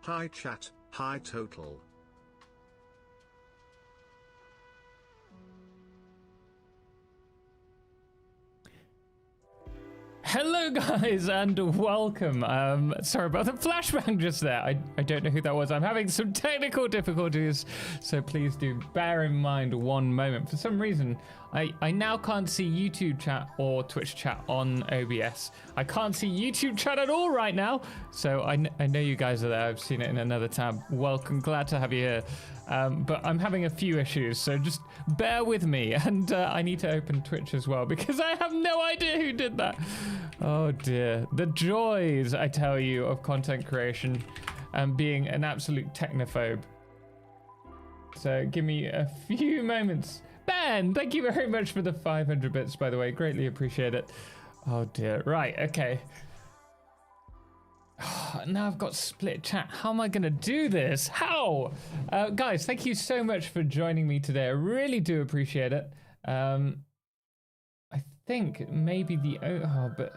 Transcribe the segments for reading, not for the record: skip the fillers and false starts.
Hi chat, hi Total. Hello guys and welcome. Sorry about the flashbang just there. I don't know who that was. I'm having some technical difficulties, so please do bear in mind one moment. For some reason, I now can't see YouTube chat or Twitch chat on OBS. I can't see YouTube chat at all right now, so I know you guys are there. I've seen it in another tab. Welcome, glad to have you here. But I'm having a few issues, so just bear with me. And I need to open Twitch as well because I have no idea who did that. Oh dear. The joys, I tell you, of content creation and being an absolute technophobe. So give me a few moments. Ben, thank you very much for the 500 bits, by the way. Greatly appreciate it. Oh dear. Right, okay. Now I've got split chat. How am I going to do this? How? Guys, thank you so much for joining me today. I really do appreciate it. I think maybe but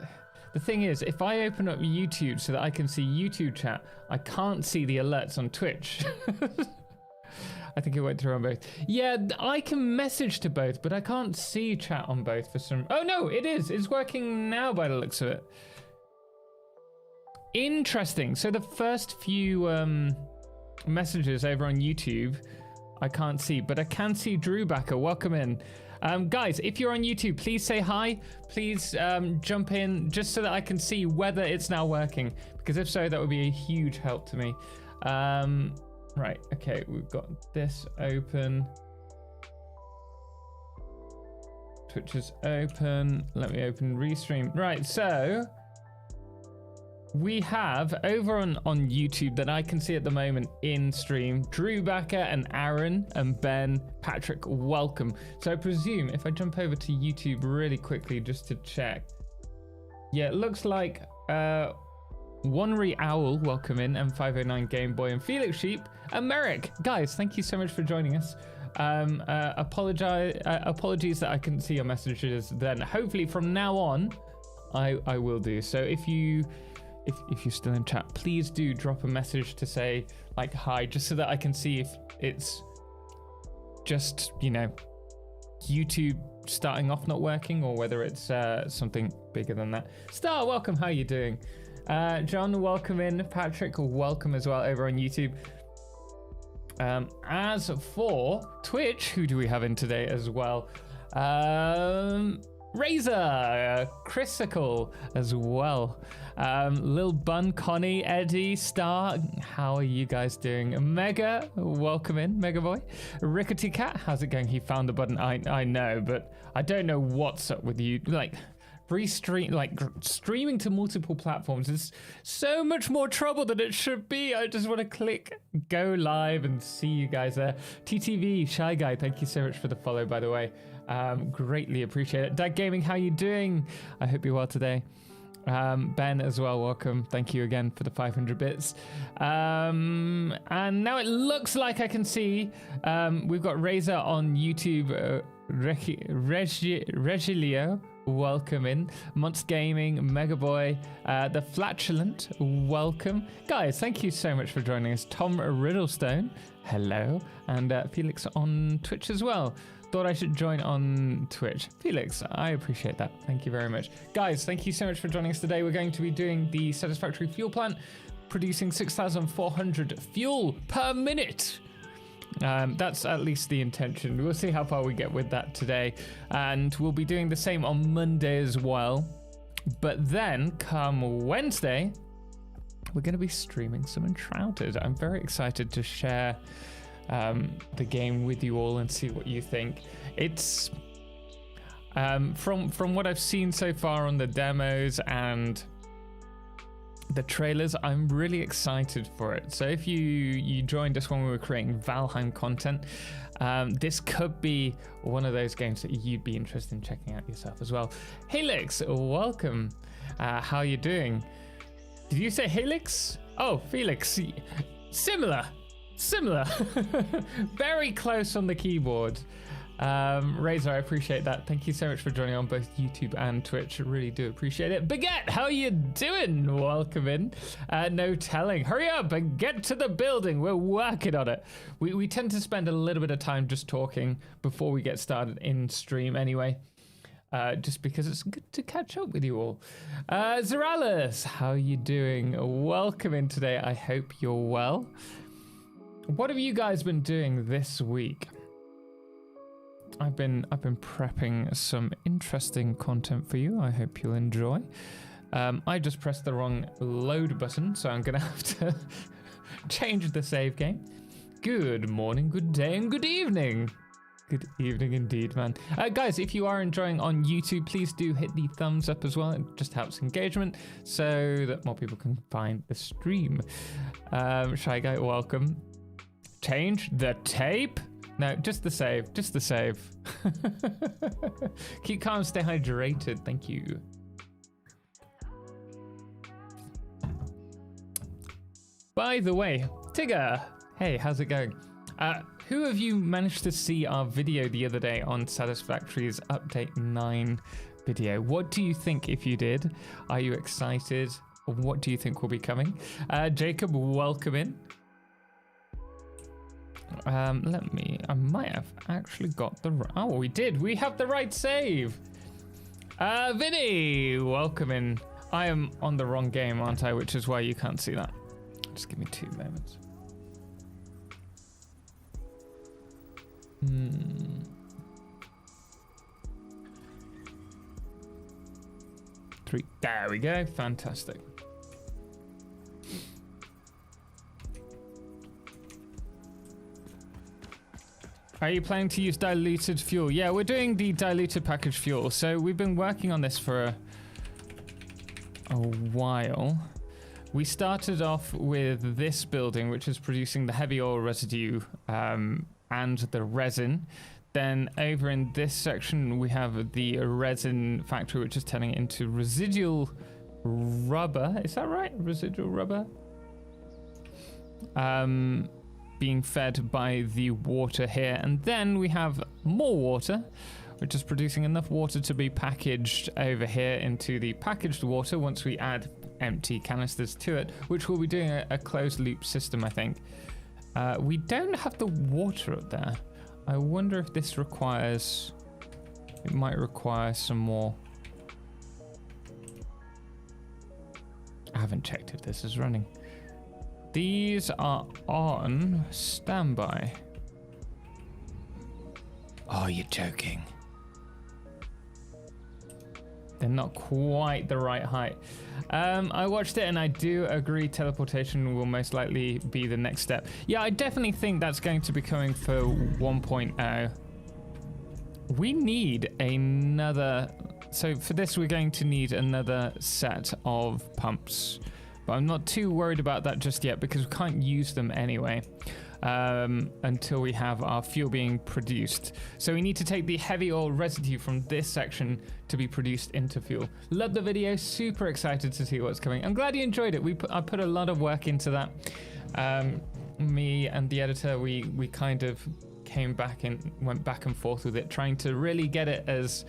the thing is, if I open up YouTube so that I can see YouTube chat, I can't see the alerts on Twitch. I think it went through on both. Yeah, I can message to both, but I can't see chat on both for some... Oh no, it is. It's working now by the looks of it. Interesting. So the first few messages over on YouTube, I can't see, but I can see Drew Backer. Welcome in. Guys, if you're on YouTube, please say hi. Please jump in just so that I can see whether it's now working, because if so, that would be a huge help to me. Right, okay, we've got this open. Twitch is open. Let me open Restream. Right, so we have over on YouTube that I can see at the moment in stream, Drew Backer and Aaron and Ben, Patrick, welcome. So I presume if I jump over to YouTube really quickly just to check. Yeah, it looks like Onery Owl, welcome in, M509 Game Boy and Felix Sheep and Merrick. Guys, thank you so much for joining us. Apologies that I couldn't see your messages then. Hopefully from now on, I will do. So if you're still in chat, please do drop a message to say like hi, just so that I can see if it's just, you know, YouTube starting off not working or whether it's something bigger than that. Star, welcome, how are you doing? John, welcome in. Patrick, welcome as well over on YouTube. As for Twitch, who do we have in today as well? Razor, Chrysical as well. Lil Bun, Connie, Eddie, Star, how are you guys doing? Mega, welcome in, Mega Boy. Rickety Cat, how's it going? He found the button. I know, but I don't know what's up with you. Like, streaming to multiple platforms is so much more trouble than it should be. I just want to click go live and see you guys there. TTV, Shy Guy, thank you so much for the follow, by the way. Greatly appreciate it. Dag Gaming, how you doing? I hope you're well today. Ben as well, welcome. Thank you again for the 500 bits. And now it looks like I can see we've got Razor on YouTube. Regilio, welcome in. Monts Gaming, Megaboy, The Flatulent, welcome. Guys, thank you so much for joining us. Tom Riddlestone, hello. And Felix on Twitch as well. Thought I should join on Twitch. Felix, I appreciate that. Thank you very much. Guys, thank you so much for joining us today. We're going to be doing the Satisfactory fuel plant, producing 6,400 fuel per minute. That's at least the intention. We'll see how far we get with that today. And we'll be doing the same on Monday as well. But then come Wednesday, we're going to be streaming some Enshrouded. I'm very excited to share the game with you all and see what you think. It's from what I've seen so far on the demos and the trailers, I'm really excited for it. So if you joined us when we were creating Valheim content, this could be one of those games that you'd be interested in checking out yourself as well. Helix, welcome. How are you doing? Did you say Helix? Oh, Felix. Similar. Very close on the keyboard. Razor, I appreciate that. Thank you so much for joining on both YouTube and Twitch. I really do appreciate it. Baguette, how you doing? Welcome in. No telling. Hurry up and get to the building. We're working on it. We tend to spend a little bit of time just talking before we get started in stream anyway. Just because it's good to catch up with you all. Zeralis, how you doing? Welcome in today. I hope you're well. What have you guys been doing this week? I've been prepping some interesting content for you. I hope you'll enjoy. I just pressed the wrong load button, so I'm gonna have to change the save game. Good morning, good day, and good evening. Good evening indeed, man. Guys, if you are enjoying on YouTube, please do hit the thumbs up as well. It just helps engagement so that more people can find the stream. Shy Guy, welcome. Change the tape? No, just the save. Just the save. Keep calm, stay hydrated. Thank you. By the way, Tigger, hey, how's it going? Who of you managed to see our video the other day on Satisfactory's Update 9 video? What do you think if you did? Are you excited? What do you think will be coming? Jacob, welcome in. I might have actually got the right, oh, we did. We have the right save. Vinny, welcome in. I am on the wrong game, aren't I? Which is why you can't see that. Just give me 2 moments. 3. There we go. Fantastic. Are you planning to use diluted fuel? Yeah, we're doing the diluted package fuel. So we've been working on this for a while. We started off with this building, which is producing the heavy oil residue and the resin. Then over in this section, we have the resin factory, which is turning into residual rubber. Is that right? Residual rubber? Being fed by the water here. And then we have more water, which is producing enough water to be packaged over here into the packaged water once we add empty canisters to it, which we'll be doing a closed loop system, I think. We don't have the water up there. I wonder if this requires... It might require some more... I haven't checked if this is running. These are on standby. Oh, you're joking. They're not quite the right height. I watched it and I do agree teleportation will most likely be the next step. Yeah, I definitely think that's going to be coming for 1.0. We need another... So for this, we're going to need another set of pumps. But I'm not too worried about that just yet because we can't use them anyway until we have our fuel being produced. So we need to take the heavy oil residue from this section to be produced into fuel. Love the video, super excited to see what's coming. I'm glad you enjoyed it. I put a lot of work into that. Me and the editor, we kind of came back and went back and forth with it, trying to really get it as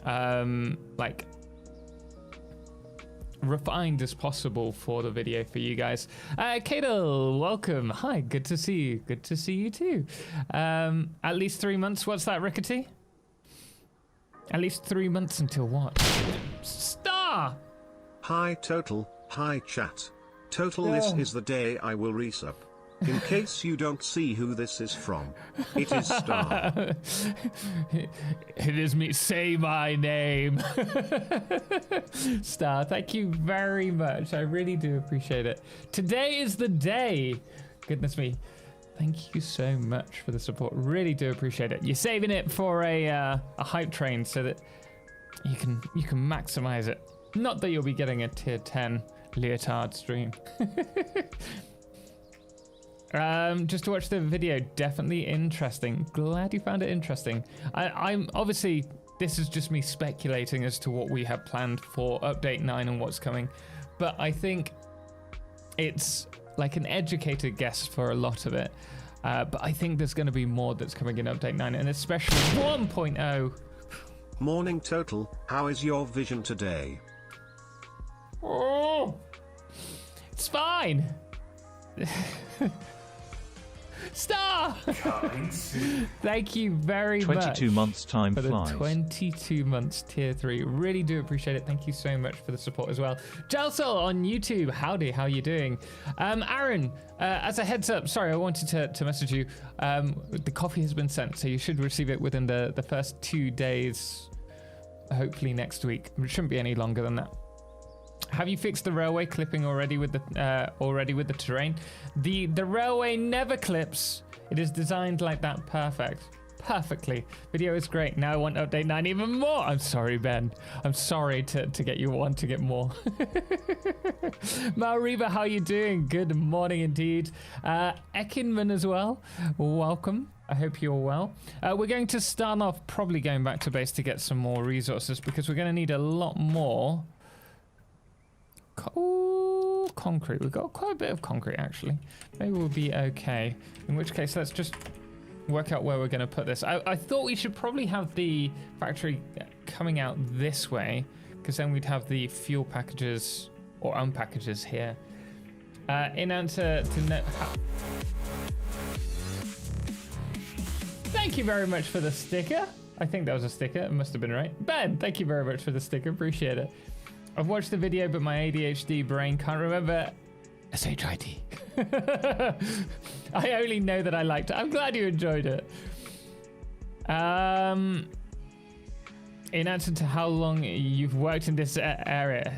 like refined as possible for the video for you guys. Kadel, welcome. Hi, good to see you. Good to see you too. At least 3 months. What's that, Rickety? At least 3 months until what? Star! Hi Total, hi chat. Total, this is the day I will resub. In case you don't see who this is from, it is Star. It is me. Say my name. Star, thank you very much. I really do appreciate it. Today is the day. Goodness me. Thank you so much for the support. Really do appreciate it. You're saving it for a hype train so that you can maximize it. Not that you'll be getting a tier 10 leotard stream. Just to watch the video, definitely interesting. Glad you found it interesting. I'm obviously, this is just me speculating as to what we have planned for update 9 and what's coming, but I think it's like an educated guess for a lot of it. But I think there's going to be more that's coming in update 9, and especially 1.0. Morning Total, how is your vision today? Oh, it's fine. Star! Thank you very 22 much months time for flies. the 22 months tier 3. Really do appreciate it. Thank you so much for the support as well. Jalsol on YouTube, howdy, how you doing? Aaron, as a heads up, sorry, I wanted to message you. The coffee has been sent, so you should receive it within the first 2 days, hopefully next week. It shouldn't be any longer than that. Have you fixed the railway clipping already with the terrain? The railway never clips. It is designed like that, perfectly. Video is great. Now I want update 9 even more. I'm sorry, Ben. I'm sorry to get you want to get more. Malriba, how you doing? Good morning indeed. Ekinman as well. Welcome. I hope you're well. We're going to start off probably going back to base to get some more resources because we're going to need a lot more. Oh, concrete. We've got quite a bit of concrete actually. Maybe we'll be okay. In which case, let's just work out where we're going to put this. I thought we should probably have the factory coming out this way because then we'd have the fuel packages or unpackages here. In answer to no. Thank you very much for the sticker. I think that was a sticker. It must have been right. Ben, thank you very much for the sticker. Appreciate it. I've watched the video, but my ADHD brain can't remember SHIT. I only know that I liked it. I'm glad you enjoyed it. In answer to how long you've worked in this area,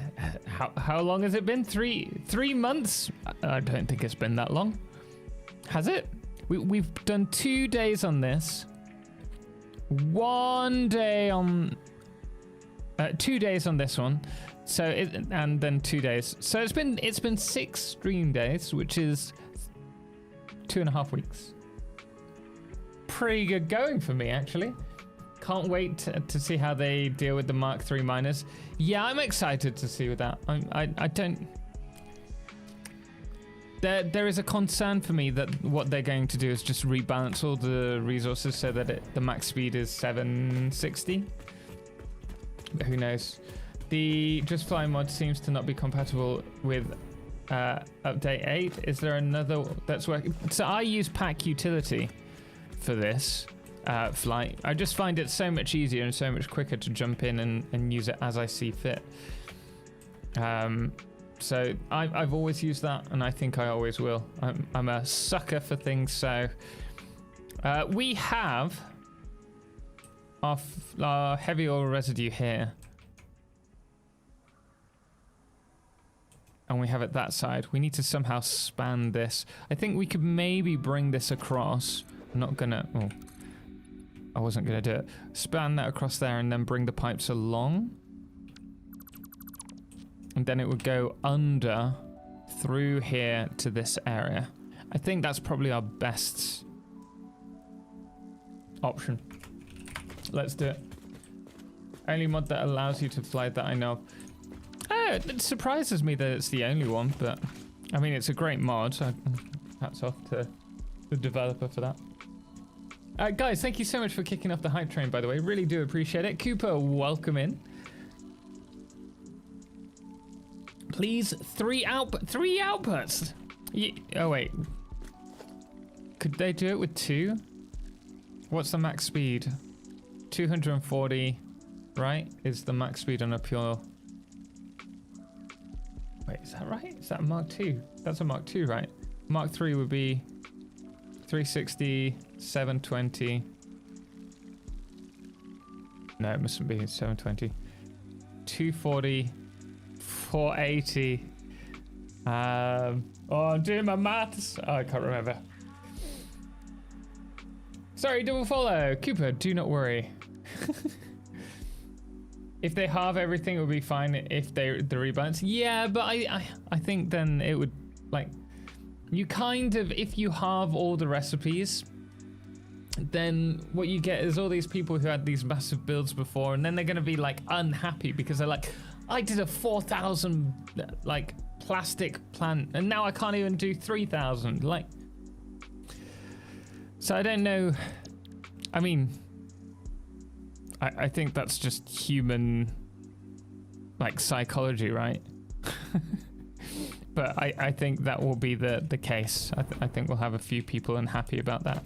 how long has it been? Three months? I don't think it's been that long. Has it? We've done 2 days on this. 1 day on... 2 days on this one. So and then 2 days. So it's been 6 stream days, which is 2.5 weeks. Pretty good going for me, actually. Can't wait to see how they deal with the Mark III miners. Yeah, I'm excited to see with that. I don't. There is a concern for me that what they're going to do is just rebalance all the resources so that the max speed is 760. But who knows? The Just Fly mod seems to not be compatible with update 8. Is there another that's working? So I use pack utility for this flight. I just find it so much easier and so much quicker to jump in and use it as I see fit. So I've always used that, and I think I always will. I'm a sucker for things. So we have our heavy oil residue here. And we have it that side. We need to somehow span this. I think we could maybe bring this across. I'm not gonna... Oh, I wasn't gonna do it. Span that across there and then bring the pipes along. And then it would go under, through here to this area. I think that's probably our best option. Let's do it. Only mod that allows you to fly that I know of. Oh, it surprises me that it's the only one, but I mean, it's a great mod. So hats off to the developer for that. Guys, thank you so much for kicking off the hype train, by the way. Really do appreciate it. Cooper, welcome in. Please, 3 outputs. Oh, wait. Could they do it with 2? What's the max speed? 240, right? Is the max speed on a pure... Wait, is that right? Is that a Mark II? That's a Mark II, right? Mark III would be 360, 720. No, it mustn't be 720. 240, 480. Oh, I'm doing my maths. Oh, I can't remember. Sorry, double follow. Cooper, do not worry. If they halve everything, it would be fine if the rebalance. Yeah, but I think then it would, like, you kind of, if you halve all the recipes, then what you get is all these people who had these massive builds before, and then they're going to be like unhappy because they're like, I did a 4,000 like plastic plant and now I can't even do 3,000. Like, So I don't know. I mean, I think that's just human, like, psychology, right? But I think that will be the case. I think we'll have a few people unhappy about that.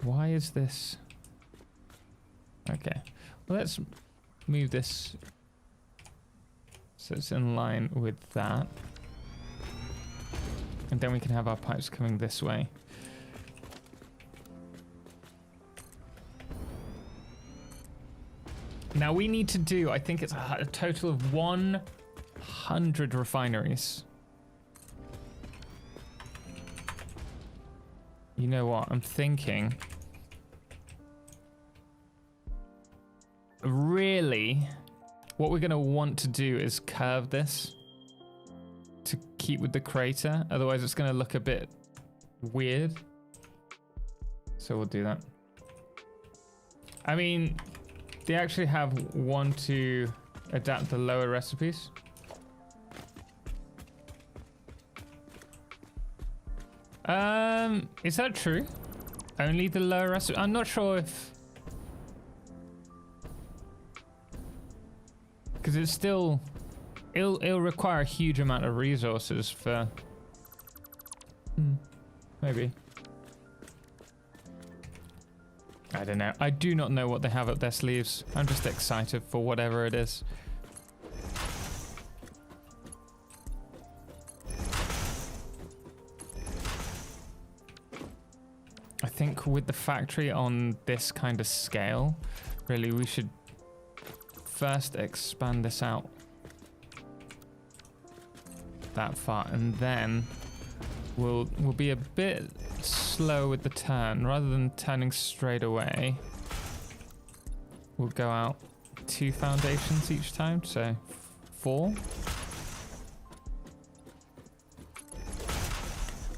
Why is this? Okay, well, let's move this so it's in line with that. And then we can have our pipes coming this way. Now we need to do, I think it's a total of 100 refineries. You know what, I'm thinking, really, what we're gonna want to do is curve this to keep with the crater, otherwise it's gonna look a bit weird. So we'll do that. I mean, they actually have one to adapt the lower recipes. Is that true? Only the lower recipe? I'm not sure if... Because it's still... It'll require a huge amount of resources for... maybe. I don't know. I do not know what they have up their sleeves. I'm just excited for whatever it is. I think with the factory on this kind of scale, really we should first expand this out that far, and then we'll be a bit slow with the turn. Rather than turning straight away, we'll go out 2 foundations each time, so 4.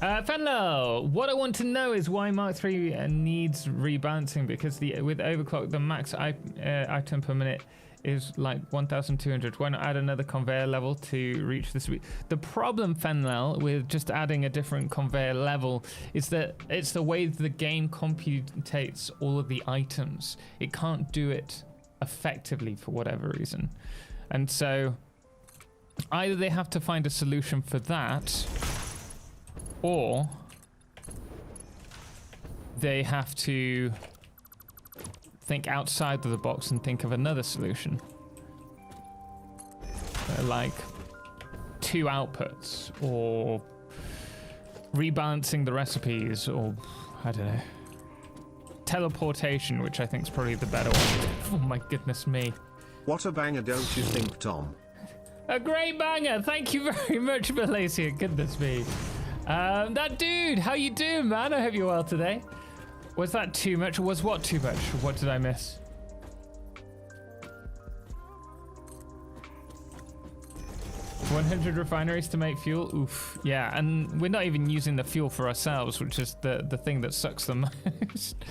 Fenlo, what I want to know is why Mark III needs rebalancing, because with overclock the max item per minute is like 1,200. Why not add another conveyor level to reach the speed? The problem, Fenlel, with just adding a different conveyor level is that it's the way the game computates all of the items. It can't do it effectively for whatever reason. And so either they have to find a solution for that, or they have to think outside of the box and think of another solution. Like 2 outputs, or rebalancing the recipes, or I don't know. Teleportation, which I think is probably the better one. Oh my goodness me. What a banger, don't you think, Tom? A great banger! Thank you very much, Malaysia. Goodness me. That dude, how you doing, man? I hope you're well today. Was that too much? Was what too much? What did I miss? $100 refineries to make fuel? Oof. Yeah, and we're not even using the fuel for ourselves, which is the thing that sucks the most.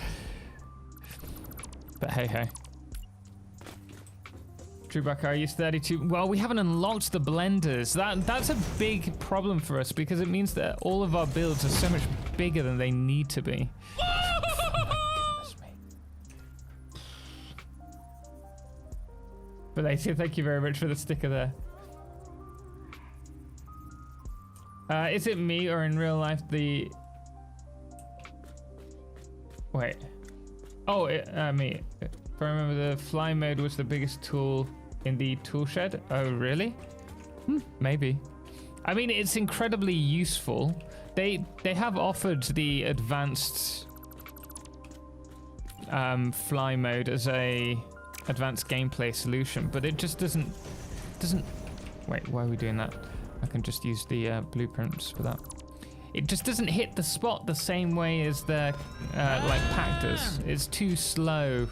But hey, hey. Drewbacker, I used 32. Well, we haven't unlocked the blenders. That's a big problem for us, because it means that all of our builds are so much bigger than they need to be. But they say thank you very much for the sticker there. Is it me, or in real life the... Wait. Oh, me. If I remember, the fly mode was the biggest tool in the tool shed. Oh, really? Maybe. I mean, it's incredibly useful. They have offered the advanced fly mode as a advanced gameplay solution, but it just doesn't. Wait, why are we doing that? I can just use the blueprints for that. It just doesn't hit the spot the same way as the like pack does. It's too slow.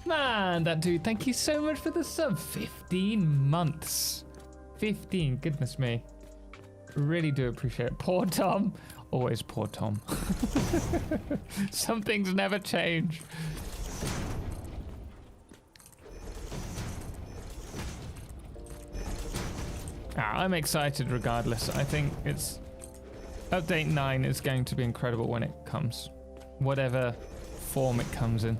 Man, that dude, thank you so much for the sub. 15 months. 15, goodness me. Really do appreciate it. Poor Tom. Always poor Tom. Some things never change. I'm excited regardless. I think it's update 9 is going to be incredible when it comes, whatever form it comes in.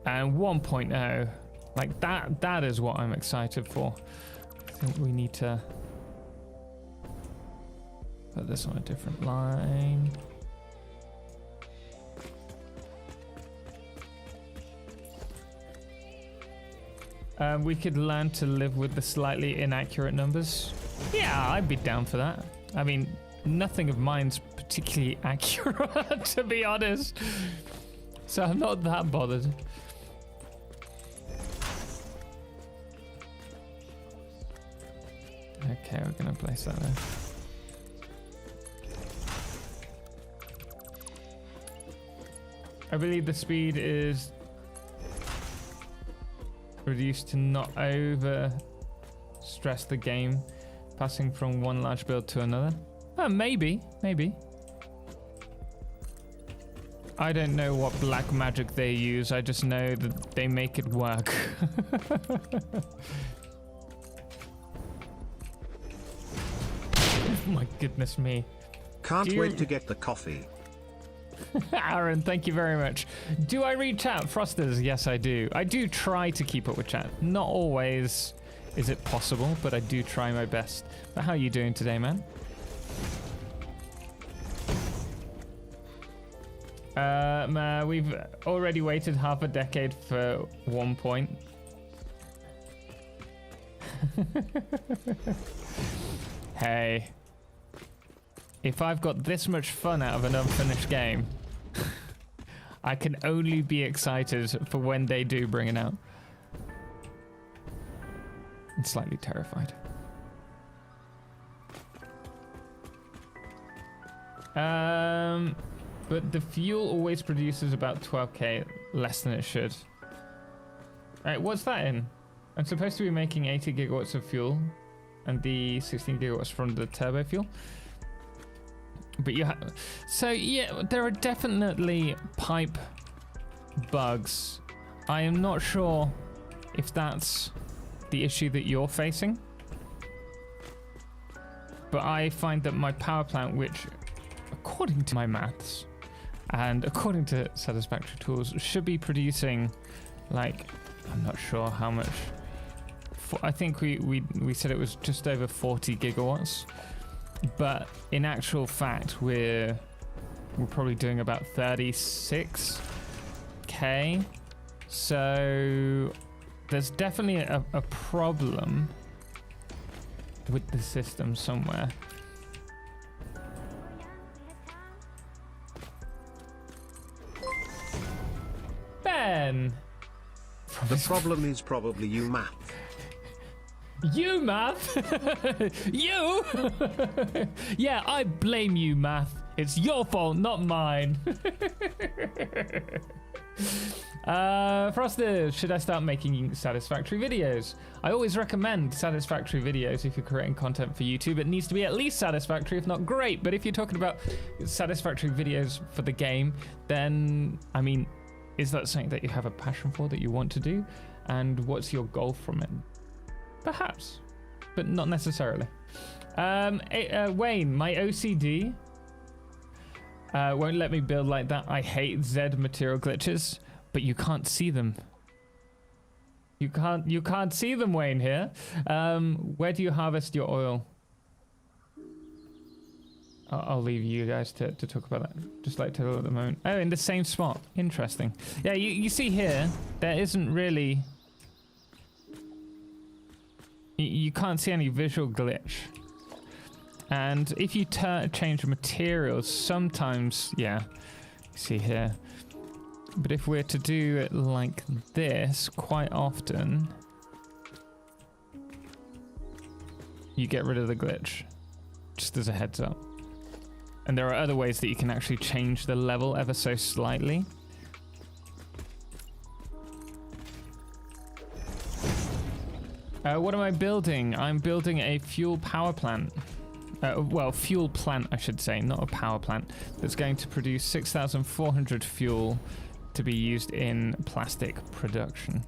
And 1.0, like that is what I'm excited for. I think we need to put this on a different line. We could learn to live with the slightly inaccurate numbers. Yeah, I'd be down for that. I mean, nothing of mine's particularly accurate, to be honest. So I'm not that bothered. Okay, we're gonna place that there. I believe the speed is reduced to not over stress the game, passing from one large build to another. Maybe. I don't know what black magic they use. I just know that they make it work. Oh my goodness me. Can't wait to get the coffee. Aaron, thank you very much. Do I read chat, Frosters? Yes, I do. I do try to keep up with chat. Not always is it possible, but I do try my best. But how are you doing today, man? We've already waited half a decade for 1 point. Hey. If I've got this much fun out of an unfinished game, I can only be excited for when they do bring it out. I'm slightly terrified. But the fuel always produces about 12k less than it should. Alright, what's that in? I'm supposed to be making 80 gigawatts of fuel and the 16 gigawatts from the turbo fuel. But you have, so yeah, there are definitely pipe bugs. I am not sure if that's the issue that you're facing, but I find that my power plant, which according to my maths and according to Satisfactory tools should be producing, like, I'm not sure how much, I think we said it was just over 40 gigawatts. But in actual fact, we're probably doing about 36k. So there's definitely a problem with the system somewhere. Ben! The problem is probably you, math. You, math? You? Yeah, I blame you, math. It's your fault, not mine. Frosted, should I start making Satisfactory videos? I always recommend Satisfactory videos if you're creating content for YouTube. It needs to be at least satisfactory, if not great. But if you're talking about Satisfactory videos for the game, then, I mean, is that something that you have a passion for, that you want to do? And what's your goal from it? Perhaps, but not necessarily. Wayne, my OCD won't let me build like that. I hate Z material glitches, but you can't see them. You can't see them, Wayne, here. Where do you harvest your oil? I'll leave you guys to talk about that. Just like Total at the moment. Oh, in the same spot. Interesting. Yeah, you see here, there isn't really... You can't see any visual glitch. And if you change materials, sometimes, yeah, you see here. But if we're to do it like this, quite often, you get rid of the glitch, just as a heads up. And there are other ways that you can actually change the level ever so slightly. What am I building? I'm building a fuel power plant. Well, fuel plant, I should say, not a power plant. That's going to produce 6,400 fuel to be used in plastic production.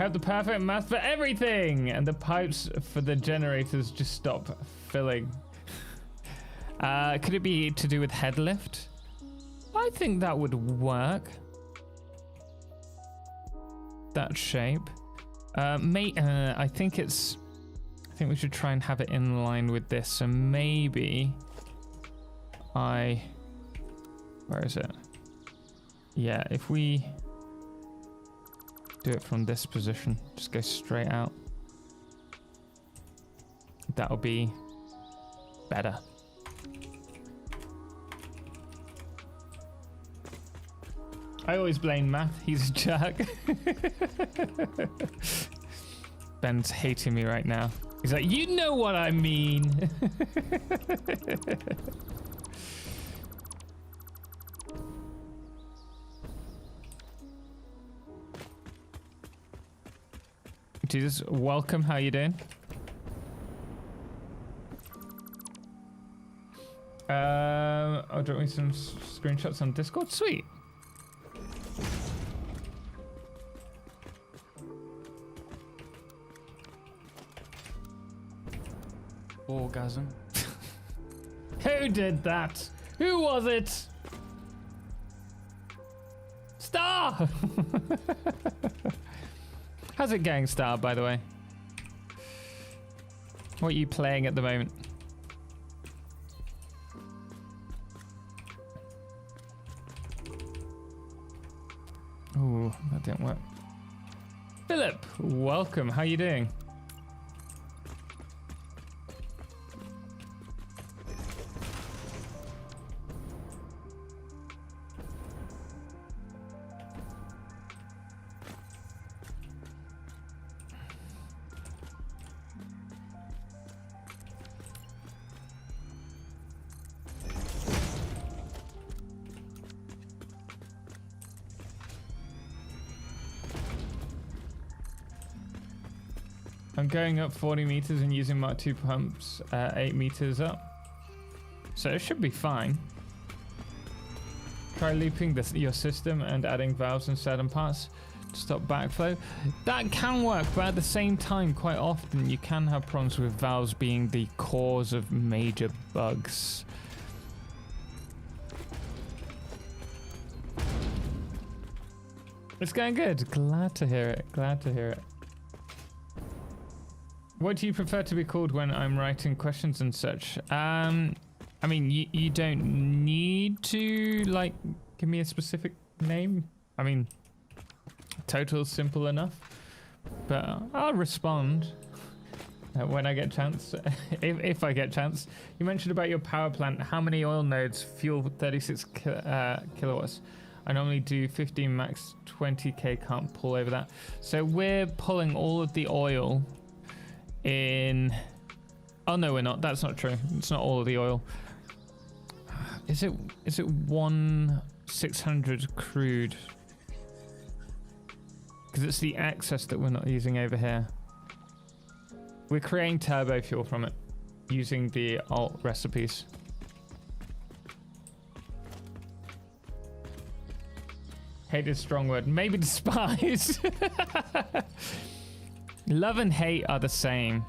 have the perfect math for everything, and the pipes for the generators just stop filling. Could it be to do with head lift? I think that would work. That shape. I think we should try and have it in line with this. So maybe where is it? Yeah, if we do it from this position, just go straight out. That'll be better. I always blame Math, he's a jerk. Ben's hating me right now. He's like, you know what I mean. Jesus, welcome, how you doing? I'll drop me some screenshots on Discord, sweet. Orgasm. Who did that? Who was it? Star! How's it going, Star, by the way? What are you playing at the moment? Ooh, that didn't work. Philip, welcome. How you doing? I'm going up 40 meters and using Mark II pumps 8 meters up. So it should be fine. Try looping your system and adding valves and certain parts to stop backflow. That can work, but at the same time, quite often you can have problems with valves being the cause of major bugs. It's going good. Glad to hear it. Glad to hear it. What do you prefer to be called when I'm writing questions and such? I mean, you don't need to, like, give me a specific name. I mean, Total's simple enough. But I'll respond when I get a chance. if I get a chance. You mentioned about your power plant. How many oil nodes fuel 36 kilowatts? I normally do 15 max, 20k, can't pull over that. So we're pulling all of the oil in... Oh no, we're not. That's not true. It's not all of the oil. Is it 1/600 crude? Because it's the excess that we're not using over here. We're creating turbo fuel from it using the alt recipes. Hate is a strong word. Maybe despise. Love and hate are the same.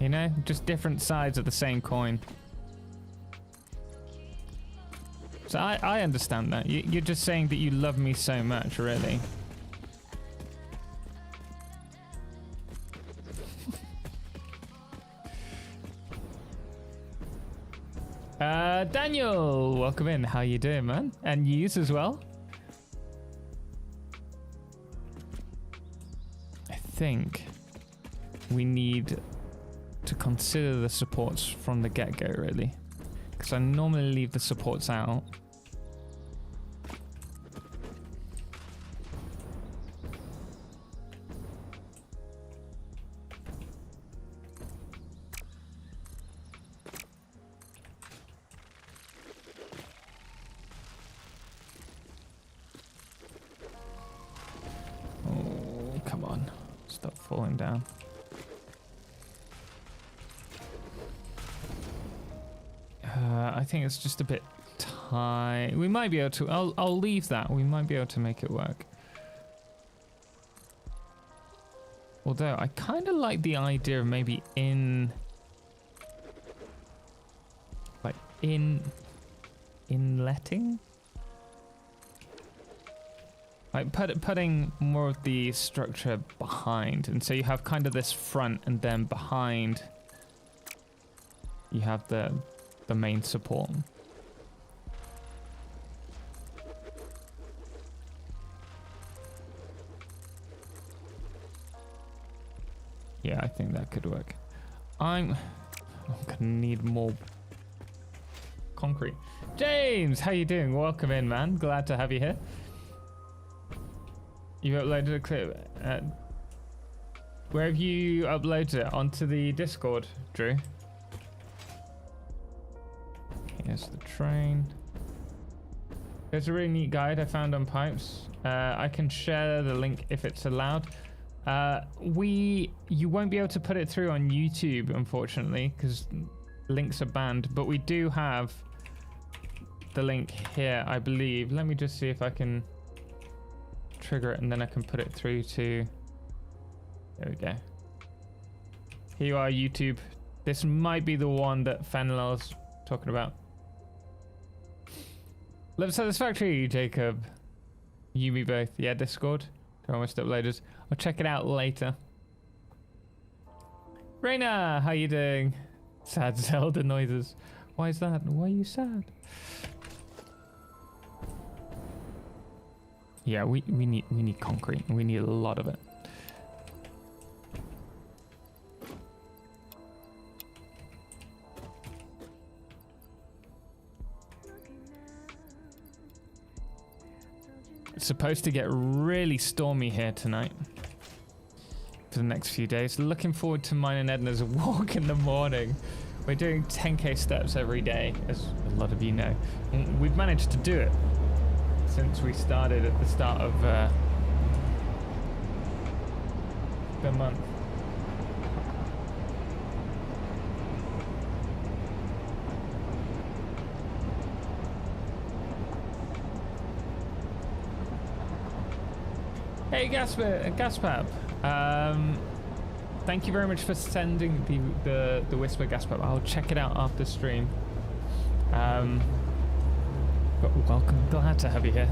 You know, just different sides of the same coin. So I understand that. You're just saying that you love me so much, really. Daniel, welcome in. How you doing, man? And yous as well. I think we need to consider the supports from the get-go, really, because I normally leave the supports out. Oh, come on. Stop falling down. I think it's just a bit tight. We might be able to... I'll leave that. We might be able to make it work. Although I kind of like the idea of maybe inletting, like putting more of the structure behind, and so you have kind of this front, and then behind you have the main support. Yeah, I think that could work. I'm gonna need more concrete. James, how you doing? Welcome in, man. Glad to have you here. You uploaded a clip. Where have you uploaded it? Onto the Discord, Drew? Here's the train. There's a really neat guide I found on pipes. I can share the link if it's allowed. You won't be able to put it through on YouTube, unfortunately, because links are banned, but we do have the link here, I believe. Let me just see if I can trigger it, and then I can put it through to... There we go. Here you are, YouTube. This might be the one that Fenel's talking about. Love Satisfactory, Jacob. You, me both. Yeah, Discord. They're almost uploaded. I'll check it out later. Raina, how you doing? Sad Zelda noises. Why is that? Why are you sad? Yeah, we need concrete. We need a lot of it. It's supposed to get really stormy here tonight for the next few days. Looking forward to mine and Edna's walk in the morning. We're doing 10k steps every day, as a lot of you know. And we've managed to do it since we started at the start of the month. Hey Gaspap, thank you very much for sending the Whisper, Gaspap. I'll check it out after stream. But welcome, glad to have you here.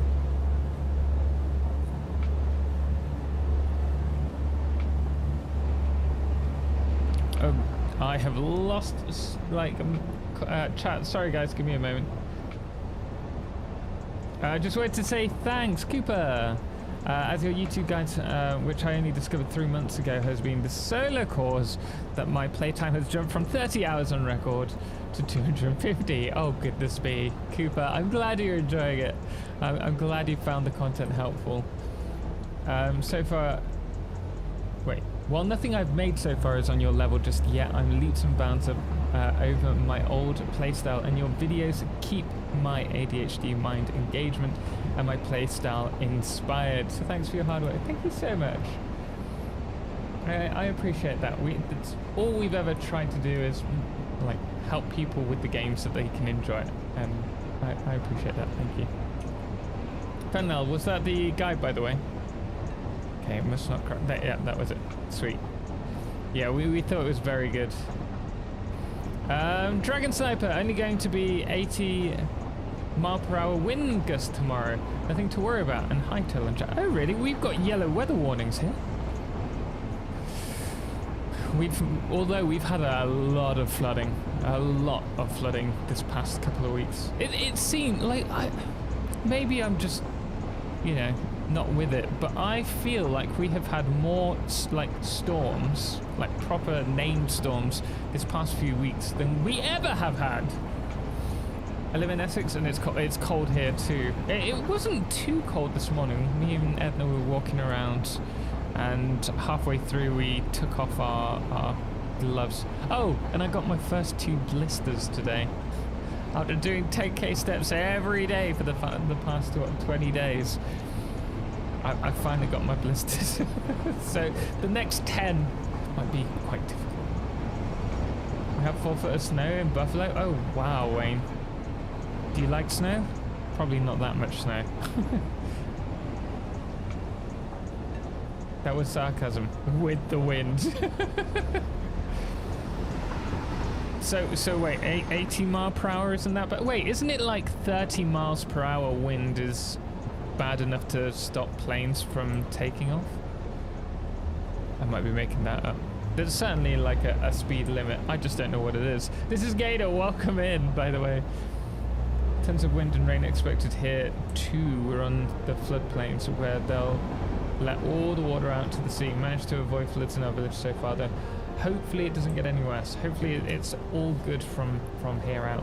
I have lost chat. Sorry guys, give me a moment. I just wanted to say thanks, Cooper. As your YouTube guide, which I only discovered 3 months ago, has been the solo cause that my playtime has jumped from 30 hours on record to 250. Oh, goodness me. Cooper, I'm glad you're enjoying it. I'm glad you found the content helpful. So far... Wait. While nothing I've made so far is on your level just yet, I'm leaps and bounds over my old playstyle, and your videos keep my ADHD mind engagement and my playstyle inspired. So thanks for your hard work. Thank you so much. I appreciate that. That's all we've ever tried to do is like help people with the games that they can enjoy, and I appreciate that. Thank you. Fennel, was that the guide, by the way? Okay, it must not correct. Yeah, that was it. Sweet. Yeah, we thought it was very good. Dragon Sniper, only going to be 80-mile-per-hour wind gust tomorrow. Nothing to worry about. And hi, Till and Chat. Oh, really? We've got yellow weather warnings here. Although we've had a lot of flooding this past couple of weeks. It seemed like maybe I'm just, you know, not with it, but I feel like we have had more like storms, like proper named storms this past few weeks than we ever have had. I live in Essex and it's cold here too. It wasn't too cold this morning. Me and Edna were walking around and halfway through we took off our gloves. Oh, and I got my first 2 blisters today. After doing 10k steps every day for the past 20 days. I finally got my blisters. So the next 10 might be quite difficult. We have 4 foot of snow in Buffalo. Oh, wow, Wayne. Do you like snow? Probably not that much snow. That was sarcasm with the wind. So wait, 80 mile per hour isn't that bad? Wait, isn't it like 30 miles per hour wind is bad enough to stop planes from taking off? I might be making that up. There's certainly like a speed limit. I just don't know what it is. This is Gator, welcome in, by the way. Tons of wind and rain expected here too. We're on the floodplains where they'll let all the water out to the sea. Managed to avoid floods in our village so far though. Hopefully it doesn't get any worse. Hopefully it's all good from here out.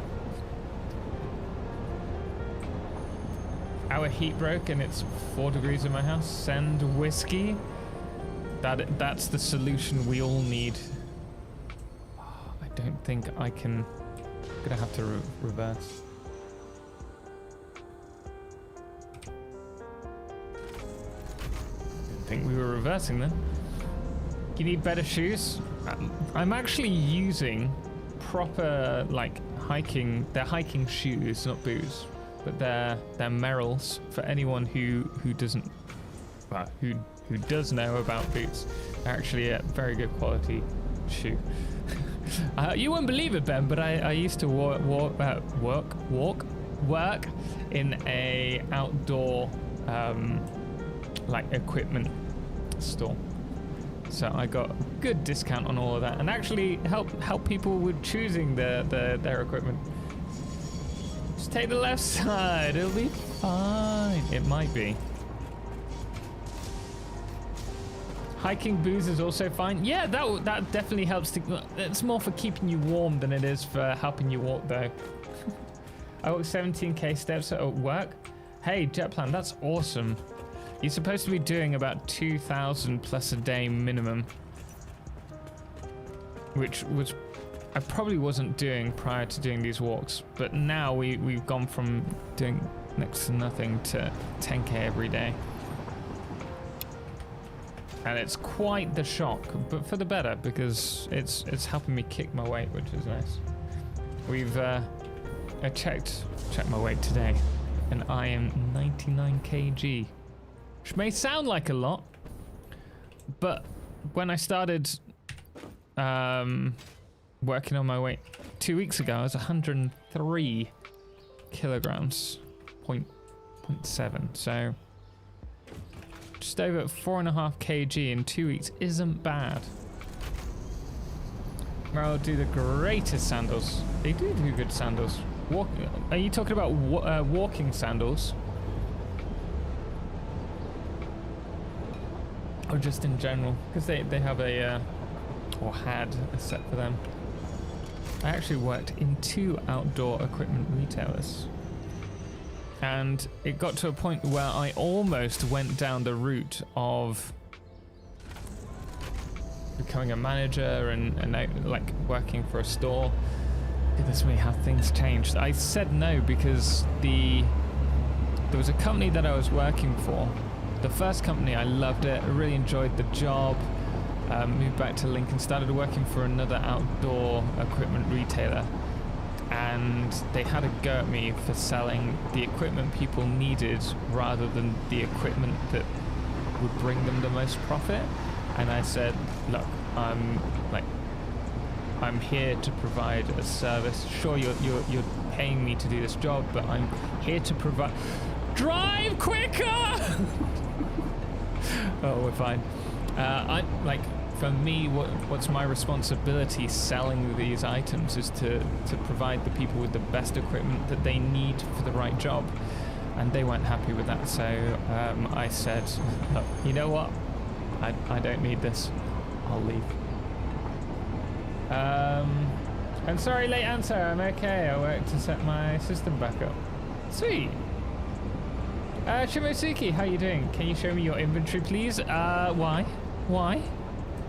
Our heat broke and it's 4 degrees in my house. Send whiskey. That's the solution we all need. I don't think I can. I'm gonna have to reverse. Didn't think we were reversing then. You need better shoes. I'm actually using proper like hiking. They're hiking shoes, not boots, but they're Merrells for anyone who doesn't. Well, who does know about boots. They're actually a very good quality shoe. You wouldn't believe it, Ben, but I used to work in a outdoor like equipment store. So I got a good discount on all of that, and actually help people with choosing their equipment. Just take the left side, it'll be fine. It might be. Hiking booze is also fine. Yeah, that definitely helps to. It's more for keeping you warm than it is for helping you walk, though. I walk 17k steps at work. Hey, Jetplan, that's awesome. You're supposed to be doing about 2,000 plus a day minimum, which was I probably wasn't doing prior to doing these walks. But now we've gone from doing next to nothing to 10k every day. And it's quite the shock, but for the better, because it's helping me kick my weight, which is nice. We've I checked my weight today, and I am 99 kg, which may sound like a lot, but when I started working on my weight 2 weeks ago, I was 103 kilograms, 0.7, so just over 4.5 kg in 2 weeks isn't bad. Merrill do the greatest sandals. They do good sandals. Are you talking about walking sandals? Or just in general? Because they have a, or had a set for them. I actually worked in 2 outdoor equipment retailers. And it got to a point where I almost went down the route of becoming a manager and like working for a store. Goodness me, how things changed. I said no because there was a company that I was working for. The first company, I loved it. I really enjoyed the job. Moved back to Lincoln, started working for another outdoor equipment retailer. And they had a go at me for selling the equipment people needed rather than the equipment that would bring them the most profit. And I said, look, I'm here to provide a service. Sure, you're paying me to do this job, but I'm here to provide. Drive quicker! Oh, we're fine. For me, what's my responsibility selling these items is to provide the people with the best equipment that they need for the right job. And they weren't happy with that, so I said, look, you know what? I don't need this. I'll leave. I'm sorry, late answer. I'm okay. I worked to set my system back up. Sweet. Shimosuke, how you doing? Can you show me your inventory, please? Why?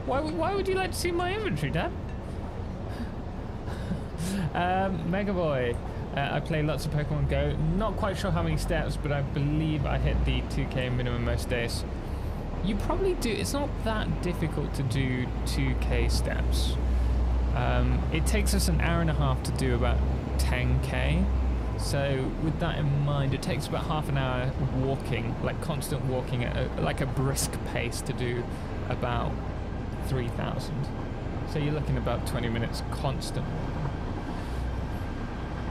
Why would you like to see my inventory, Dad? Mega Boy. I play lots of Pokemon Go. Not quite sure how many steps, but I believe I hit the 2k minimum most days. You probably do. It's not that difficult to do 2k steps. It takes us an hour and a half to do about 10k. So with that in mind, it takes about half an hour walking, like constant walking at like a brisk pace to do about 3,000. So you're looking about 20 minutes constant.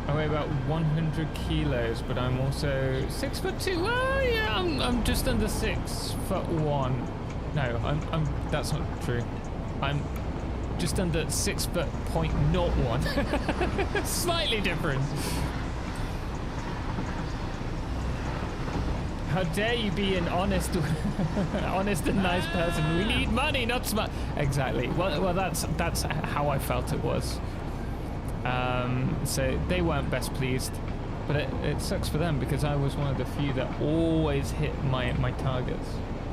I weigh about 100 kilos, but I'm also 6'2". Oh yeah, I'm just under 6'1". No, I'm that's not true. I'm just under 6'01". Slightly different. How dare you be an honest, honest and nice person? We need money, not smart. Exactly. Well, that's how I felt it was. So they weren't best pleased, but it sucks for them because I was one of the few that always hit my targets.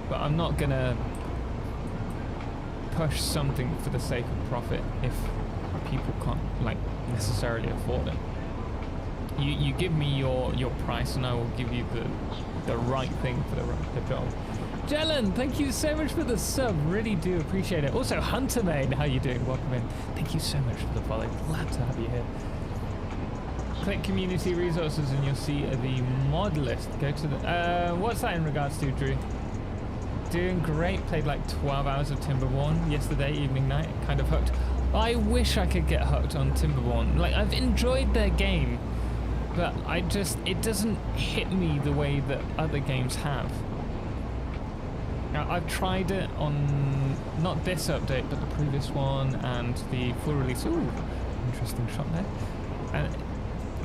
But I'm not gonna push something for the sake of profit if people can't like necessarily afford it. You give me your price and I will give you the right thing for the job. Jelen, thank you so much for the sub. Really do appreciate it. Also, Huntermaid, how you doing? Welcome in. Thank you so much for the follow. Glad to have you here. Click community resources and you'll see the mod list. Go to the... what's that in regards to, Drew? Doing great. Played like 12 hours of Timberborn yesterday evening night. Kind of hooked. I wish I could get hooked on Timberborn. Like, I've enjoyed their game, but it doesn't hit me the way that other games have. Now, I've tried it on, not this update, but the previous one and the full release. Ooh, interesting shot there. And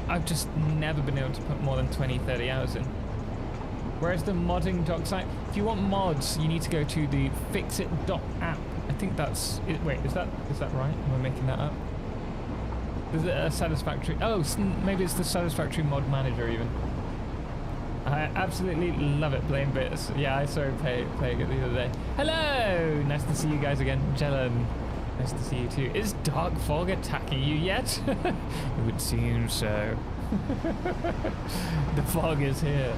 I've just never been able to put more than 20-30 hours in. Whereas the modding doc site, if you want mods, you need to go to the fixit.app. I think that's it. Wait, is that right? Am I making that up? Is it a Satisfactory? Oh, maybe it's the Satisfactory mod manager even. I absolutely love it, Blame Bits. Yeah, I saw him playing it the other day. Hello! Nice to see you guys again. Jelen, nice to see you too. Is Dark Fog attacking you yet? It would seem so. The fog is here.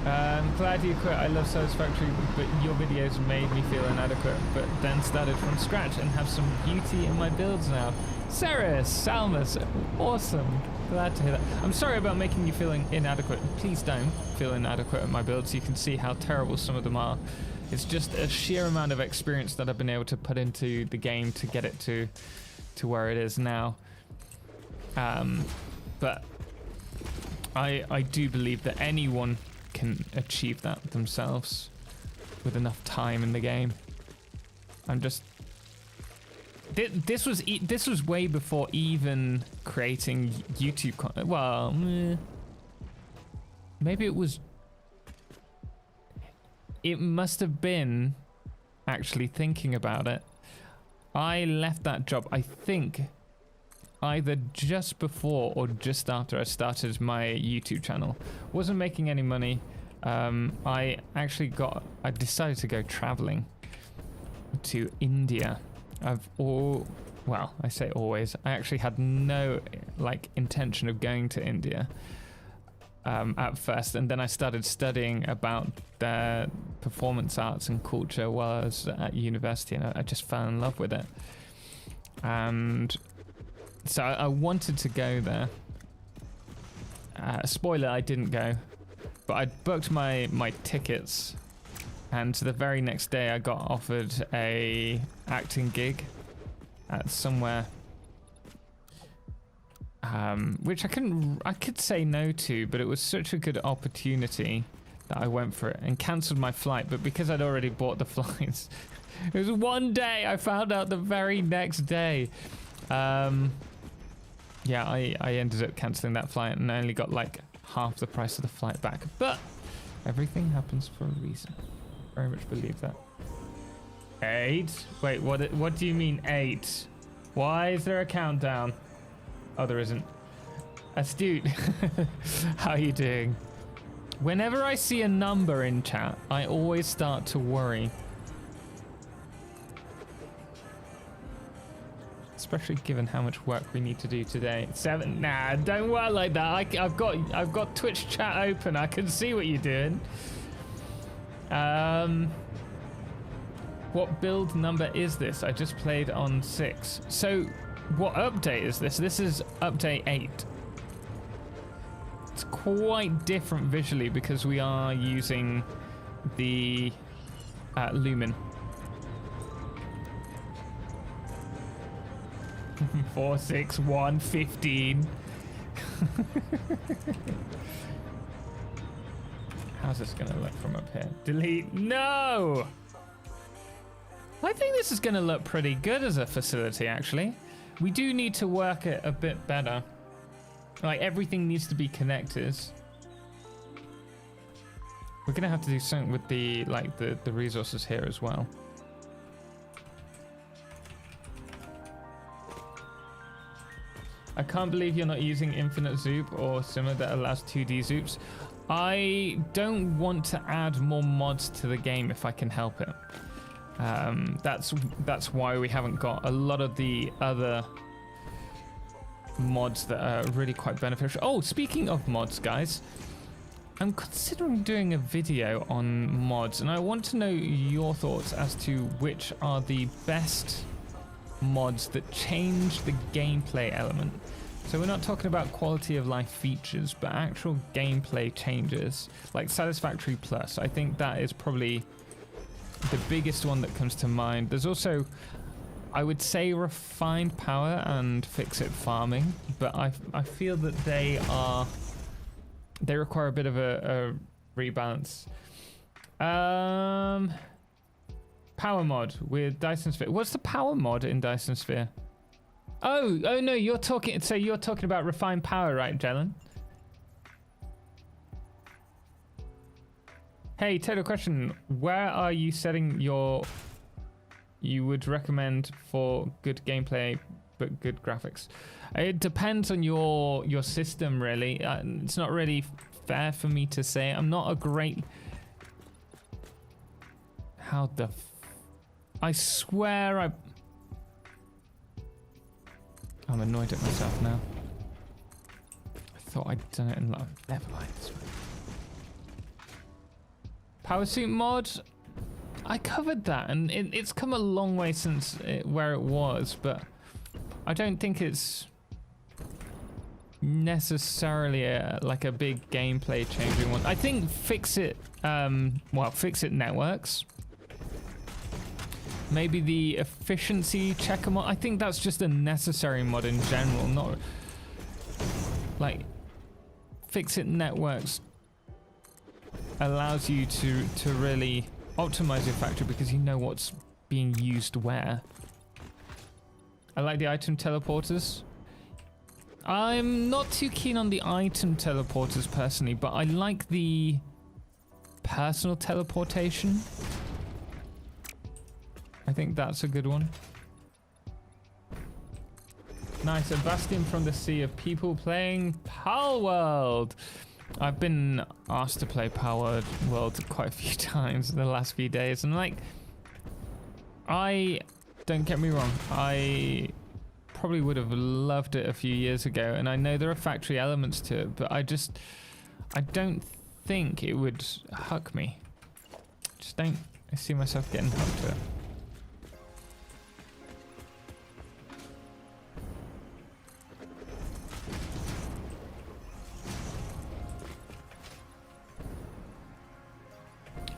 Glad you quit. I love Satisfactory, but your videos made me feel inadequate, but then started from scratch and have some beauty in my builds now. Ceres, Salmus, awesome. Glad to hear that. I'm sorry about making you feel inadequate. Please don't feel inadequate at my builds. You can see how terrible some of them are. It's just a sheer amount of experience that I've been able to put into the game to get it to where it is now. But I do believe that anyone can achieve that themselves with enough time in the game. I'm just... This was way before even creating YouTube content. Well, maybe it was. It must have been actually thinking about it. I left that job, I think, either just before or just after I started my YouTube channel. Wasn't making any money. I decided to go traveling to India. Well, I say always. I actually had no intention of going to India at first, and then I started studying about their performance arts and culture while I was at university, and I just fell in love with it. And so I wanted to go there. Spoiler, I didn't go, but I booked my tickets. And the very next day I got offered a acting gig at somewhere, which I could say no to, but it was such a good opportunity that I went for it and cancelled my flight. But because I'd already bought the flights, it was one day. I found out the very next day. Yeah, I ended up cancelling that flight and I only got like half the price of the flight back. But everything happens for a reason. Very much believe that. 8? Wait, what do you mean 8? Why is there a countdown? Oh, there isn't. Astute. How are you doing? Whenever I see a number in chat, I always start to worry. Especially given how much work we need to do today. 7? Nah, don't worry like that. I've got Twitch chat open. I can see what you're doing. What build number is this? I just played on 6. So what update is this? This is update 8. it's quite different visually because we are using the Lumen. 4, 6, 1, 15. How's this gonna look from up here? Delete. No! I think this is gonna look pretty good as a facility, actually. We do need to work it a bit better. Like, everything needs to be connected. We're gonna have to do something with the, like, the resources here as well. I can't believe you're not using infinite zoop or similar that allows 2D zoops. I don't want to add more mods to the game if I can help it. That's why we haven't got a lot of the other mods that are really quite beneficial. Oh, speaking of mods, guys, I'm considering doing a video on mods, and I want to know your thoughts as to which are the best mods that change the gameplay element. So we're not talking about quality of life features, but actual gameplay changes, like Satisfactory Plus. I think that is probably the biggest one that comes to mind. There's also, I would say, Refined Power and Fix It Farming, but I feel that they require a bit of a rebalance. Power mod with Dyson Sphere. What's the power mod in Dyson Sphere? Oh no, you're talking about Refined Power, right, Jelen? Hey, total question. Where are you setting you would recommend for good gameplay but good graphics? It depends on your system, really. It's not really fair for me to say. I'm not a great... How the... I swear I'm annoyed at myself now. I thought I'd done it in love. Never mind. Power suit mod. I covered that, and it's come a long way since where it was, but I don't think it's necessarily like a big gameplay changing one. I think Fix It networks. Maybe the efficiency checker mod. I think that's just a necessary mod in general, not like Fix It networks allows you to really optimize your factory because you know what's being used where. I like the item teleporters. I'm not too keen on the item teleporters personally, but I like the personal teleportation. I think that's a good one. Nice, a bastion from the sea of people playing Power World. I've been asked to play Power World quite a few times in the last few days, and like, don't get me wrong, I probably would have loved it a few years ago, and I know there are factory elements to it, but I don't think it would hook me. Just don't see myself getting hooked to it.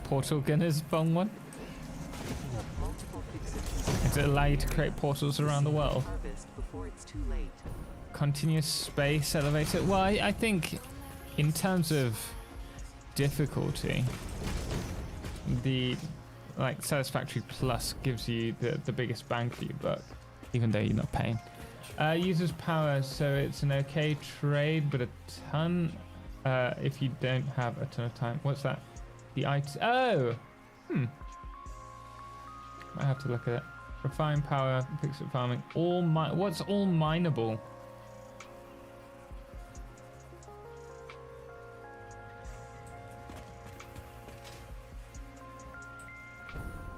Portal gun is a fun one. Does it allow you to create portals around the world? Continuous space elevator. Well, I think in terms of difficulty, the like Satisfactory Plus gives you the biggest bang for your buck, even though you're not paying. Uses power, so it's an okay trade, but a ton if you don't have a ton of time. What's that? The item. Oh! I have to look at it. Refine power, fix it farming. What's all mineable?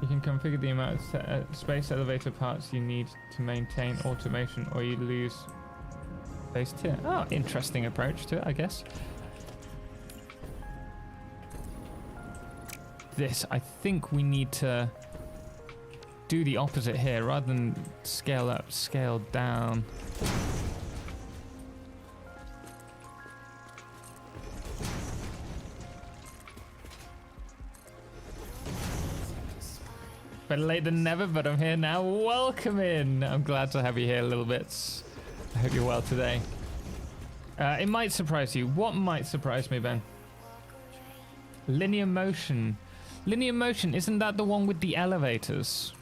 You can configure the amount of space elevator parts you need to maintain automation, or you lose base tier. Oh, interesting approach to it, I guess. I think we need to do the opposite here. Rather than scale up, scale down. Better late than never, but I'm here now. Welcome in. I'm glad to have you here, little bits. I hope you're well today. It might surprise you. What might surprise me, Ben? Linear motion. Linear motion, isn't that the one with the elevators?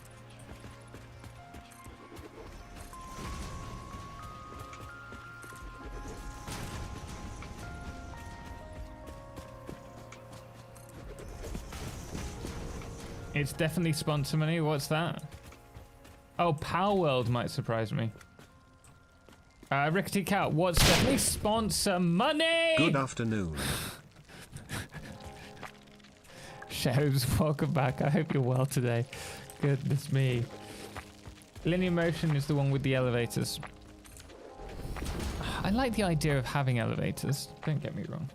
It's definitely sponsor money. What's that? Oh, Power World might surprise me. Rickety Cat, what's definitely sponsor money? Good afternoon. Shadows, welcome back. I hope you're well today. Goodness me. Linear motion is the one with the elevators. I like the idea of having elevators, don't get me wrong.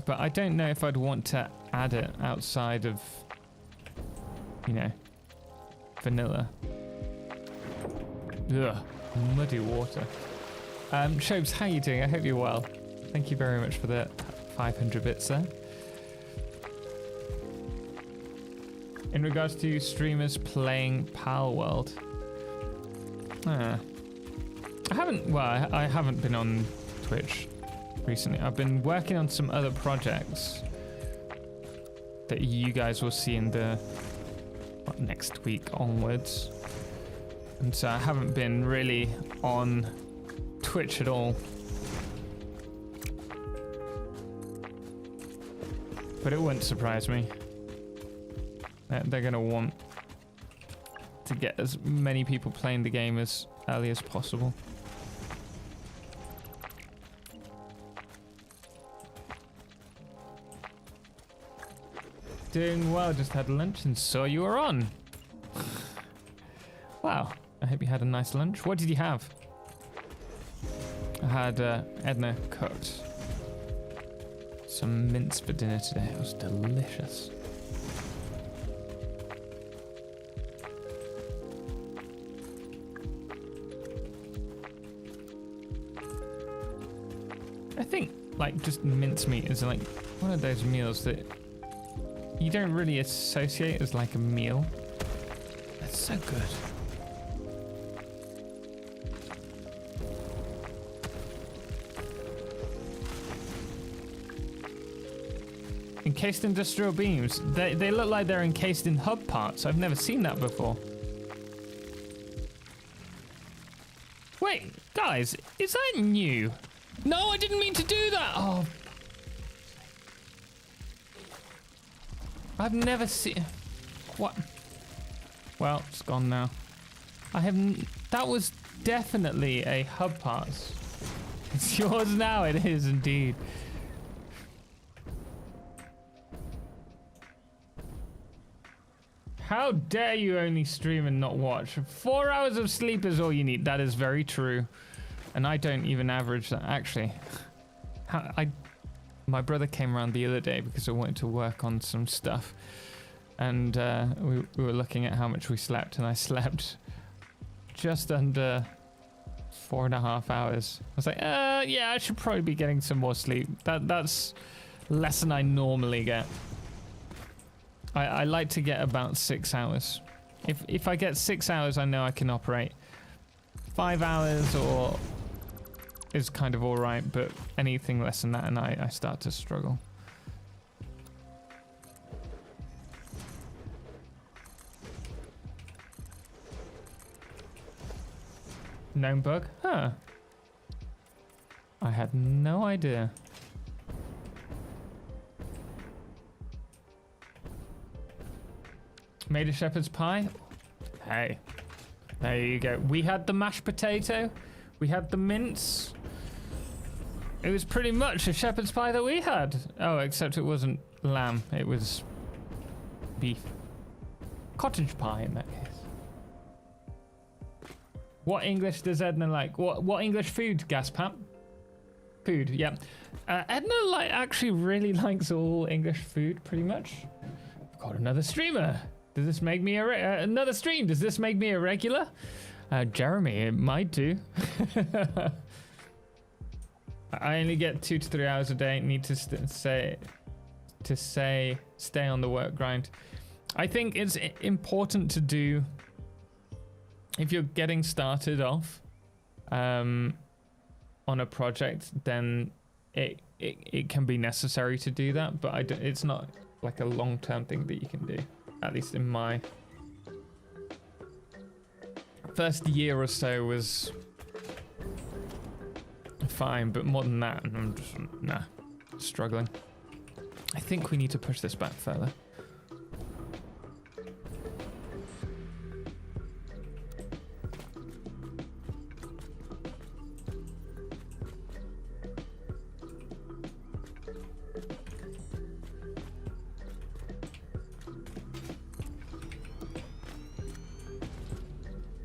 But I don't know if I'd want to add it outside of, you know, vanilla. Ugh, muddy water. Shobes, how you doing? I hope you're well. Thank you very much for the 500 bits there. In regards to streamers playing Pal World, I haven't been on Twitch recently. I've been working on some other projects that you guys will see in the next week onwards, and so I haven't been really on Twitch at all. But it wouldn't surprise me. They're gonna want to get as many people playing the game as early as possible. Doing well, just had lunch and saw you were on. Wow, I hope you had a nice lunch. What did you have? I had Edna cooked some mince for dinner today. It was delicious. I think like just mincemeat is like one of those meals that you don't really associate as like a meal. It's so good. Encased industrial beams. They look like they're encased in hub parts. I've never seen that before. Wait, guys, is that new? No, I didn't mean to do that. Oh. I've never seen... What? Well, it's gone now. I haven't... That was definitely a hub parts. It's yours now, it is indeed. How dare you only stream and not watch? 4 hours of sleep is all you need. That is very true. And I don't even average that. Actually, my brother came around the other day because I wanted to work on some stuff. And we were looking at how much we slept. And I slept just under 4.5 hours. I was like, yeah, I should probably be getting some more sleep. That's less than I normally get. I like to get about 6 hours. If I get 6 hours, I know I can operate. 5 hours or is kind of all right, but anything less than that and I start to struggle. Known bug? Huh. I had no idea. Made a shepherd's pie? Hey, there you go. We had the mashed potato. We had the mince. It was pretty much a shepherd's pie that we had. Oh, except it wasn't lamb. It was beef. Cottage pie in that case. What English does Edna like? What English food, Gaspap? Food, yeah. Edna actually really likes all English food, pretty much. I've got another streamer. Does this make me another stream? Does this make me a regular? Jeremy, it might do. I only get 2 to 3 hours a day. Need to stay on the work grind. I think it's important to do, if you're getting started off on a project, then it can be necessary to do that, but it's not like a long-term thing that you can do, at least in my first year or so was fine, but more than that, I'm just, struggling. I think we need to push this back further.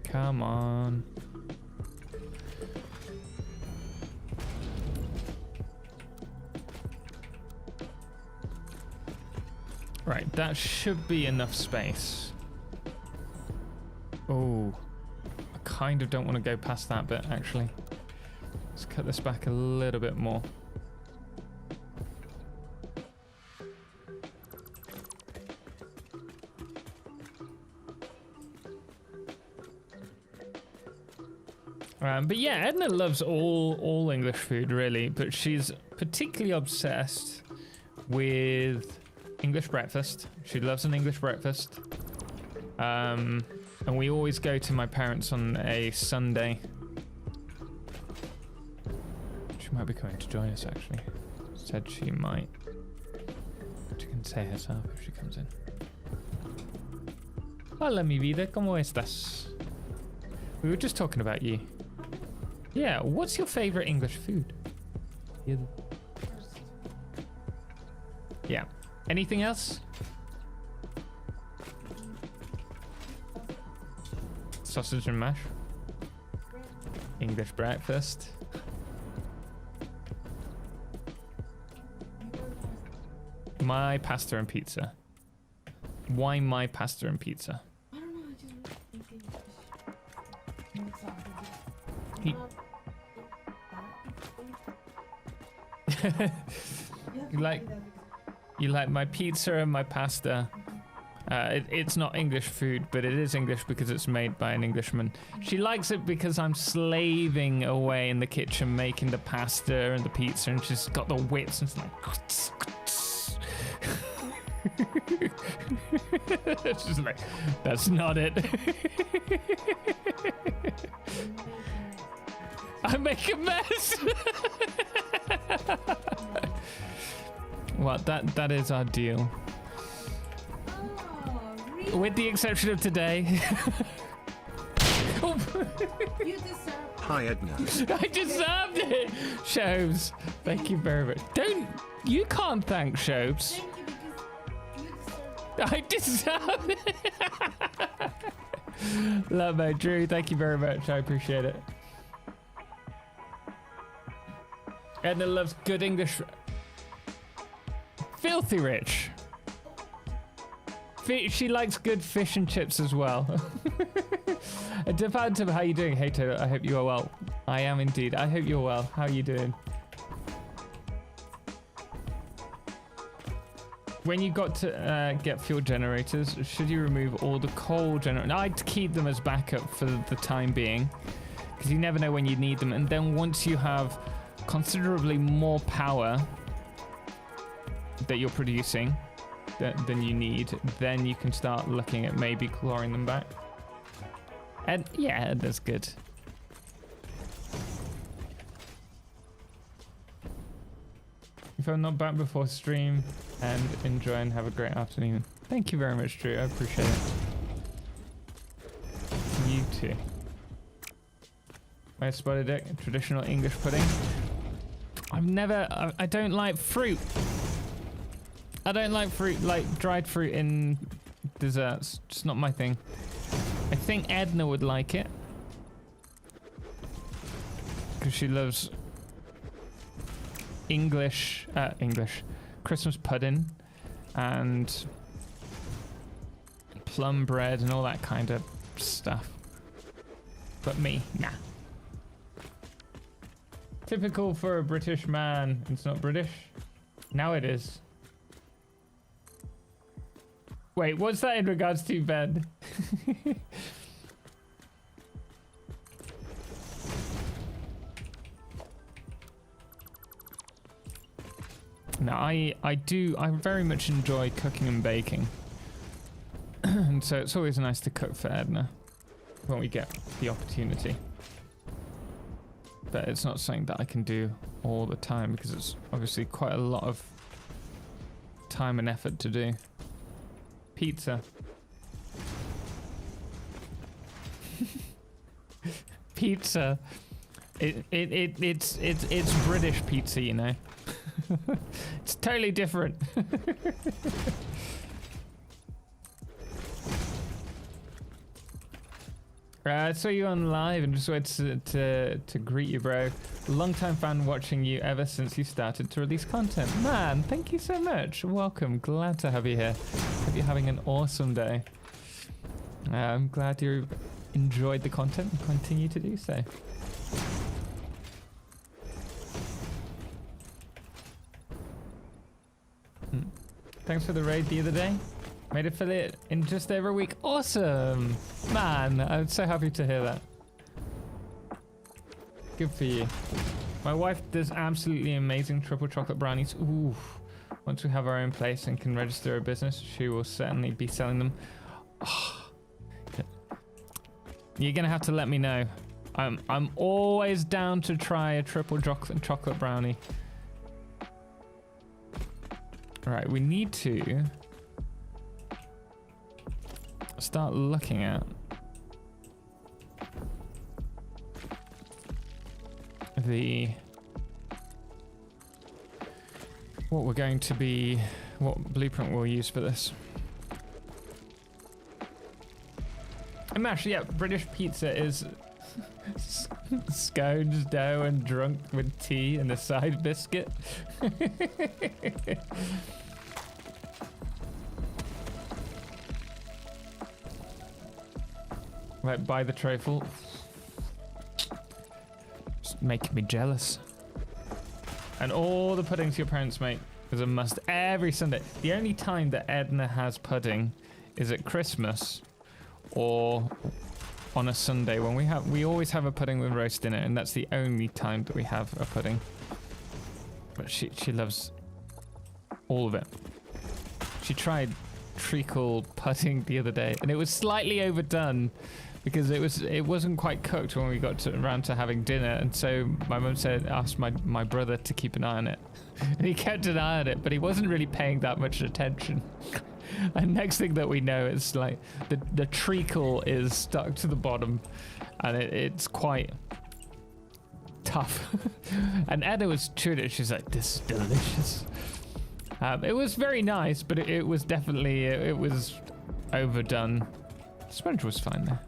Come on. Right, that should be enough space. Oh, I kind of don't want to go past that bit, actually. Let's cut this back a little bit more. But yeah, Edna loves all English food, really, but she's particularly obsessed with English breakfast. She loves an English breakfast. And we always go to my parents on a Sunday. She might be coming to join us, actually. Said she might. She can say herself if she comes in. Hola, mi vida, ¿cómo estás? We were just talking about you. Yeah, what's your favorite English food? Yeah. Anything else? Sausage and mash. English breakfast. My pasta and pizza. Why my pasta and pizza? I don't know, I just He- You like my pizza and my pasta. It's not English food, but it is English because it's made by an Englishman. She likes it because I'm slaving away in the kitchen making the pasta and the pizza, and she's got the wits and it's like she's like, that's not it. I make a mess. Well, that is our deal. Oh, really? With the exception of today. Oh. You deserve. Hi Edna. I deserved it. Shobes, thank you very much. You can't thank Shobes. Thank you because you deserve. I deserve it. Love it, Drew. Thank you very much. I appreciate it. Edna loves good English. Filthy rich. She likes good fish and chips as well. Devonta, how are you doing? Hey, Taylor, I hope you are well. I am indeed. I hope you're well. How are you doing? When you got to get fuel generators, should you remove all the coal generators? I'd keep them as backup for the time being, because you never know when you need them. And then once you have considerably more power that you're producing than you need, then you can start looking at maybe clawing them back. And yeah, that's good. If I'm not back before stream, and enjoy and have a great afternoon. Thank you very much, Drew. I appreciate it. You too. I spotted it. Traditional English pudding. I don't like fruit. I don't like fruit, like dried fruit in desserts. Just not my thing. I think Edna would like it, because she loves English Christmas pudding and plum bread and all that kind of stuff. But me, nah. Typical for a British man. It's not British. Now it is. Wait, what's that in regards to, Ben? No, I very much enjoy cooking and baking. And so it's always nice to cook for Edna when we get the opportunity. But it's not something that I can do all the time because it's obviously quite a lot of time and effort to do. Pizza. Pizza. It's British pizza, you know. It's totally different. I saw you on live and just wanted to greet you, bro. Long time fan watching you ever since you started to release content. Man, thank you so much. Welcome. Glad to have you here. Hope you're having an awesome day. I'm glad you enjoyed the content and continue to do so. Thanks for the raid the other day. Made affiliate in just over a week. Awesome! Man, I'm so happy to hear that. Good for you. My wife does absolutely amazing triple chocolate brownies. Ooh. Once we have our own place and can register a business, she will certainly be selling them. Oh. You're gonna have to let me know. I'm always down to try a triple chocolate brownie. Right, we need to start looking at what we're going to be, what blueprint we'll use for this. And actually, yeah, British pizza is scones, dough, and drunk with tea and a side biscuit. Right, buy the trifle. Just making me jealous. And all the puddings your parents make is a must every Sunday. The only time that Edna has pudding is at Christmas or on a Sunday when we always have a pudding with roast in it, and that's the only time that we have a pudding. But she loves all of it. She tried treacle pudding the other day and it was slightly overdone because it wasn't quite cooked when we got around to having dinner, and so my mum asked my brother to keep an eye on it, and he kept an eye on it, but he wasn't really paying that much attention. And next thing that we know, it's like the treacle is stuck to the bottom, and it's quite tough. And Edna was chewing it. She's like, "This is delicious." It was very nice, but it was definitely it was overdone. The sponge was fine though.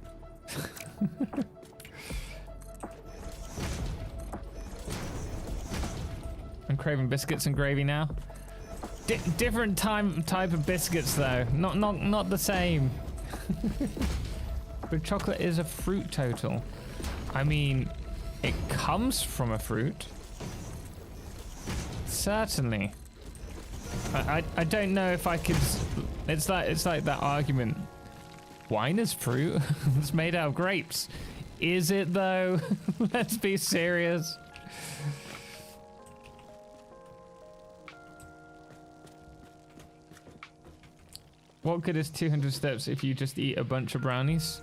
I'm craving biscuits and gravy now. Different type of biscuits though, not the same. But chocolate is a fruit total. I mean, it comes from a fruit. Certainly. I don't know if I could. It's like that argument. Wine is fruit. It's made out of grapes. Is it though? Let's be serious. What good is 200 steps if you just eat a bunch of brownies?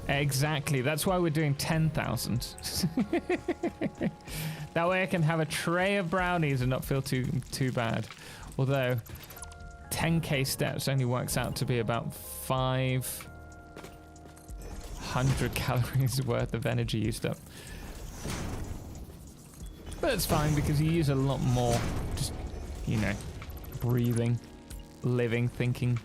Exactly. That's why we're doing 10,000. That way I can have a tray of brownies and not feel too bad. Although 10k steps only works out to be about 500 calories worth of energy used up. But it's fine because you use a lot more just, you know, breathing, living, thinking.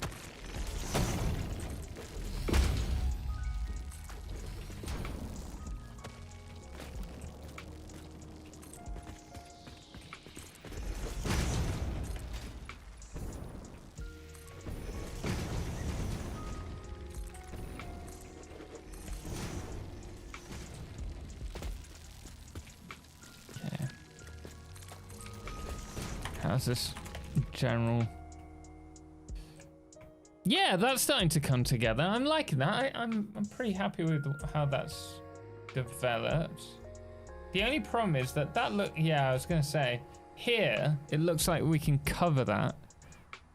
How's this general? Yeah, that's starting to come together. I'm liking that. I'm pretty happy with how that's developed. The only problem is that look. Yeah, I was gonna say here it looks like we can cover that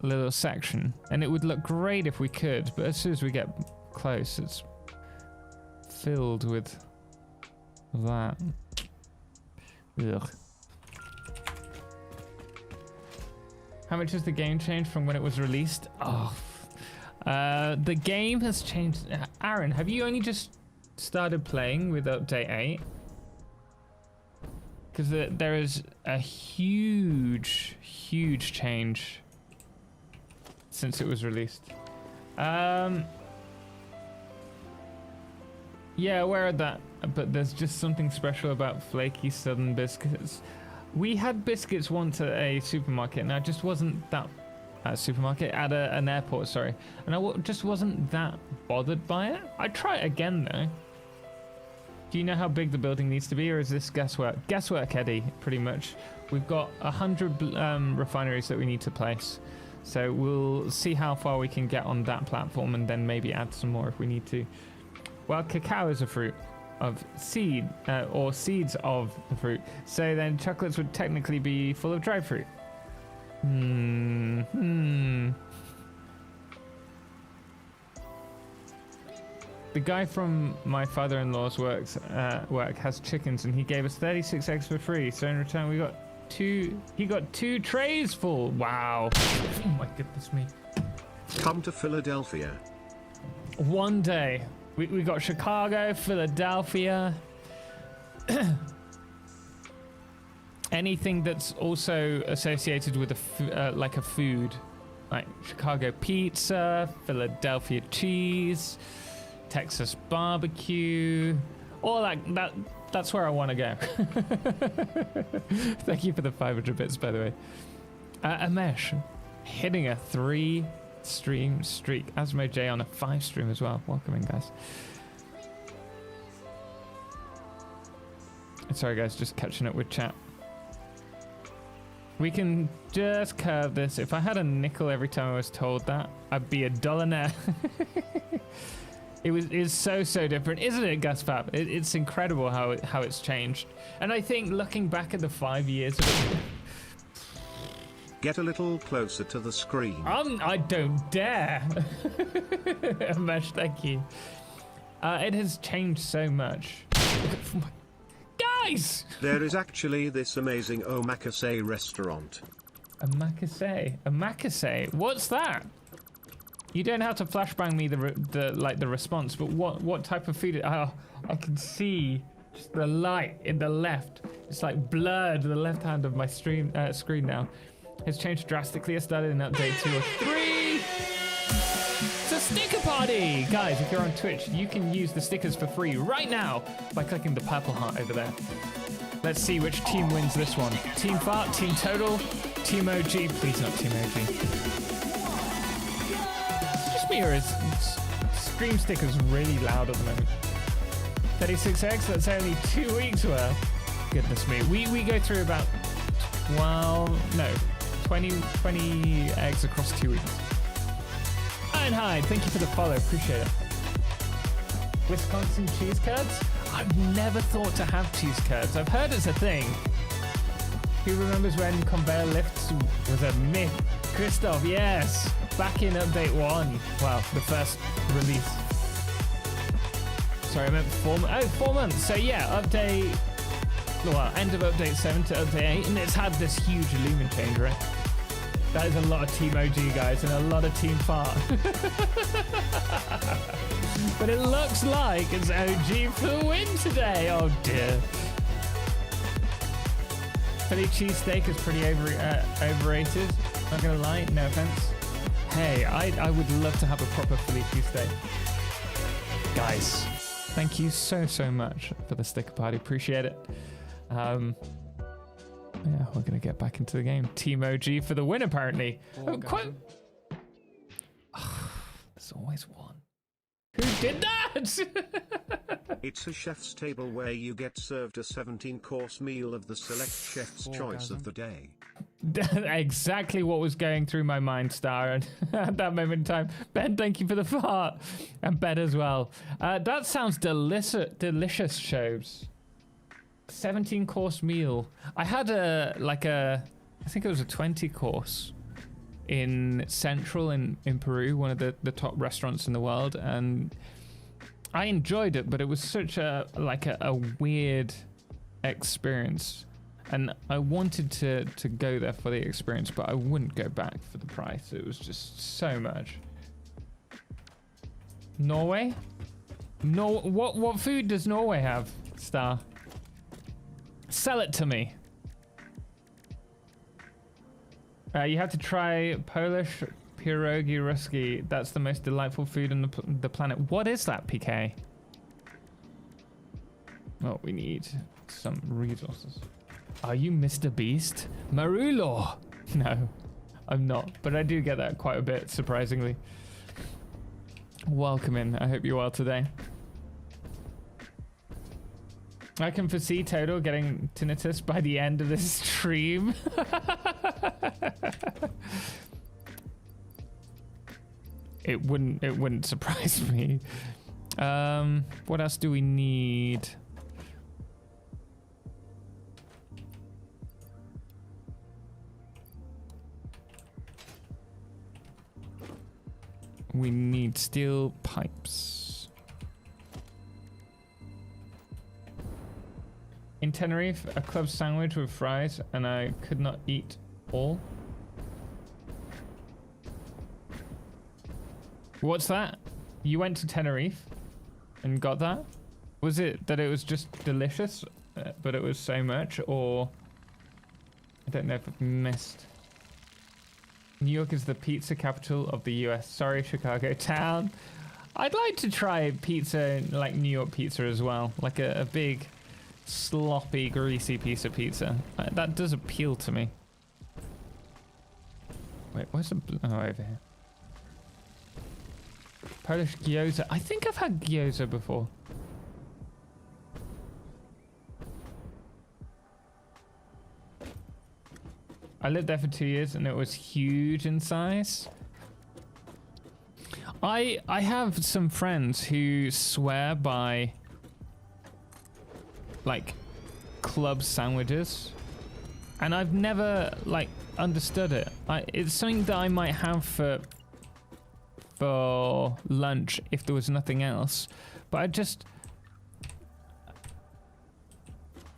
little section, and it would look great if we could. But as soon as we get close, it's filled with that. Ugh. How much has the game changed from when it was released? Oh, the game has changed. Aaron, have you only just started playing with update 8? Because there is a huge change since it was released. Yeah, aware of that, but there's just something special about flaky southern biscuits. We had biscuits once at a supermarket, and I just wasn't that an airport, sorry, and I just wasn't that bothered by it. I'd try it again though. Do you know how big the building needs to be, or is this guesswork? Guesswork, Eddie, pretty much. We've got 100 refineries that we need to place, so we'll see how far we can get on that platform, and then maybe add some more if we need to. Well, cacao is a fruit of seed, or seeds of the fruit. So then chocolates would technically be full of dry fruit. The guy from my father-in-law's work has chickens, and he gave us 36 eggs for free. So in return, we got he got 2 trays full. Wow. Oh my goodness me. Come to Philadelphia. One day. We got Chicago, Philadelphia. Anything that's also associated with like a food, like Chicago pizza, Philadelphia cheese, Texas barbecue, all that's where I want to go. Thank you for the 500 bits, by the way. Amesh hitting a 3-stream streak. Asmo J on a 5-stream as well. Welcome in, guys. Sorry, guys, just catching up with chat. We can just curve this. If I had a nickel every time I was told that, I'd be a dollionaire. It's so different, isn't it, Gus Fab? It's incredible how it's changed. And I think looking back at the 5 years of it, Get a little closer to the screen. I don't dare. Amesh, thank you. It has changed so much. Guys! There is actually this amazing omakase restaurant. Omakase? What's that? You don't have to flashbang me the response, but what type of food? Oh, I can see just the light in the left. It's like blurred the left hand of my screen now. It's changed drastically. It started in update 2 or 3. It's a sticker party! Guys, if you're on Twitch, you can use the stickers for free right now by clicking the purple heart over there. Let's see which team wins this one. Team Fart, Team Total, Team OG. Please not Team OG. Just me, or is Stream Sticker's really loud at the moment? 36x, that's only 2 weeks worth. Goodness me. We go through about 20 eggs across 2 weeks. Ironhide, thank you for the follow, appreciate it. Wisconsin cheese curds? I've never thought to have cheese curds. I've heard it's a thing. Who remembers when conveyor lifts was a myth? Christoph, yes. Back in update 1. Wow, the first release. Sorry, I meant 4 months. Oh, 4 months. So yeah, update... Well, end of update 7 to update 8, and it's had this huge lumen change, right? That is a lot of Team OG, guys, and a lot of Team Fart. But it looks like it's OG for the win today. Oh, dear. Philly cheesesteak is pretty overrated. Not gonna lie, no offense. Hey, I would love to have a proper Philly cheesesteak. Guys, thank you so much for the sticker party. Appreciate it. Yeah, we're gonna get back into the game. Team OG for the win, apparently. There's always one. Who did that? It's a chef's table where you get served a 17-course meal of the select chef's choice of the day. Exactly what was going through my mind, Star, at that moment in time. Ben, thank you for the fart. And Ben as well. That sounds delicious, Shobes. 17-course meal. I had I think it was a 20-course in Central in Peru, one of the top restaurants in the world, and I enjoyed it, but it was such a weird experience, and I wanted to go there for the experience, but I wouldn't go back for the price. It was just so much. Norway? No, what food does Norway have, Star? Sell it to me. You have to try Polish pierogi ruski. That's the most delightful food on the planet. What is that, PK? Oh, we need some resources. Are you Mr. Beast? Marulo! No, I'm not. But I do get that quite a bit, surprisingly. Welcome in. I hope you're well today. I can foresee Total getting tinnitus by the end of this stream. It wouldn't surprise me. What else do we need? We need steel pipes. In Tenerife, a club sandwich with fries, and I could not eat all. What's that? You went to Tenerife and got that? Was it that it was just delicious, but it was so much, or I don't know if I've missed. New York is the pizza capital of the US. Sorry, Chicago town. I'd like to try pizza, like New York pizza as well, like a big, sloppy, greasy piece of pizza. That does appeal to me. Wait, where's the... Oh, over here. Polish gyoza. I think I've had gyoza before. I lived there for 2 years and it was huge in size. I have some friends who swear by like club sandwiches, and I've never like understood it. It's something that I might have for lunch if there was nothing else, but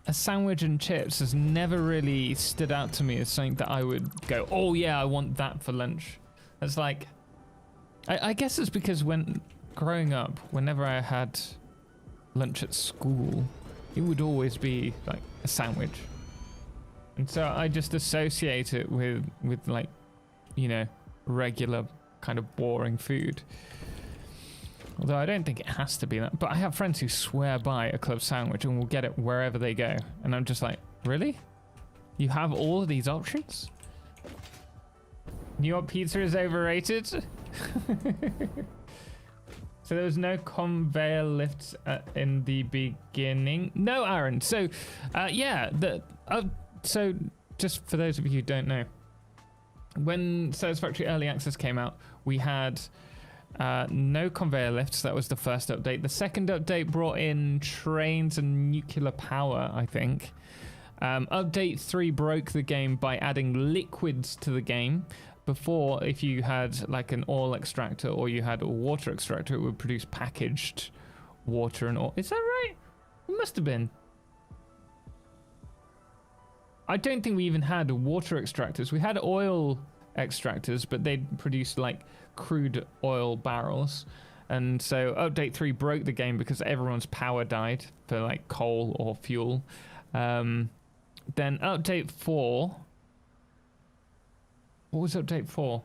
a sandwich and chips has never really stood out to me as something that I would go, oh yeah, I want that for lunch. It's like, I guess it's because when growing up, whenever I had lunch at school, it would always be like a sandwich. And so I just associate it with like, you know, regular kind of boring food. Although I don't think it has to be that. But I have friends who swear by a club sandwich and will get it wherever they go. And I'm just like, really? You have all of these options? New York pizza is overrated? So there was no conveyor lifts in the beginning? No, Aaron. So, yeah. So just for those of you who don't know, when Satisfactory Early Access came out, we had... no conveyor lifts. That was the first update. The second update brought in trains and nuclear power, I think. Update 3 broke the game by adding liquids to the game. Before, if you had like an oil extractor or you had a water extractor, it would produce packaged water and oil. Is that right? It must have been. I don't think we even had water extractors. We had oil extractors, but they'd produce like crude oil barrels. And so update 3 broke the game because everyone's power died for like coal or fuel. Then update 4, what was update 4?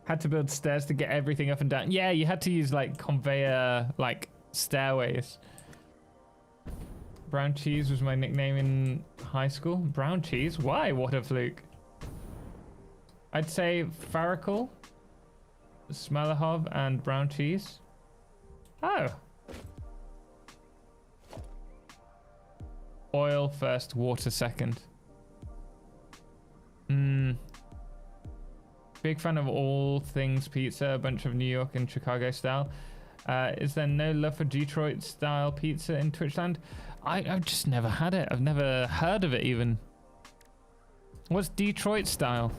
Had to build stairs to get everything up and down. Yeah, you had to use like conveyor like stairways. Brown cheese was my nickname in high school. Brown cheese? Why? What a fluke. I'd say Farrakle, Smalahov, and brown cheese. Oh. Oil first, water second. Big fan of all things pizza, a bunch of New York and Chicago style. Is there no love for Detroit style pizza in Twitchland? I've just never had it. I've never heard of it even. What's Detroit style?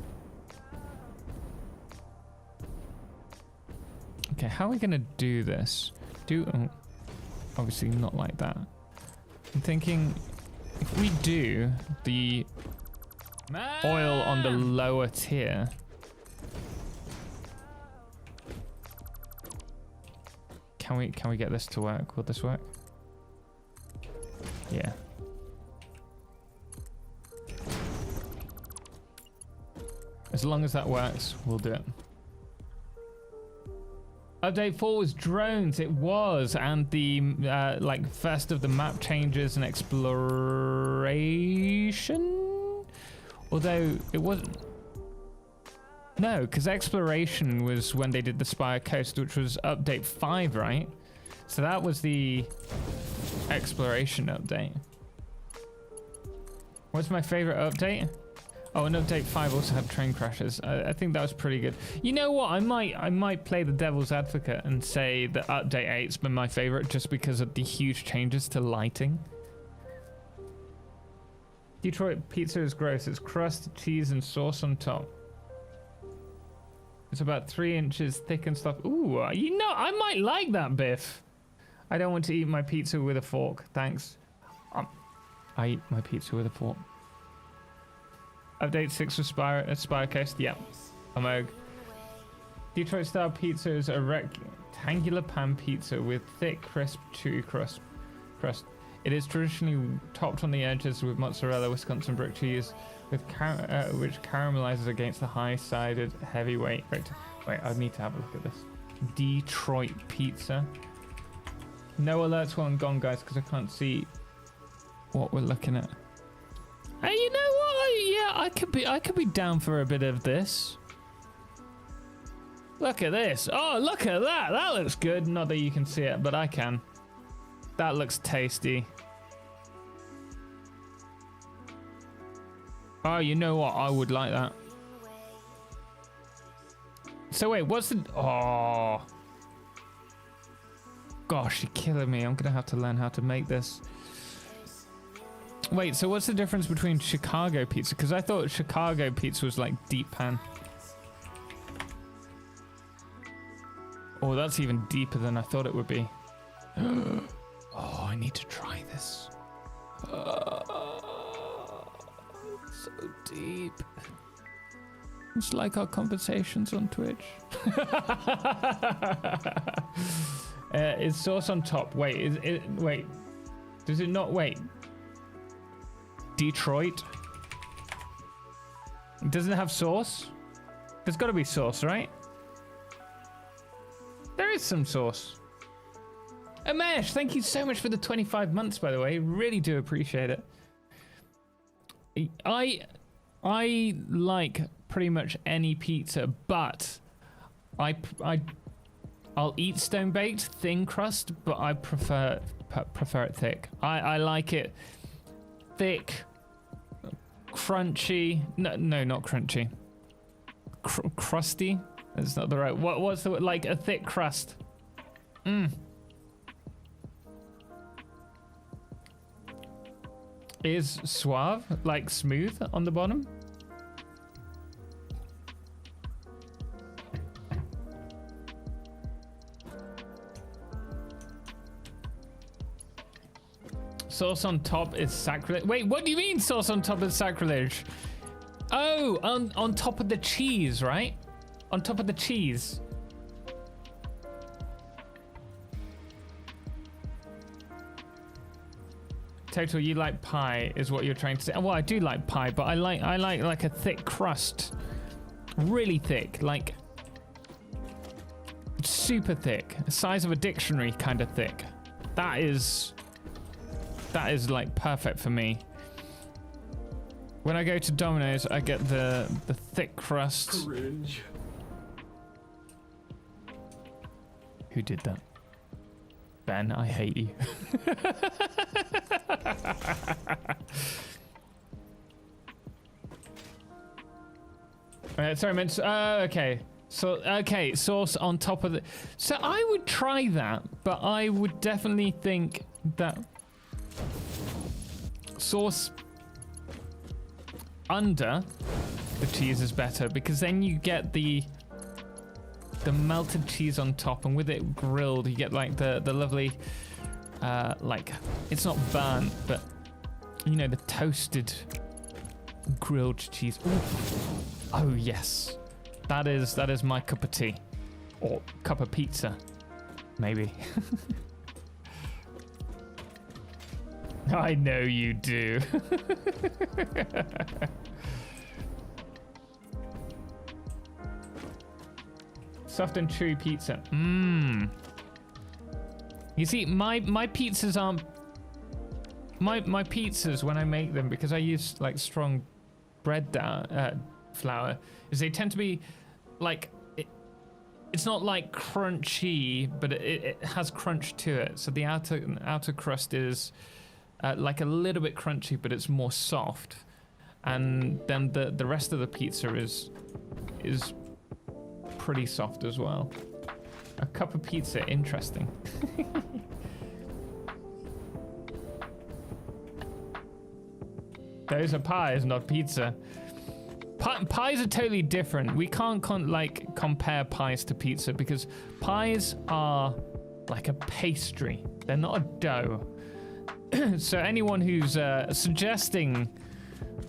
Okay, how are we gonna do this? Obviously not like that. I'm thinking if we do the oil on the lower tier. Can we get this to work? Will this work? Yeah. As long as that works, we'll do it. Update 4 was drones. It was, and the like first of the map changes and exploration. Although it wasn't. No, because exploration was when they did the Spire Coast, which was update 5, right? So that was the exploration update. What's my favorite update? Oh, and update 5 also had train crashes. I think that was pretty good. You know what? I might play the devil's advocate and say that update 8's been my favorite just because of the huge changes to lighting. Detroit pizza is gross. It's crust, cheese, and sauce on top. It's about 3 inches thick and stuff. Ooh, you know, I might like that, Biff. I don't want to eat my pizza with a fork. Thanks. I eat my pizza with a fork. Update 6 for Spire Coast. Yep. Amog. Detroit style pizza is a rectangular pan pizza with thick, crisp, chewy crust. It is traditionally topped on the edges with mozzarella, Wisconsin brick cheese, with which caramelizes against the high-sided heavyweight. Wait, I need to have a look at this. Detroit pizza. No alerts while I'm gone, guys, because I can't see what we're looking at. Hey, you know what? Yeah, I could be down for a bit of this. Look at this. Oh, look at that. That looks good. Not that you can see it, but I can. That looks tasty. Oh, you know what? I would like that. So wait, what's the... Oh. Gosh, you're killing me. I'm going to have to learn how to make this. Wait, so what's the difference between Chicago pizza? Because I thought Chicago pizza was like deep pan. Oh, that's even deeper than I thought it would be. Oh, I need to try this. So deep. It's like our conversations on Twitch. Is sauce on top? Wait, wait. Does it not? Wait. Detroit. Doesn't it have sauce? There's got to be sauce, right? There is some sauce. Amesh, thank you so much for the 25 months, by the way. Really do appreciate it. I like pretty much any pizza, but I'll eat stone baked thin crust, but I prefer it thick. I like it thick, crunchy. No, not crunchy. Crusty. That's not the right. What's the like a thick crust? Is suave, like smooth on the bottom? Sauce on top is sacrilege. Wait, what do you mean sauce on top is sacrilege? Oh, on top of the cheese, right? On top of the cheese. Total, you like pie is what you're trying to say. Well, I do like pie, but I like a thick crust. Really thick, like super thick. The size of a dictionary kind of thick. That is like perfect for me. When I go to Domino's, I get the thick crust. Cringe. Who did that? Ben, I hate you. Sorry, I meant. Okay. So, okay, sauce on top of the. So I would try that, but I would definitely think that sauce under the cheese is better, because then you get the melted cheese on top, and with it grilled, you get like the lovely, like, it's not burnt, but you know, the toasted grilled cheese. Ooh. Oh yes, that is my cup of tea, or cup of pizza, maybe. I know you do. Soft and chewy pizza. Mmm. You see, my pizzas aren't. My pizzas, when I make them, because I use like strong bread flour, is they tend to be like, it's not like crunchy, but it has crunch to it. So the outer crust is like a little bit crunchy, but it's more soft. And then the rest of the pizza is pretty soft as well. A cup of pizza, interesting. Those are pies, not pizza. Pies are totally different. We can't compare pies to pizza, because pies are like a pastry. They're not a dough. So anyone who's suggesting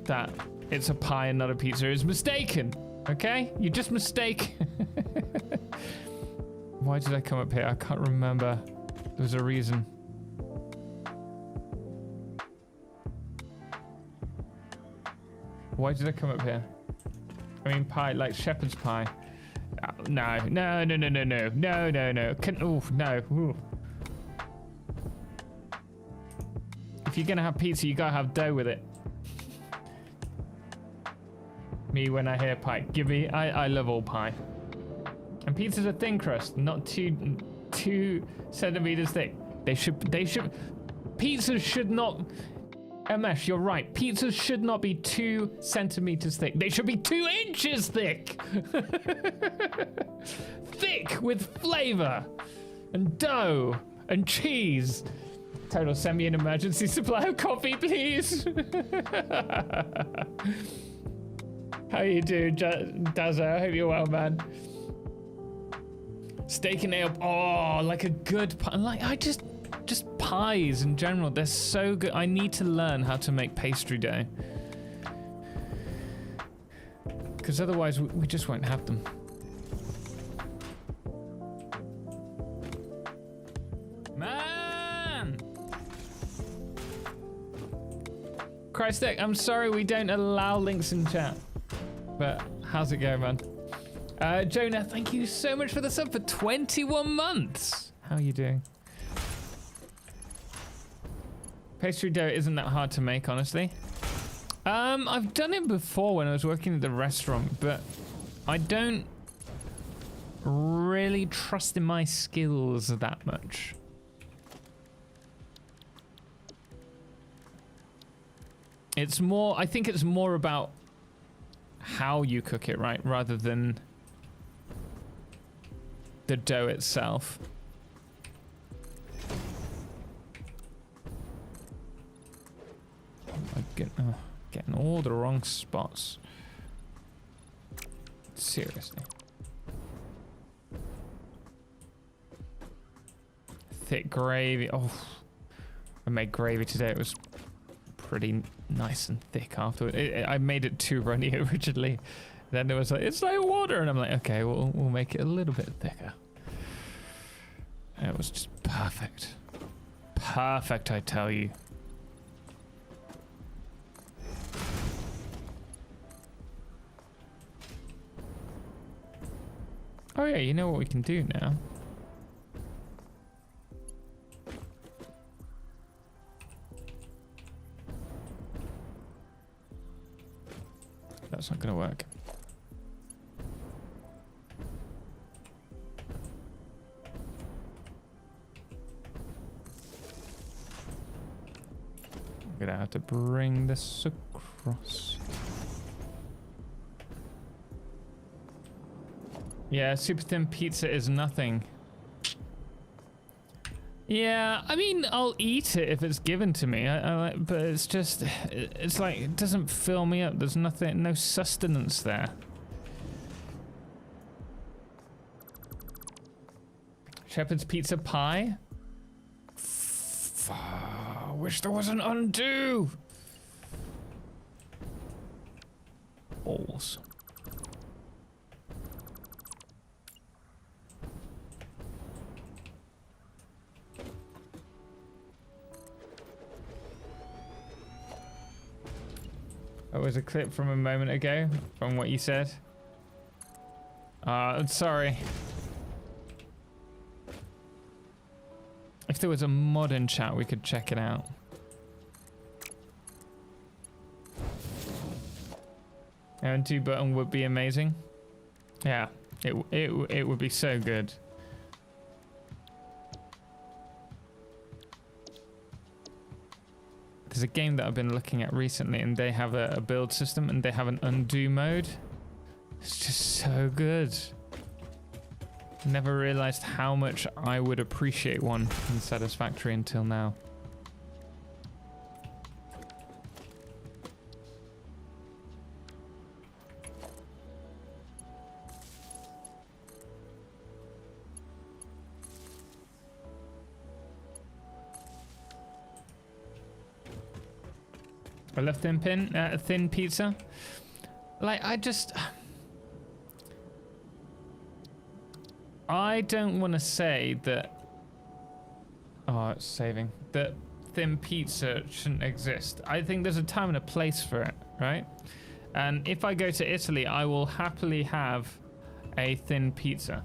that it's a pie and not a pizza is mistaken. Okay? You just mistake. Why did I come up here? I can't remember. There was a reason. Why did I come up here? I mean, pie, like shepherd's pie. No. No. Oh, no. Ooh. If you're gonna have pizza, you gotta have dough with it. Me when I hear pie. I love all pie. And pizza's a thin crust, not 2 centimeters thick. They should. Pizzas should not. Amesh, you're right. Pizzas should not be 2 centimeters thick. They should be 2 inches thick. Thick with flavor and dough and cheese. Total, send me an emergency supply of coffee, please. How you doing, Dazzo? I hope you're well, man. Steak and ale. Oh, like a good pie. Like, just pies in general. They're so good. I need to learn how to make pastry dough, because otherwise we just won't have them. Man! Christek, I'm sorry we don't allow links in chat. But how's it going, man? Jonah, thank you so much for the sub for 21 months. How are you doing? Pastry dough isn't that hard to make, honestly. I've done it before when I was working at the restaurant, but I don't really trust in my skills that much. It's more, I think it's more about how you cook it, right, rather than the dough itself. I'm getting all the wrong spots. Seriously. Thick gravy. Oh, I made gravy today. It was pretty nice and thick afterward. I made it too runny originally. Then it was like, it's like water, and I'm like, okay, we'll make it a little bit thicker. And it was just perfect. Perfect, I tell you. Oh yeah, you know what we can do now? That's not gonna work. to bring this across. Yeah, super thin pizza is nothing. Yeah, I mean, I'll eat it if it's given to me, but it's just, it's like, it doesn't fill me up. There's nothing, no sustenance there. Shepherd's pizza pie? Wish there was an undo. Balls. That was a clip from a moment ago, from what you said. I'm sorry. If there was a mod in chat, we could check it out. Undo button would be amazing. Yeah, it would be so good. There's a game that I've been looking at recently, and they have a build system, and they have an undo mode. It's just so good. Never realized how much I would appreciate one in Satisfactory until now. I love thin pizza. Like, I don't want to say that. Oh, it's saving. That thin pizza shouldn't exist. I think there's a time and a place for it, right? And if I go to Italy, I will happily have a thin pizza.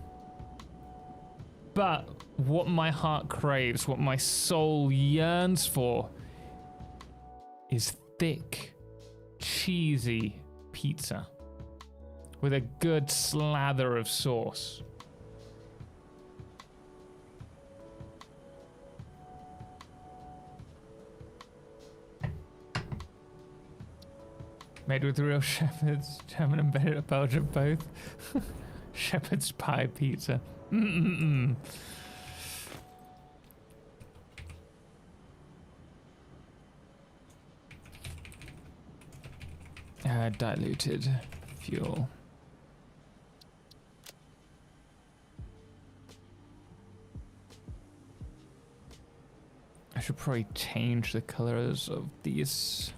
But what my heart craves, what my soul yearns for, is thick, cheesy pizza with a good slather of sauce. Made with real shepherds, German and Belgian both. Shepherd's pie pizza. Diluted fuel. I should probably change the colors of these.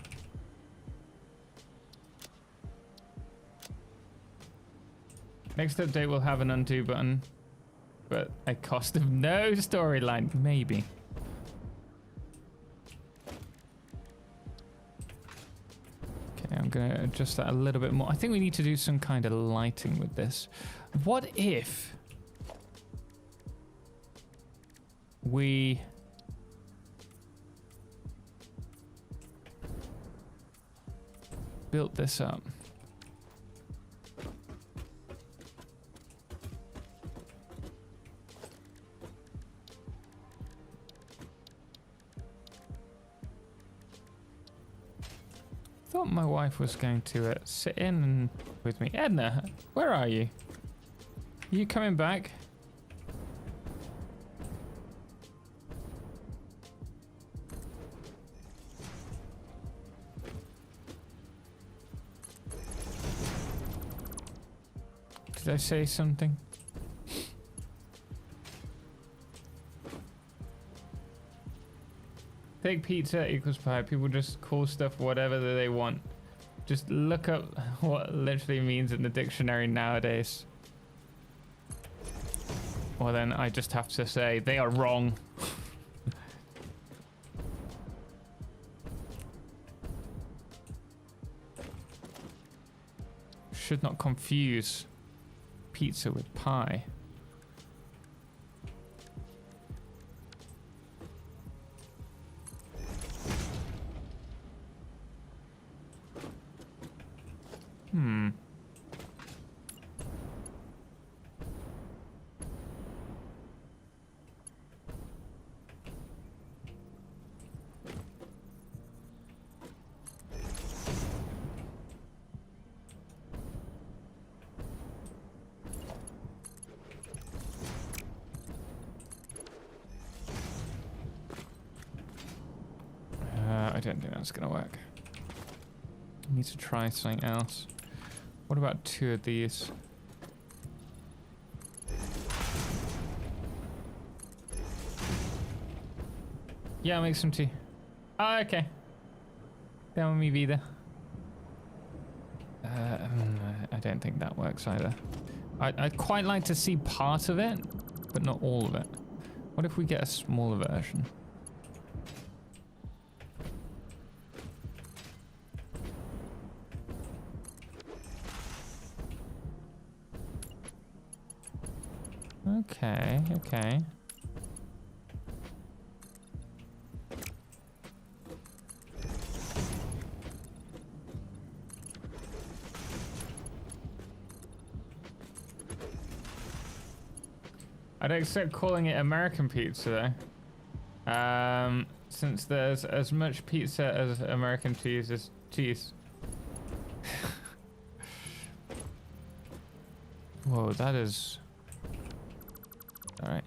Next update will have an undo button, but a cost of no storyline, maybe. I'm gonna adjust that a little bit more. I think we need to do some kind of lighting with this. What if we built this up? Thought my wife was going to sit in with me. Edna, where are you? Are you coming back? Did I say something? Thick pizza equals pie. People just call stuff whatever they want. Just look up what it literally means in the dictionary nowadays. Well, then I just have to say they are wrong. Should not confuse pizza with pie. don't think that's gonna work. Need to try something else. What about 2 of these? Yeah, I'll make some tea. Oh, okay. Down with me, Vida. I don't think that works either. I'd quite like to see part of it, but not all of it. What if we get a smaller version? Okay, okay. I'd accept calling it American pizza though. Since there's as much pizza as American cheese as cheese. Whoa, that is... Alright.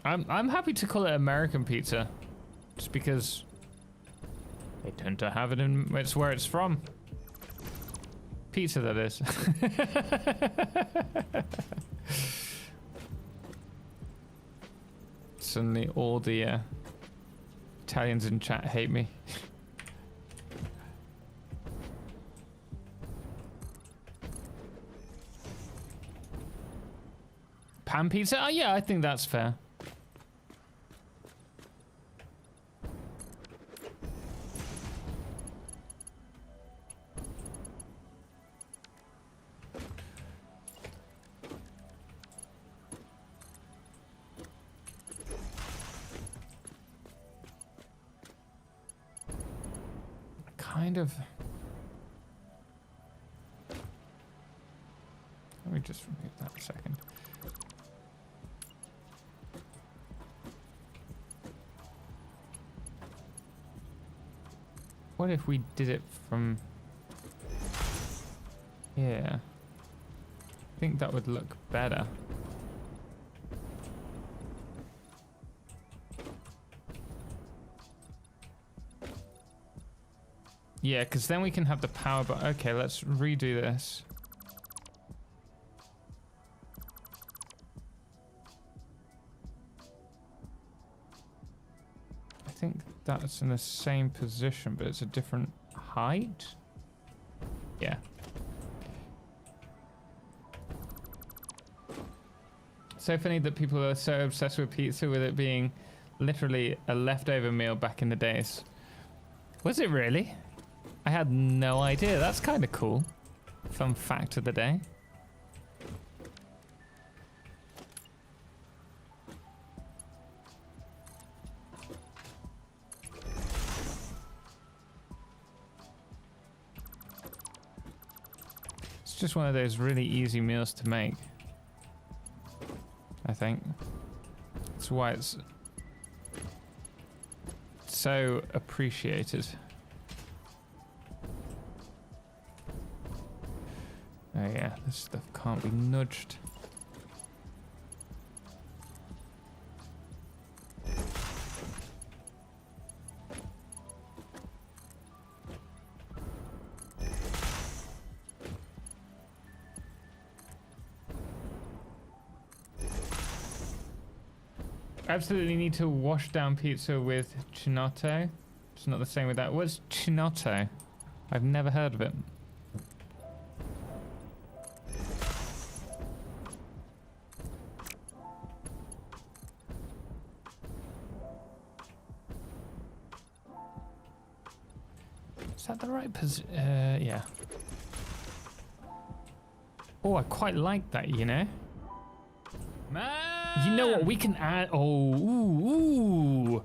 I'm happy to call it American pizza. Just because they tend to have it in... It's where it's from. Pizza, that is. Suddenly all the Italians in chat hate me. Pan pizza? Oh, yeah, I think that's fair. Kind of. Let me just remove that a second. What if we did it from here? I think that would look better. Yeah, because then we can have the power, but okay, let's redo this. I think that's in the same position, but it's a different height. Yeah. So funny that people are so obsessed with pizza, with it being literally a leftover meal back in the days. Was it really? I had no idea. That's kind of cool. Fun fact of the day. It's just one of those really easy meals to make, I think. That's why it's so appreciated. Oh yeah, this stuff can't be nudged. Absolutely need to wash down pizza with chinotto. It's not the same with that. What's chinotto? I've never heard of it. Is that the right position? Yeah. Oh, I quite like that, you know? Man! You know what? We can add... Oh, ooh.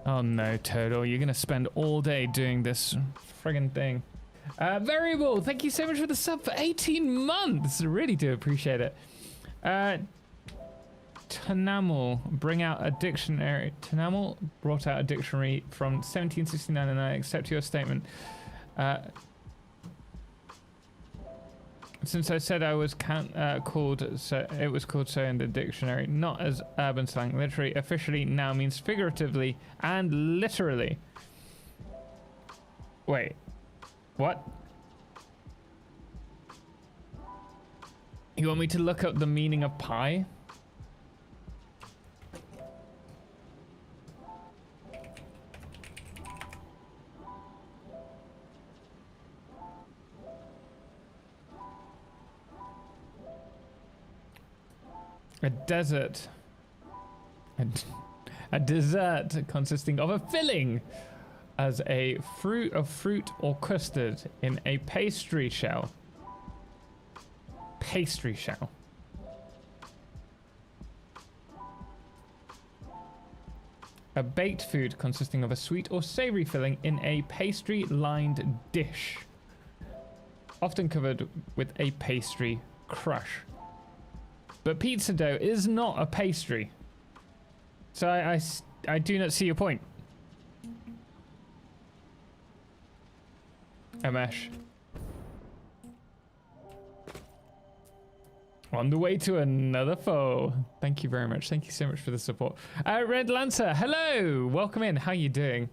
Oh no, Total. You're going to spend all day doing this friggin' thing. Variable, thank you so much for the sub for 18 months. Really do appreciate it. Tanamul, bring out a dictionary. Tanamul brought out a dictionary from 1769 and I accept your statement. Since I said I was called so, it was called so in the dictionary, not as urban slang. Literally, officially now means figuratively and literally. Wait, what? You want me to look up the meaning of pie? A desert. A dessert consisting of a filling as a fruit or custard in a pastry shell. Pastry shell. A baked food consisting of a sweet or savory filling in a pastry-lined dish, often covered with a pastry crush. But pizza dough is not a pastry. So I do not see your point. Amesh. On the way to another foe. Thank you very much. Thank you so much for the support. Red Lancer, hello. Welcome in. How you doing?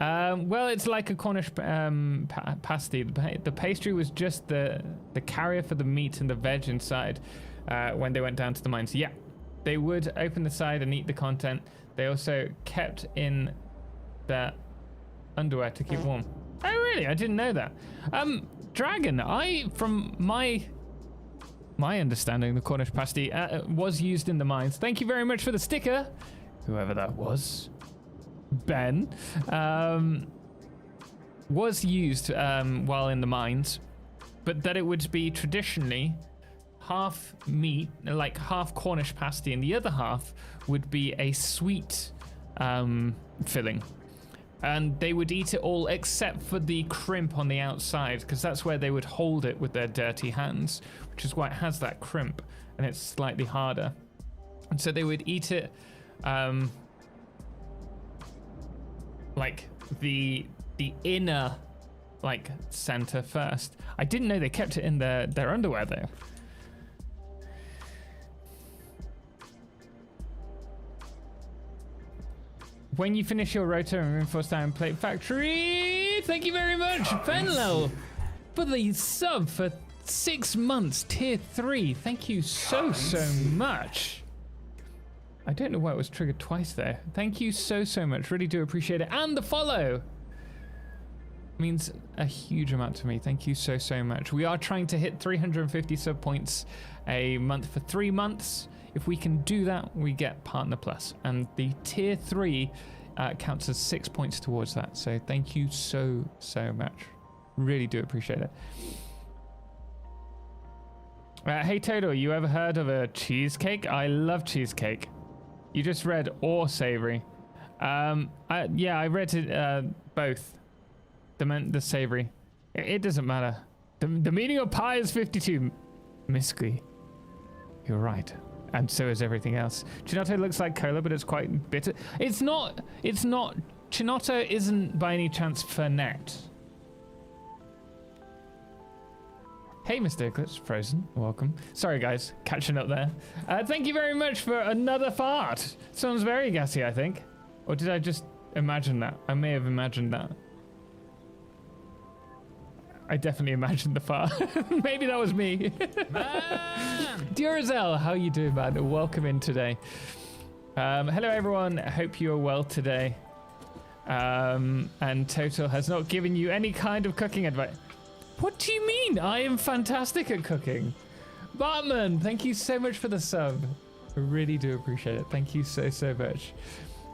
Well, it's like a Cornish pasty. The pastry was just the carrier for the meat and the veg inside. When they went down to the mines. Yeah, they would open the side and eat the content. They also kept in their underwear to keep warm. Oh, really? I didn't know that. Dragon, from my understanding, the Cornish pasty was used in the mines. Thank you very much for the sticker, whoever that was. Ben. Was used while in the mines, but that it would be traditionally half meat, like half Cornish pasty, and the other half would be a sweet filling. And they would eat it all except for the crimp on the outside, because that's where they would hold it with their dirty hands, which is why it has that crimp and it's slightly harder. And so they would eat it like the inner like center first. I didn't know they kept it in their underwear though. When you finish your rotor and reinforce down plate factory, thank you very much, Fenlo, for the sub for 6 months, tier 3. Thank you so much. I don't know why it was triggered twice there. Thank you so much. Really do appreciate it. And the follow means a huge amount to me. Thank you so much. We are trying to hit 350 sub points a month for 3 months. If we can do that, we get Partner Plus, and the tier 3 counts as 6 points towards that. So thank you so much. Really do appreciate it. Hey Toto, you ever heard of a cheesecake? I love cheesecake. You just read or savory. Yeah, I read it both. The savory. It doesn't matter. The meaning of pie is 52. Misky. You're right. And so is everything else. Chinotto looks like cola, but it's quite bitter. It's not. Chinotto isn't by any chance Fernet. Hey, Mr. Eclipse, Frozen, welcome. Sorry, guys, catching up there. Thank you very much for another fart. Sounds very gassy, I think. Or did I just imagine that? I may have imagined that. I definitely imagined the fart. Maybe that was me. Man! Durazel, how you doing, man? Welcome in today. Hello, everyone. I hope you are well today. And Total has not given you any kind of cooking advice. What do you mean? I am fantastic at cooking. Bartman, thank you so much for the sub. I really do appreciate it. Thank you so much.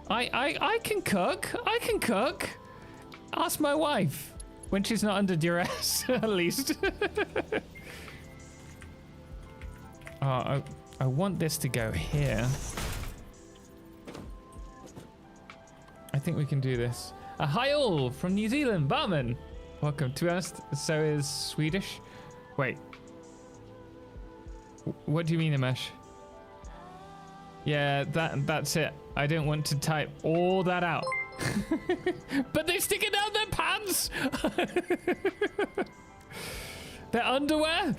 I can cook. I can cook. Ask my wife. When she's not under duress, at least. I want this to go here. I think we can do this. Hi all from New Zealand, Barman. Welcome. To be honest, so is Swedish. Wait. What do you mean, Amesh? Yeah, that's it. I don't want to type all that out. But they stick it down their pants. Their underwear.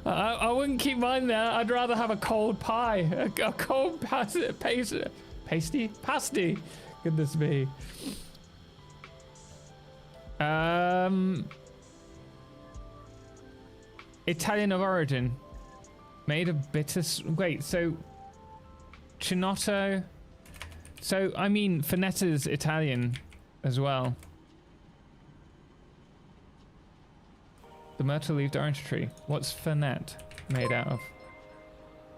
I wouldn't keep mine there. I'd rather have a cold pie. A cold pasty. Goodness me. Italian of origin. Made of bitter... Wait, so... Chinotto... So, I mean, Finetta's Italian as well. The myrtle-leaved orange tree. What's Finette made out of?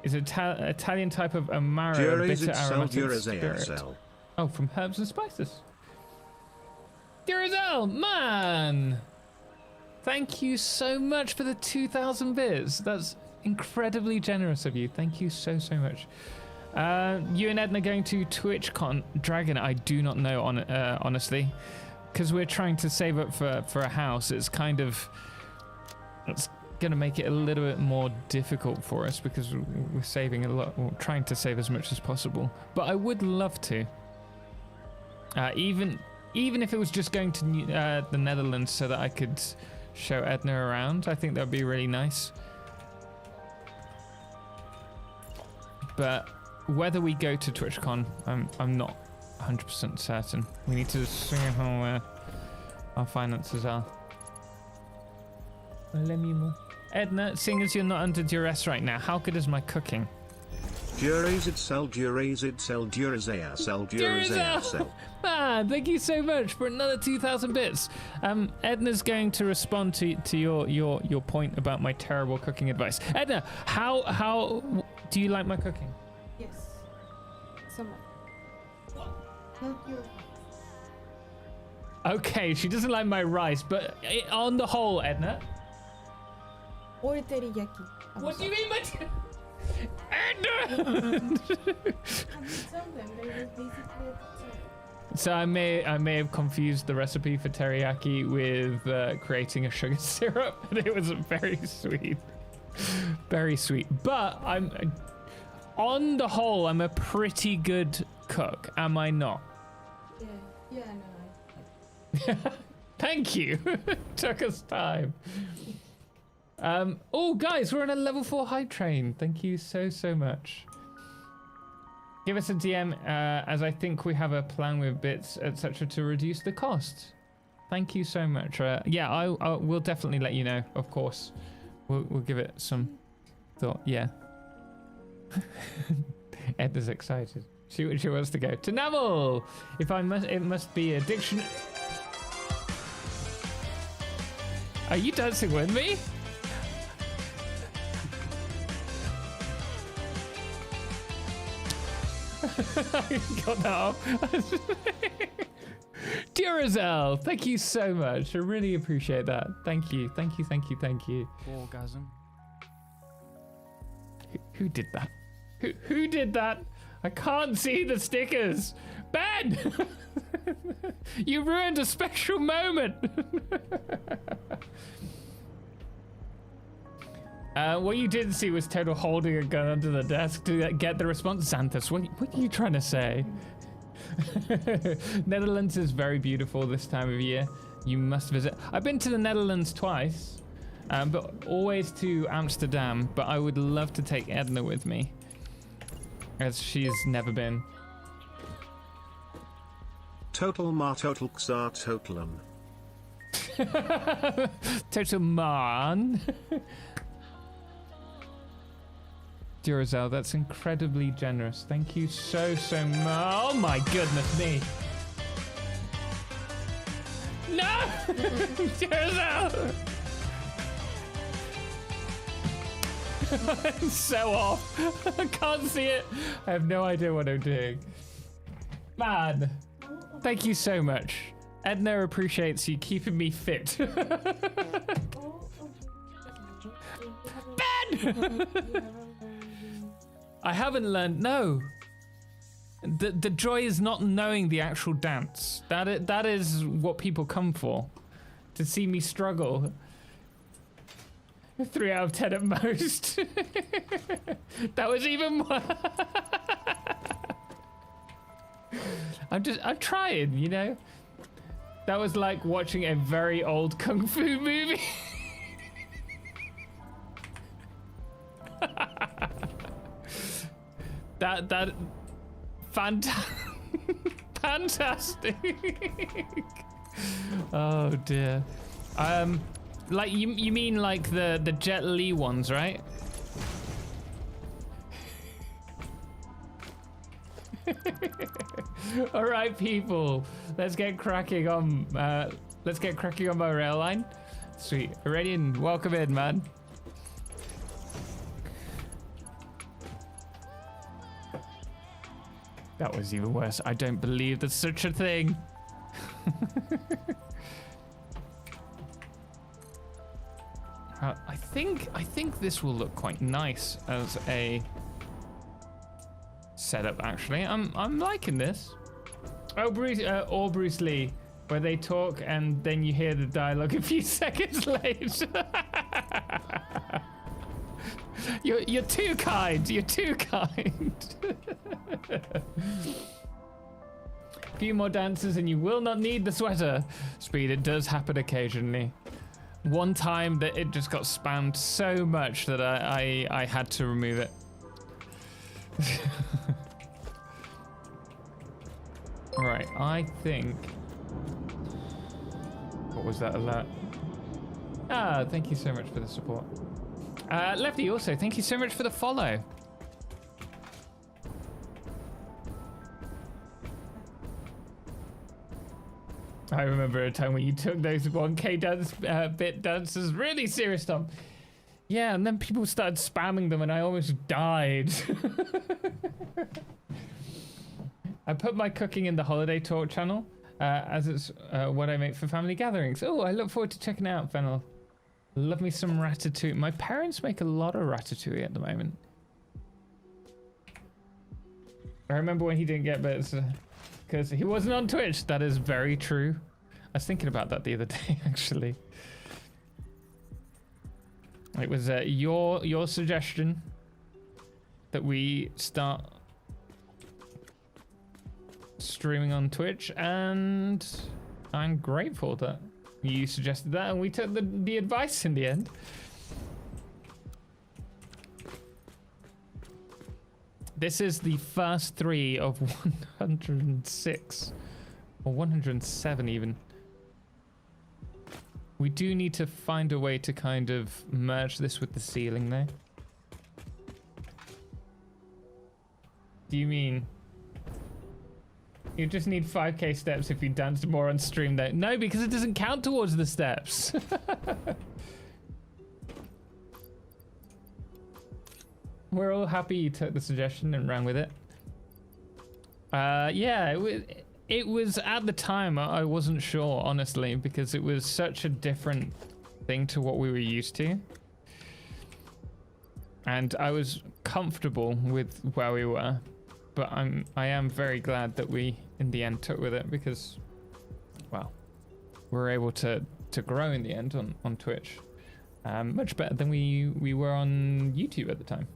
Is it Italian type of Amaro, bitter aromatic spirit. Oh, from herbs and spices. Duracell, man! Thank you so much for the 2,000 bits. That's incredibly generous of you. Thank you so much. You and Edna going to TwitchCon Dragon? I do not know, honestly, because we're trying to save up for a house. It's kind of, it's going to make it a little bit more difficult for us because we're saving a lot, we're trying to save as much as possible. But I would love to, even if it was just going to the Netherlands so that I could show Edna around. I think that would be really nice. But whether we go to TwitchCon, I'm not 100% certain. We need to see how our finances are. Edna, seeing as you're not under duress right now, how good is my cooking? Duracell. Man, thank you so much for another 2,000 bits. Edna's going to respond to your point about my terrible cooking advice. Edna, how do you like my cooking? Yes. Somewhat. Not your. Okay, she doesn't like my rice, but on the whole, Edna. Or teriyaki. What do you mean by Edna? I didn't tell them. They were basically. So I may have confused the recipe for teriyaki with creating a sugar syrup, and it was very sweet, very sweet. But on the whole, I'm a pretty good cook, am I not? Yeah, no. Thank you. Took us time. Oh, guys, we're on a level 4 hype train. Thank you so much. Give us a DM, as I think we have a plan with bits, etc., to reduce the cost. Thank you so much. Yeah, I will definitely let you know. Of course, we'll give it some thought. Yeah. Edna's excited. She wants to go to Neville. If I must, it must be a dictionary. Are you dancing with me? I got that off. Duracell, thank you so much. I really appreciate that. Thank you. Orgasm. Who did that? Who did that? I can't see the stickers. Ben! You ruined a special moment. What you didn't see was Total holding a gun under the desk to get the response. Xanthus, what are you trying to say? Netherlands is very beautiful this time of year. You must visit. I've been to the Netherlands twice, but always to Amsterdam. But I would love to take Edna with me, as she's never been. Total Totalxclipse. Total man. Duracell, that's incredibly generous. Thank you so much. Oh my goodness me. No! Duracell! I'm so off. I can't see it. I have no idea what I'm doing. Man, thank you so much. Edna appreciates you keeping me fit. Ben! I haven't learned. No. The joy is not knowing the actual dance. That is what people come for. To see me struggle. 3 out of 10 at most. That was even more. I'm trying, you know? That was like watching a very old kung fu movie. That fantastic. Oh dear. Like you mean like the Jet Li ones, right? All right, people. Let's get cracking on. Let's get cracking on my rail line. Sweet. Ready and welcome in, man. That was even worse. I don't believe there's such a thing. I think this will look quite nice as a setup. Actually, I'm liking this. Oh, Bruce Lee, where they talk and then you hear the dialogue a few seconds later. You're too kind. You're too kind. A few more dances and you will not need the sweater. Speed, it does happen occasionally. One time that it just got spammed so much that I had to remove it. Right, I think... What was that alert? Ah, thank you so much for the support. Lefty also, thank you so much for the follow. I remember a time when you took those 1K dance, bit dances really serious, Tom. Yeah, and then people started spamming them and I almost died. I put my cooking in the holiday talk channel as it's what I make for family gatherings. Oh, I look forward to checking it out, Fennel. Love me some ratatouille. My parents make a lot of ratatouille at the moment. I remember when he didn't get bits because he wasn't on Twitch. That is very true. I was thinking about that the other day, actually. It was your suggestion that we start streaming on Twitch, and I'm grateful that you suggested that, and we took the advice in the end. This is the first 3 of 106 or 107 even. We do need to find a way to kind of merge this with the ceiling though. Do you mean you just need 5K steps if you danced more on stream though? No, because it doesn't count towards the steps. We're all happy you took the suggestion and ran with it. Yeah, it was at the time, I wasn't sure, honestly, because it was such a different thing to what we were used to. And I was comfortable with where we were, but I am very glad that we, in the end, took with it because, well, we were able to grow in the end on Twitch. Much better than we were on YouTube at the time.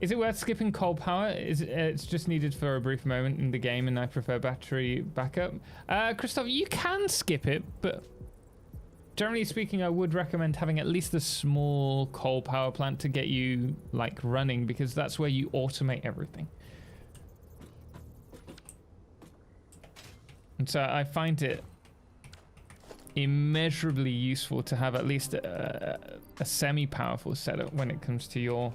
Is it worth skipping coal power? It's just needed for a brief moment in the game, and I prefer battery backup. Christoph, you can skip it, but generally speaking, I would recommend having at least a small coal power plant to get you like running, because that's where you automate everything. And so I find it immeasurably useful to have at least a semi-powerful setup when it comes to your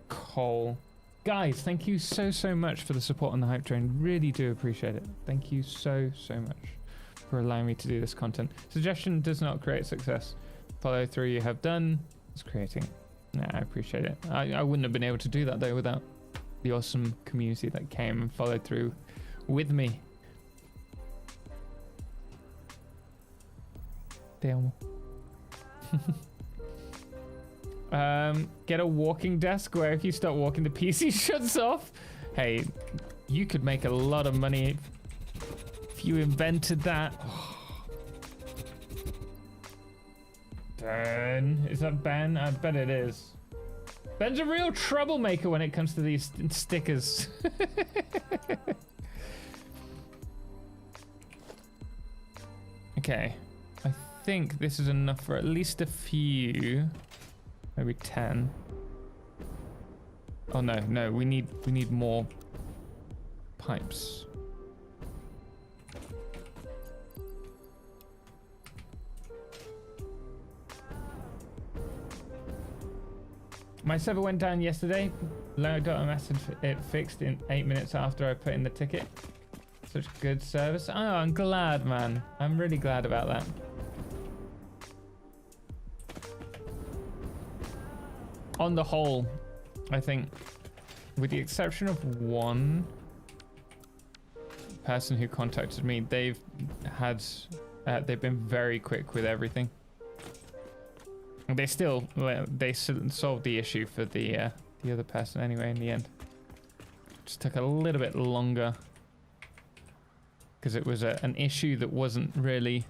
coal. Guys, thank you so much for the support on the hype train. Really do appreciate it. Thank you so much for allowing me to do this content. Suggestion does not create success. Follow through you have done is creating. Yeah, I appreciate it. I wouldn't have been able to do that though without the awesome community that came and followed through with me. Damn. Get a walking desk where if you start walking the PC shuts off. Hey, you could make a lot of money if you invented that. Ben, is that Ben? I bet it is. Ben's a real troublemaker when it comes to these stickers. Okay, I think this is enough for at least a few. Maybe 10. Oh no, we need more pipes. My server went down yesterday. Low.ms had it fixed in 8 minutes after I put in the ticket. Such good service. Oh, I'm glad, man. I'm really glad about that. On the whole, I think, with the exception of one person who contacted me, they've been very quick with everything. They solved the issue for the other person anyway in the end. Just took a little bit longer because it was an issue that wasn't really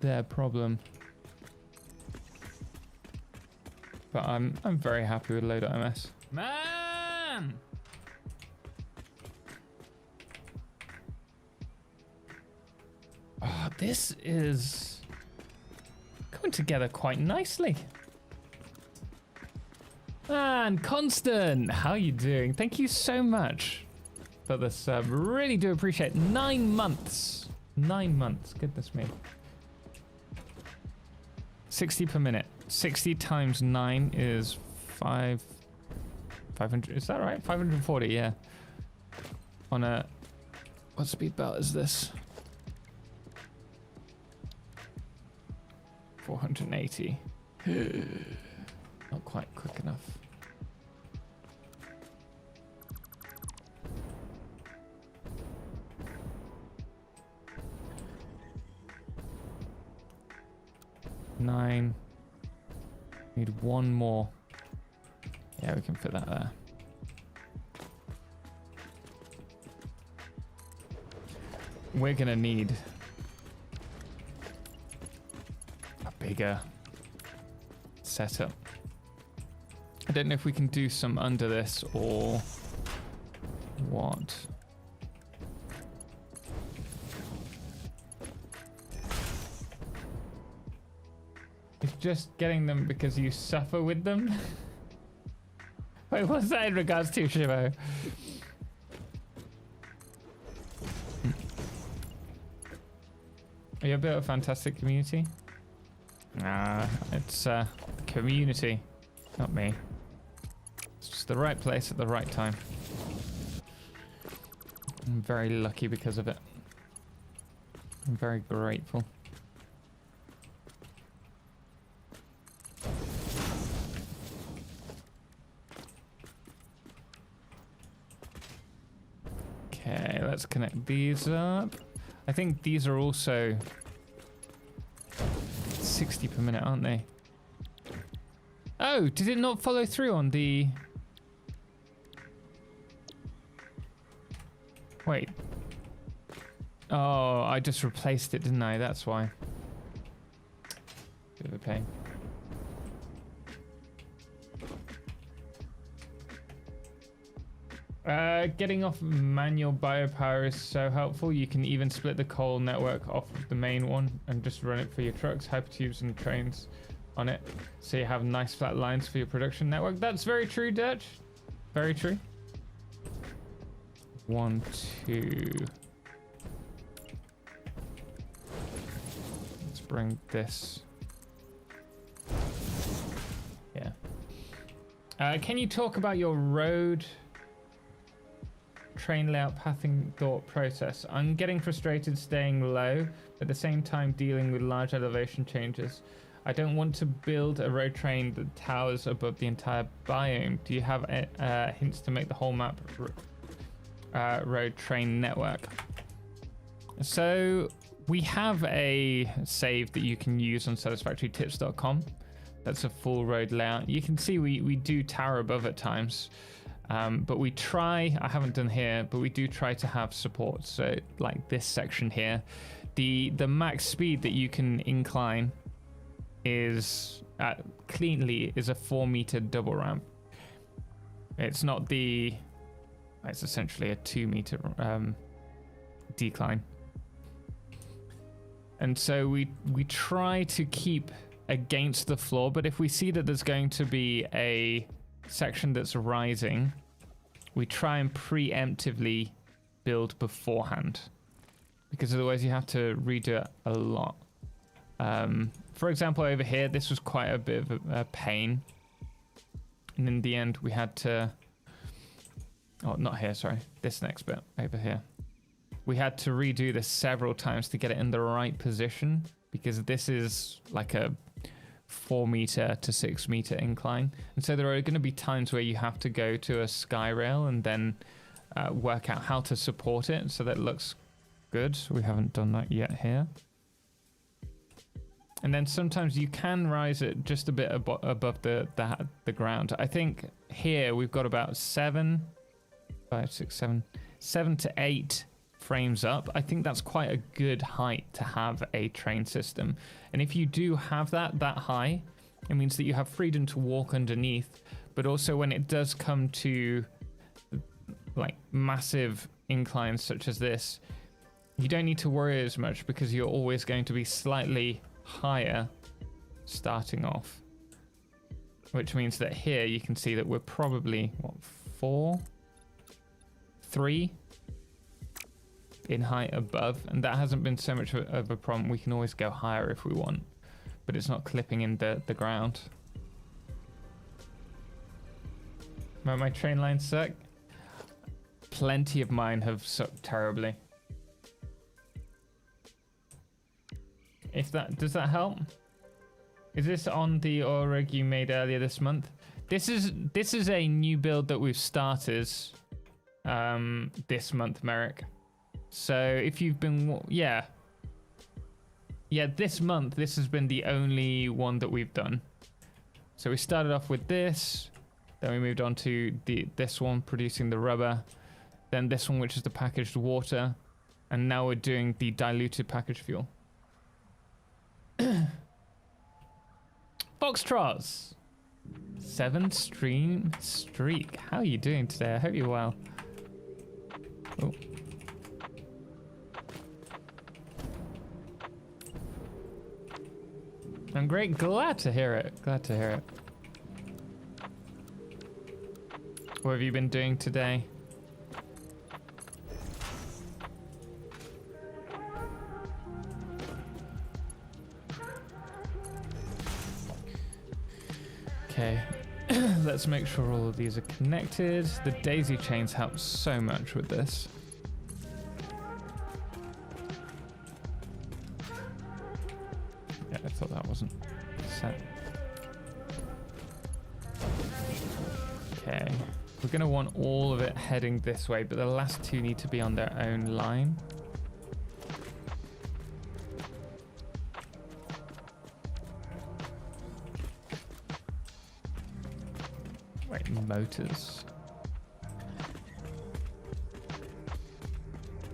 their problem. But I'm very happy with Low.ms. Man! Oh, this is coming together quite nicely. Man, Constant, how you doing? Thank you so much for the sub. Really do appreciate it. 9 months. 9 months. Goodness me. 60 per minute. 60 times 9 is 500. Is that right? 540, yeah. On a... What speed belt is this? 480. Not quite quick enough. Nine. Need one more. Yeah, we can fit that there. We're gonna need a bigger setup. I don't know if we can do some under this or what. It's just getting them because you suffer with them. Wait, what's that in regards to, Shivo? Are you a bit of a fantastic community? Nah, it's the community, not me. It's just the right place at the right time. I'm very lucky because of it. I'm very grateful. Okay, let's connect these up. I think these are also 60 per minute, aren't they? Oh, did it not follow through on the... Wait. Oh, I just replaced it, didn't I? That's why. Bit of a pain. Getting off manual biopower is so helpful. You can even split the coal network off of the main one and just run it for your trucks, hypertubes and trains on it. So you have nice flat lines for your production network. That's very true, Dutch. Very true. 1, 2. Let's bring this. Yeah. Can you talk about your road train layout pathing thought process? I'm getting frustrated staying low, but at the same time dealing with large elevation changes. I don't want to build a road train that towers above the entire biome. Do you have hints to make the whole map road train network? So we have a save that you can use on satisfactorytips.com. That's a full road layout. You can see we do tower above at times. But we try, I haven't done here, but we do try to have support. So like this section here, the max speed that you can incline is cleanly is a 4-meter double ramp. It's not it's essentially a 2-meter decline. And so we try to keep against the floor, but if we see that there's going to be a section that's rising, we try and preemptively build beforehand, because otherwise you have to redo it a lot. For example, over here, this was quite a bit of a pain. And in the end, we had to... Oh, not here, sorry. This next bit over here. We had to redo this several times to get it in the right position, because this is like a 4 meter to 6 meter incline. And so there are going to be times where you have to go to a sky rail and then work out how to support it so that it looks good. We haven't done that yet here. And then sometimes you can rise it just a bit above the ground. I think here we've got about 7 to 8 frames up. I think that's quite a good height to have a train system. And if you do have that high, it means that you have freedom to walk underneath. But also when it does come to like massive inclines such as this, you don't need to worry as much, because you're always going to be slightly higher starting off, which means that here you can see that we're probably what, 3 in height above, and that hasn't been so much of a problem. We can always go higher if we want, but it's not clipping in the ground. My train lines suck. Plenty of mine have sucked terribly. If that does that help? Is this on the ore rig you made earlier this month? This is a new build that we've started this month, Merrick. So if you've been this month, this has been the only one that we've done. So we started off with this, then we moved on to this one producing the rubber, then this one which is the packaged water, and now we're doing the diluted packaged fuel. Foxtrots, 7 stream streak. How are you doing today? I hope you're well. Oh. I'm great. Glad to hear it. Glad to hear it. What have you been doing today? Okay, let's make sure all of these are connected. The daisy chains help so much with this. Yeah, I thought that wasn't set. Okay, we're gonna want all of it heading this way, but the last 2 need to be on their own line. Motors.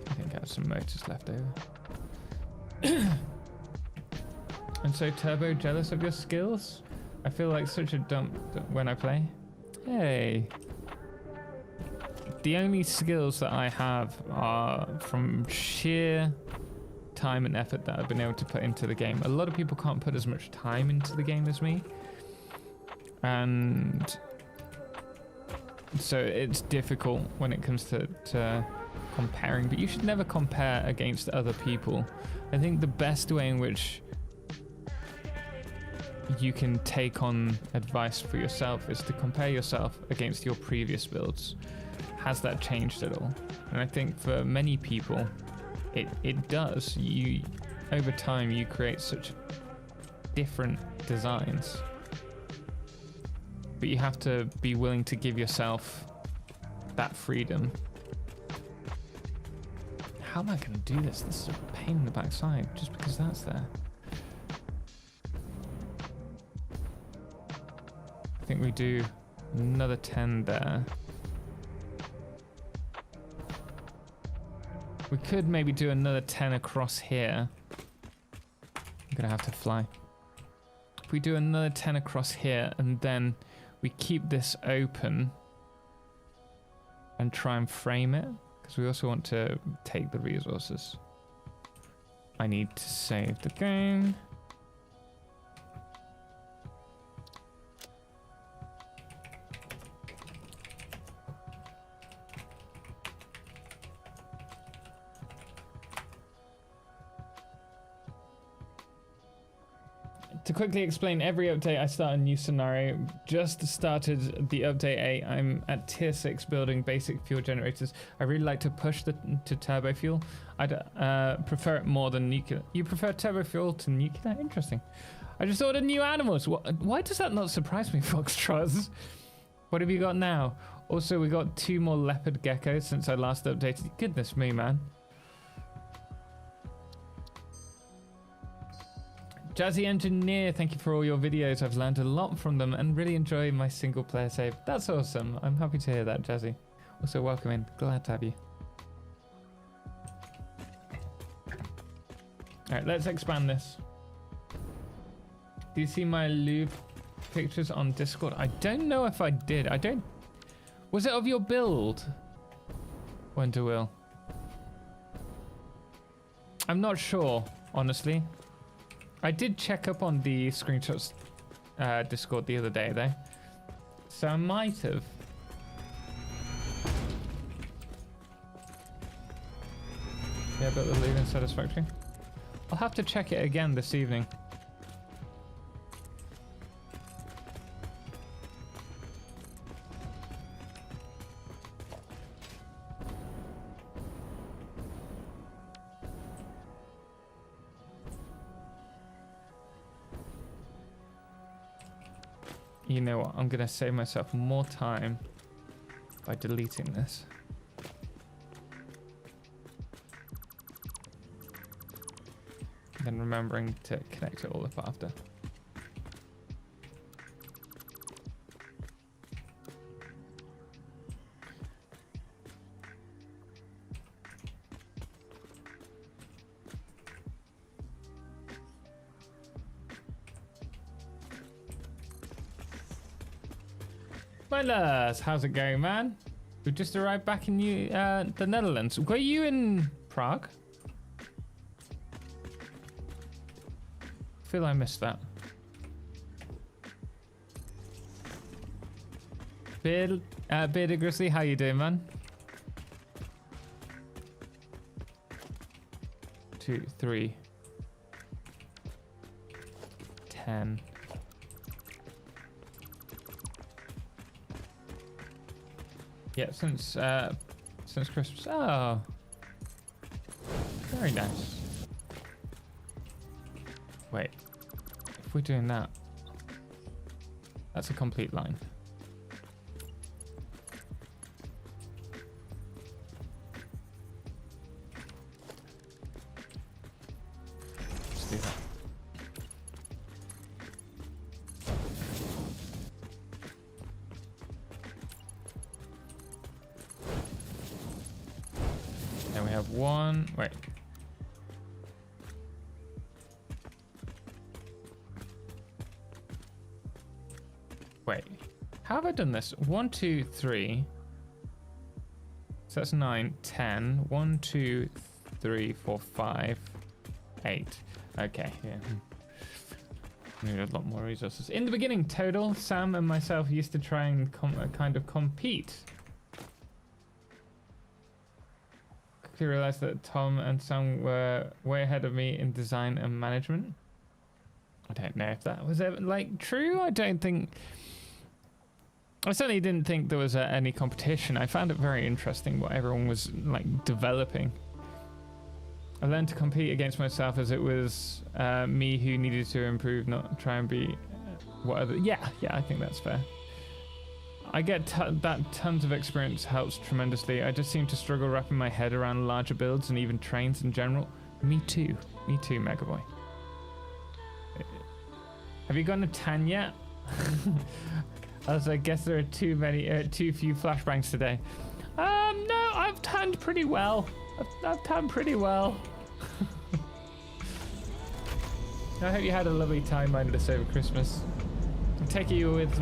I think I have some motors left over. And so, Turbo, jealous of your skills? I feel like such a dump when I play. Hey. The only skills that I have are from sheer time and effort that I've been able to put into the game. A lot of people can't put as much time into the game as me. And so it's difficult when it comes to comparing, but you should never compare against other people. I think the best way in which you can take on advice for yourself is to compare yourself against your previous builds. Has that changed at all? And I think for many people, it does. Over time, you create such different designs. But you have to be willing to give yourself that freedom. How am I going to do this? This is a pain in the backside just because that's there. I think we do another 10 there. We could maybe do another 10 across here. I'm going to have to fly. If we do another 10 across here and then we keep this open and try and frame it, because we also want to take the resources. I need to save the game. To quickly explain, every update I start a new scenario. Just started the update 8. I'm at tier 6 building basic fuel generators. I really like to push to turbo fuel. I'd prefer it more than nuclear. You prefer turbo fuel to nuclear? Interesting. I just ordered new animals. Why does that not surprise me, Foxtrots? What have you got now? Also, we got 2 more leopard geckos since I last updated. Goodness me, man. Jazzy Engineer, thank you for all your videos. I've learned a lot from them and really enjoy my single player save. That's awesome. I'm happy to hear that, Jazzy. Also, welcome in. Glad to have you. All right, let's expand this. Do you see my Louvre pictures on Discord? I don't know if I did. I don't... Was it of your build? Winterwill. I'm not sure, honestly. I did check up on the screenshots Discord the other day, though. So I might have. Yeah, but the Louvre Satisfactory. I'll have to check it again this evening. You know what? I'm gonna save myself more time by deleting this. Then remembering to connect it all up after. Milas, how's it going, man? We just arrived back in the Netherlands. Were you in Prague? I feel I missed that. Bearded Grizzly, how you doing, man? 2, 3, 10. Yeah, since Christmas. Oh, very nice. Wait, if we're doing that, that's a complete line. Let's do that. Then we have one. Wait. Wait, how have I done this? 1, 2, 3. So that's 9, 10. 1, 2, 3, 4, 5, 8. Okay, yeah. Need a lot more resources. In the beginning, Total, Sam, and myself used to try and kind of compete. Quickly realized that Tom and Sam were way ahead of me in design and management. I don't know if that was ever, like, true. I certainly didn't think there was any competition. I found it very interesting what everyone was like developing. I learned to compete against myself as it was me who needed to improve, not try and be what other. Yeah, I think that's fair. I get that tons of experience helps tremendously. I just seem to struggle wrapping my head around larger builds and even trains in general. Me too, Megaboy. Have you gotten a tan yet? I guess there are too few flashbangs today. No, I've tanned pretty well. I've tanned pretty well. I hope you had a lovely time mindless over Christmas. I take it you were with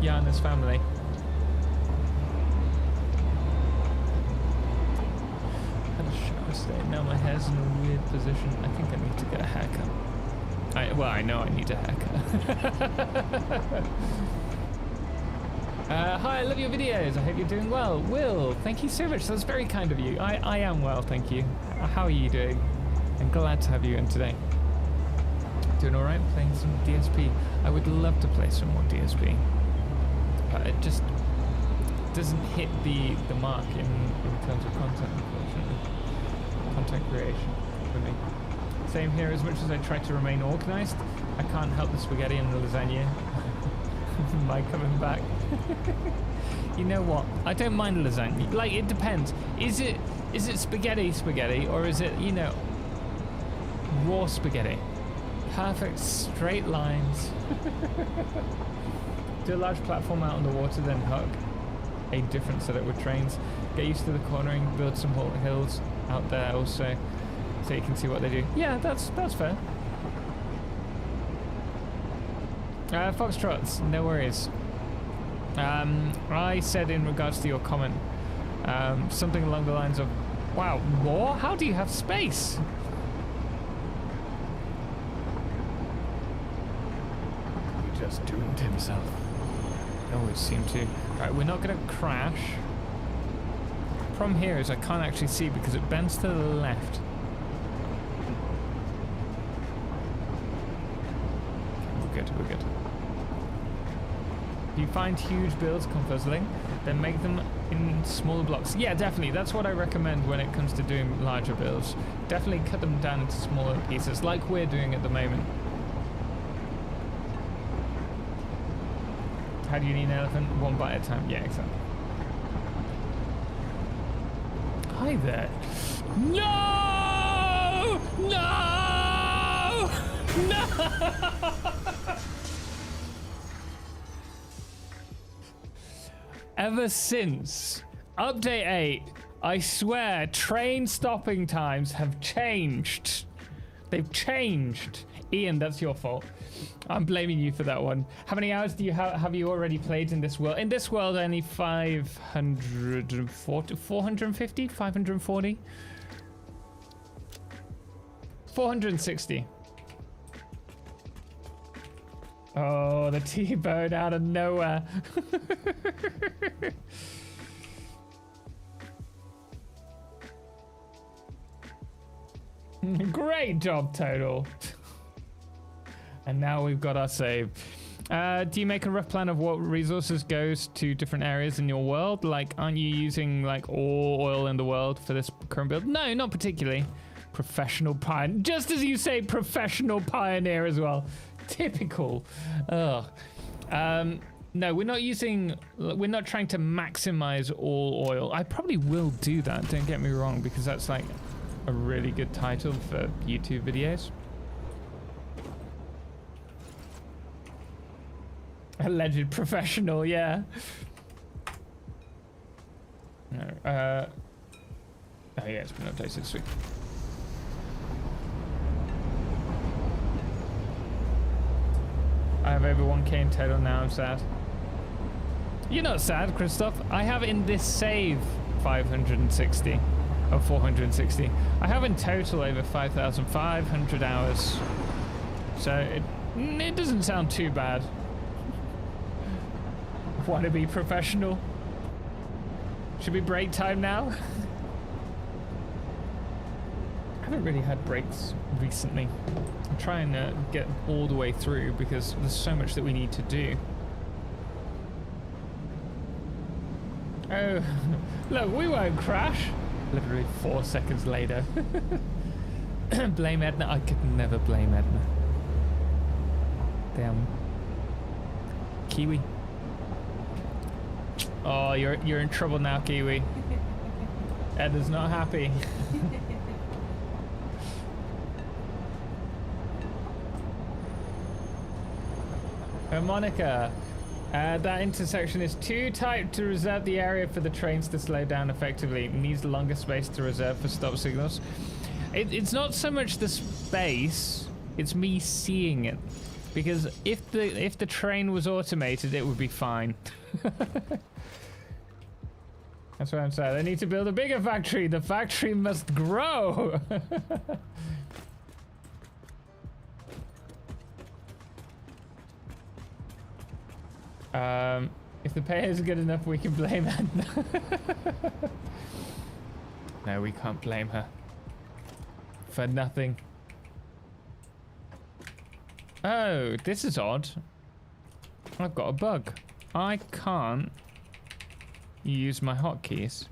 Jana's family. Had a shower today. Now my hair's in a weird position. I think I need to get a haircut. I know I need a haircut. Hi, I love your videos. I hope you're doing well. Will, thank you so much. That's very kind of you. I am well, thank you. How are you doing? I'm glad to have you in today. Doing alright, playing some DSP. I would love to play some more DSP. But it just doesn't hit the mark in terms of content, unfortunately. Content creation for me. Same here, as much as I try to remain organised, I can't help the spaghetti and the lasagna. My coming back. You know what? I don't mind lasagna. Like, it depends. Is it spaghetti, or is it, you know, raw spaghetti? Perfect straight lines. Do a large platform out on the water, then hug. A different setup with trains. Get used to the cornering. Build some hills out there also, so you can see what they do. Yeah, that's fair. Foxtrots, no worries. I said in regards to your comment, something along the lines of, wow, more? How do you have space? He just doomed himself. Always seem to. Right, we're not gonna crash. Problem here is I can't actually see because it bends to the left. We're good, we're good. If you find huge builds confuzzling, then make them in smaller blocks. Yeah, definitely. That's what I recommend when it comes to doing larger builds. Definitely cut them down into smaller pieces, like we're doing at the moment. How do you need an elephant? One bite at a time. Yeah, exactly. Hi there. No! No! No! Ever since update 8, I swear train stopping times have changed. They've changed. Ian, that's your fault. I'm blaming you for that one. How many hours do you have you already played in this world? In this world, only 540, 450, 540, 460. Oh, the T-bone out of nowhere. Great job, Total. And now we've got our save. Do you make a rough plan of what resources goes to different areas in your world? Like, aren't you using like all oil in the world for this current build? No, not particularly. Professional pioneer. Just as you say, professional pioneer as well. Typical. Ugh. No, we're not trying to maximize all oil. I probably will do that, don't get me wrong, because that's like a really good title for YouTube videos. Alleged professional, yeah. No, oh yeah, it's been updated, sweet. I have over 1k in total now, I'm sad. You're not sad, Christoph. I have in this save 560, or 460. I have in total over 5,500 hours. So it doesn't sound too bad. Want to be professional? Should we break time now? I haven't really had breaks recently. I'm trying to get all the way through because there's so much that we need to do. Oh, look, we won't crash. Literally 4 seconds later. Blame Edna? I could never blame Edna. Damn. Kiwi. Oh, you're in trouble now, Kiwi. Edna's not happy. Monica, that intersection is too tight to reserve the area for the trains to slow down effectively. It needs longer space to reserve for stop signals. It's not so much the space, it's me seeing it. Because if the train was automated, it would be fine. That's what I'm saying. They need to build a bigger factory. The factory must grow. If the pay is good enough, we can blame Edna. No, we can't blame her. For nothing. Oh, this is odd. I've got a bug. I can't use my hotkeys.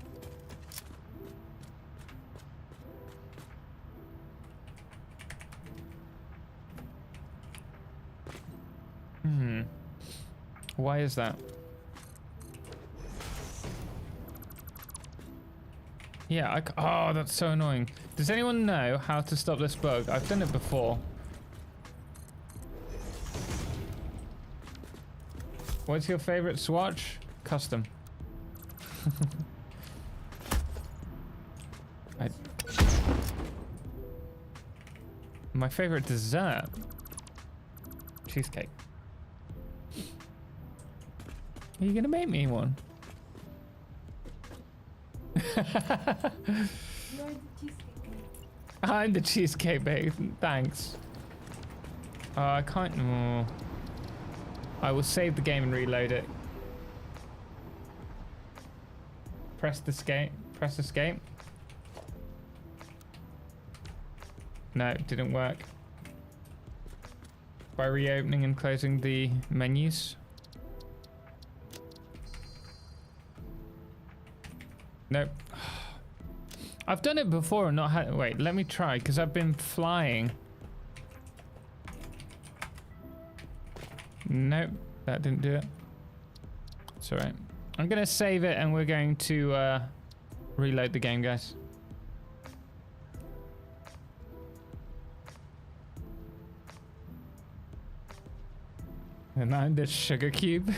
Why is that? Yeah, oh, that's so annoying. Does anyone know how to stop this bug? I've done it before. What's your favorite swatch? Custom. My favorite dessert? Cheesecake. Are you gonna make me one? You're the cheesecake man. I'm the cheesecake babe. Thanks. I can't. Oh. I will save the game and reload it. Press escape. Press escape. No, it didn't work. By reopening and closing the menus. Nope. I've done it before and not had. Wait, let me try because I've been flying. Nope, that didn't do it. It's alright. I'm gonna save it and we're going to reload the game, guys. And I'm the sugar cube.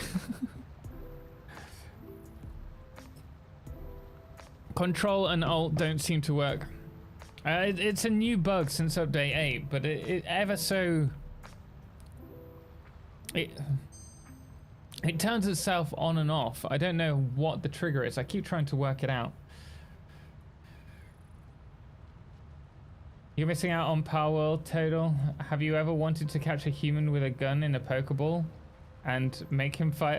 Control and Alt don't seem to work. It's a new bug since update 8, but it ever so... It turns itself on and off. I don't know what the trigger is. I keep trying to work it out. You're missing out on Power World, Total. Have you ever wanted to catch a human with a gun in a Pokeball and make him fight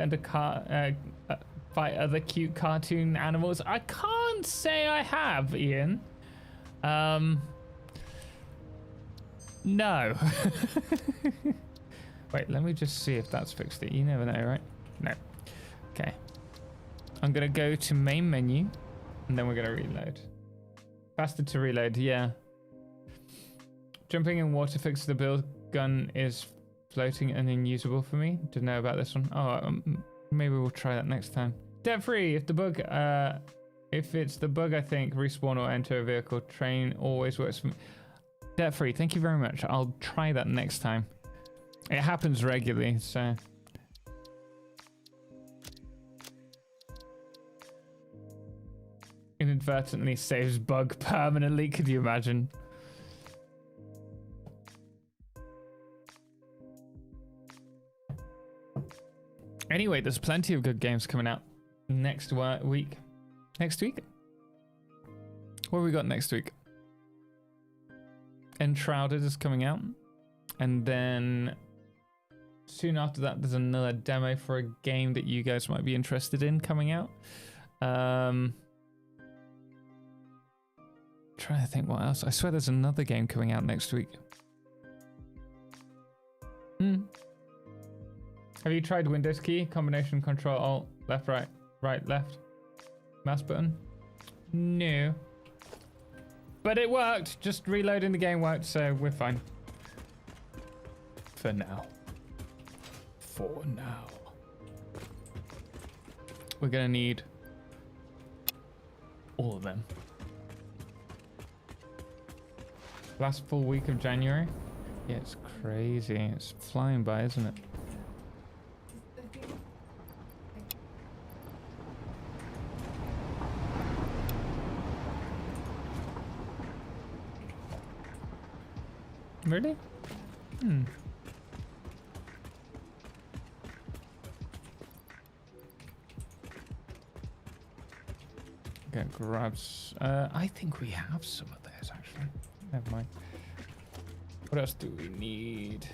fight other cute cartoon animals? I can't say I have, Ian. No. Wait, let me just see if that's fixed it. You never know, right? No. Okay. I'm gonna go to main menu and then we're gonna reload. Faster to reload, yeah. Jumping in water fixes the build gun is floating and unusable for me. Didn't know about this one. Oh, maybe we'll try that next time. Debt free. If the bug, if it's the bug, I think respawn or enter a vehicle. Train always works for me. Debt free. Thank you very much. I'll try that next time. It happens regularly, so. Inadvertently saves bug permanently. Could you imagine? Anyway, there's plenty of good games coming out next week. Next week? What have we got next week? Enshrouded is coming out. And then soon after that, there's another demo for a game that you guys might be interested in coming out. Trying to think what else. I swear there's another game coming out next week. Have you tried Windows key? Combination Control Alt, left, right, right, left. Mouse button? No. But it worked. Just reloading the game worked, so we're fine. For now. For now. We're gonna need all of them. Last full week of January? Yeah, it's crazy. It's flying by, isn't it? Really? Okay, grabs. I think we have some of those actually. Never mind. What else do we need?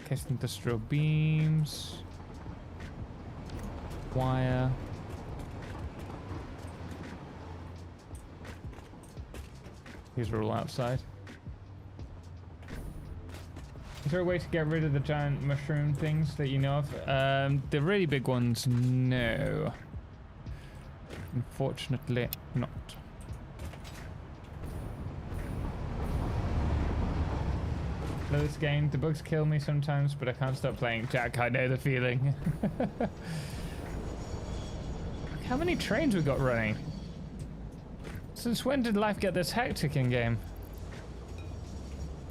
Cast industrial beams. Wire. These are all outside. there a way to get rid of the giant mushroom things that you know of? The really big ones, no. Unfortunately, not. This game, the bugs kill me sometimes, but I can't stop playing. Jack, I know the feeling. How many trains we got running? Since when did life get this hectic in game?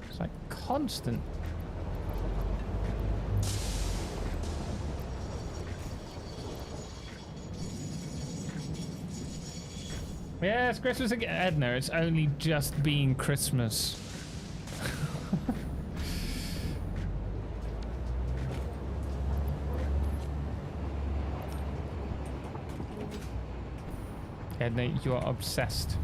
It's like constant. Yeah, it's Christmas again. Edna, it's only just been Christmas. Edna, you are obsessed.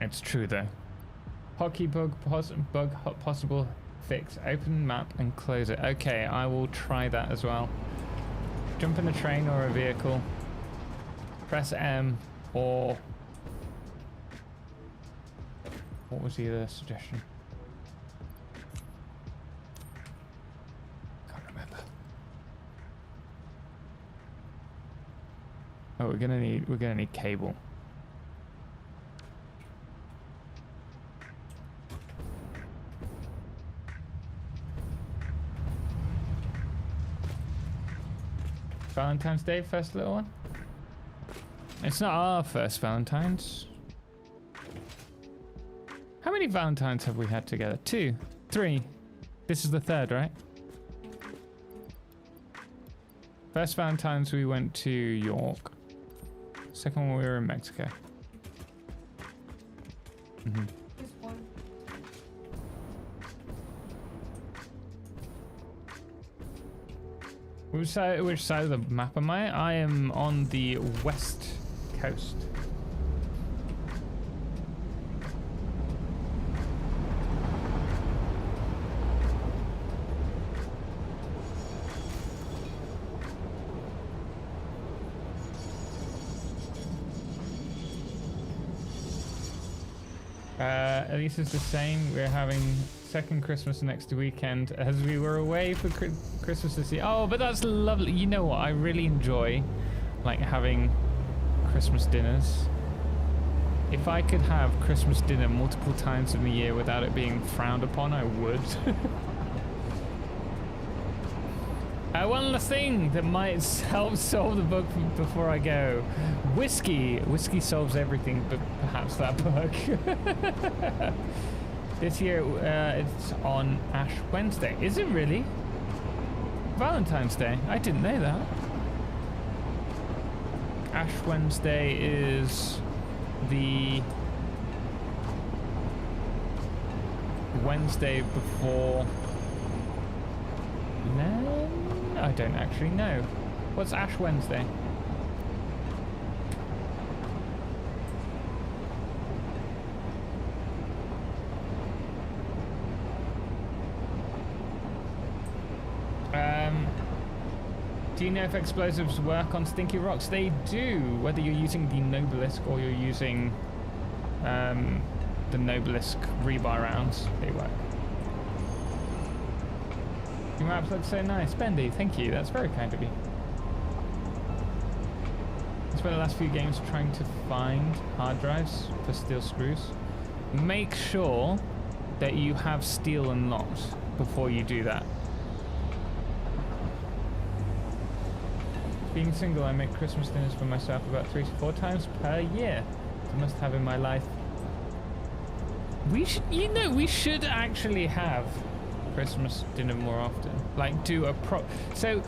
It's true though. Hotkey bug, possible fix. Open map and close it. Okay, I will try that as well. Jump in a train or a vehicle. Press M or... What was the other suggestion? Can't remember. Oh, we're gonna need cable. Valentine's Day, first little one? It's not our first Valentine's. How many Valentines have we had together? 2, 3. This is the 3rd, right? First Valentine's we went to York. Second one we were in Mexico. Mm-hmm. This one. Which side of the map am I? I am on the west coast. At least it's the same. We're having second Christmas next weekend as we were away for Christmas this year. Oh, but that's lovely. You know what? I really enjoy like having Christmas dinners. If I could have Christmas dinner multiple times in the year without it being frowned upon, I would. One last thing that might help solve the bug before I go. Whiskey solves everything, but perhaps that bug. This year it's on Ash Wednesday. Is it really? Valentine's Day? I didn't know that. Ash Wednesday is the Wednesday before... No, I don't actually know. What's Ash Wednesday? Do you know if explosives work on stinky rocks? They do, whether you're using the Nobelisk or you're using the Nobelisk rebar rounds, they work. Your maps look so nice. Bendy, thank you. That's very kind of you. I spent the last few games trying to find hard drives for steel screws. Make sure that you have steel unlocked before you do that. Being single, I make Christmas dinners for myself about 3 to 4 times per year. It's a must-have in my life. We should, we should actually have Christmas dinner more often. Like do a so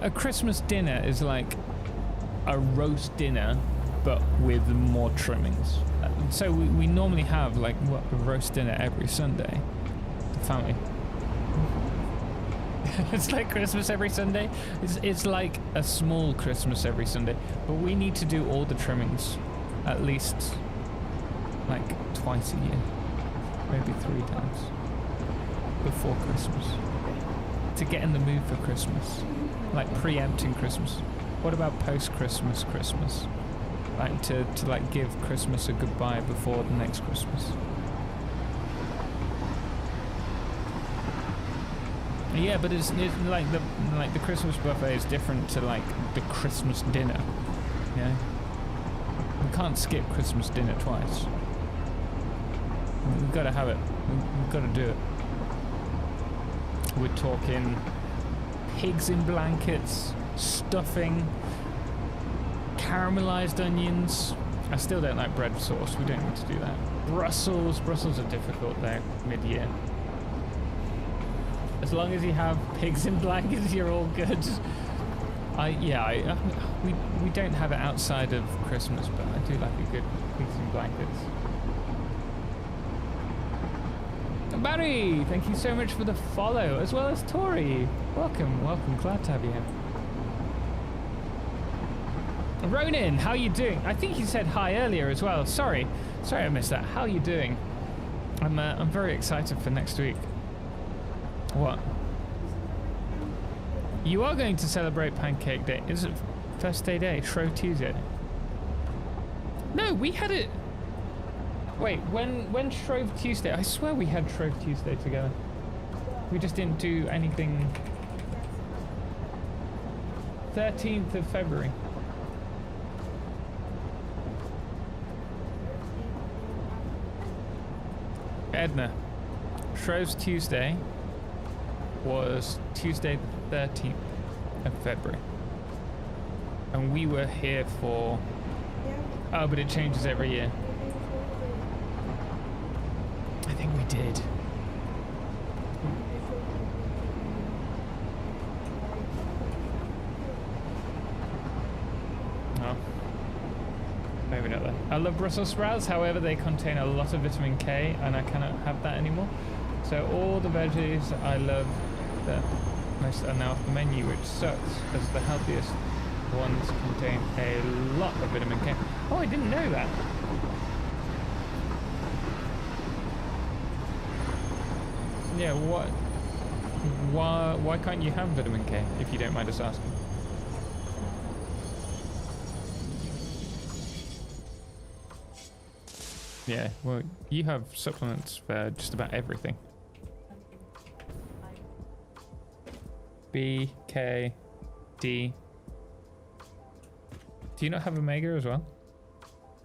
a Christmas dinner is like a roast dinner but with more trimmings. So we normally have like a roast dinner every Sunday. The family. It's like Christmas every Sunday. It's like a small Christmas every Sunday, but we need to do all the trimmings at least like twice a year, maybe 3 times before Christmas to get in the mood for Christmas, like preempting Christmas. What about post-Christmas? like to like give Christmas a goodbye before the next Christmas. Yeah, but it's like the Christmas buffet is different to like the Christmas dinner. Yeah, we can't skip Christmas dinner twice. We've got to have it. We've got to do it. We're talking pigs in blankets, stuffing, caramelized onions. I still don't like bread sauce. We don't need to do that. Brussels are difficult though, mid-year. As long as you have pigs in blankets, you're all good. We don't have it outside of Christmas, but I do like a good pigs in blankets. Barry, thank you so much for the follow, as well as Tori. Welcome, glad to have you here. Ronan, how you doing? I think you said hi earlier as well. Sorry I missed that. How are you doing? I'm very excited for next week. What? You are going to celebrate Pancake Day. Is it first day? Shrove Tuesday? No, we had it. Wait, when Shrove Tuesday? I swear we had Shrove Tuesday together. We just didn't do anything. 13th of February. Edna, Shrove's Tuesday was Tuesday the 13th of February. And we were here for... Oh, but it changes every year. I think we did. Oh. Maybe not then. I love Brussels sprouts, however they contain a lot of vitamin K and I cannot have that anymore. So all the veggies I love the most are now off the menu, which sucks as the healthiest ones contain a lot of vitamin K. Oh, I didn't know that. Yeah, why can't you have vitamin K, if you don't mind us asking? Yeah, well, you have supplements for just about everything. B, K, D. Do you not have Omega as well?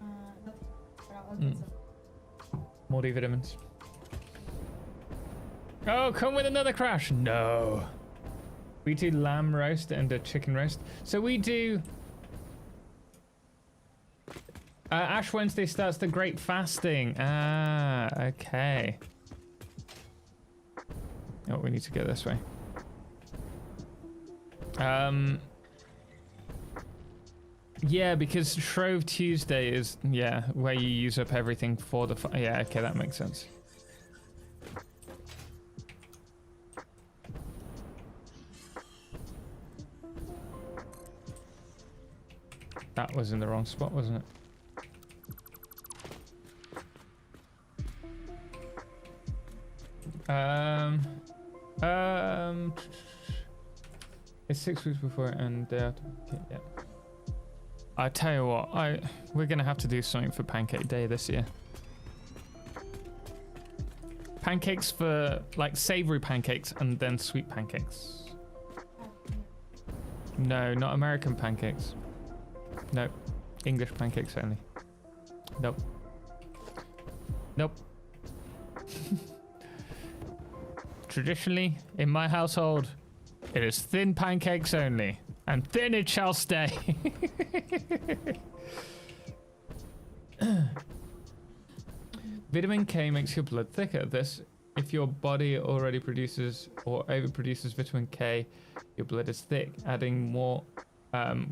No, but I'll get some. More D vitamins. Oh, come with another crash. No. We do lamb roast and a chicken roast. So we do... Ash Wednesday starts the Great Fasting. Ah, okay. Oh, we need to go this way. Yeah, because Shrove Tuesday is, yeah, where you use up everything for the... Yeah, okay, that makes sense. That was in the wrong spot, wasn't it? It's 6 weeks before and day after. Okay, yeah. I tell you what, we're gonna have to do something for Pancake Day this year. Pancakes for like savory pancakes and then sweet pancakes. No, not American pancakes. Nope. English pancakes only. Nope. Nope. Traditionally, in my household, it is thin pancakes only, and thin it shall stay. Vitamin K makes your blood thicker. If your body already produces or overproduces vitamin K, your blood is thick. Adding more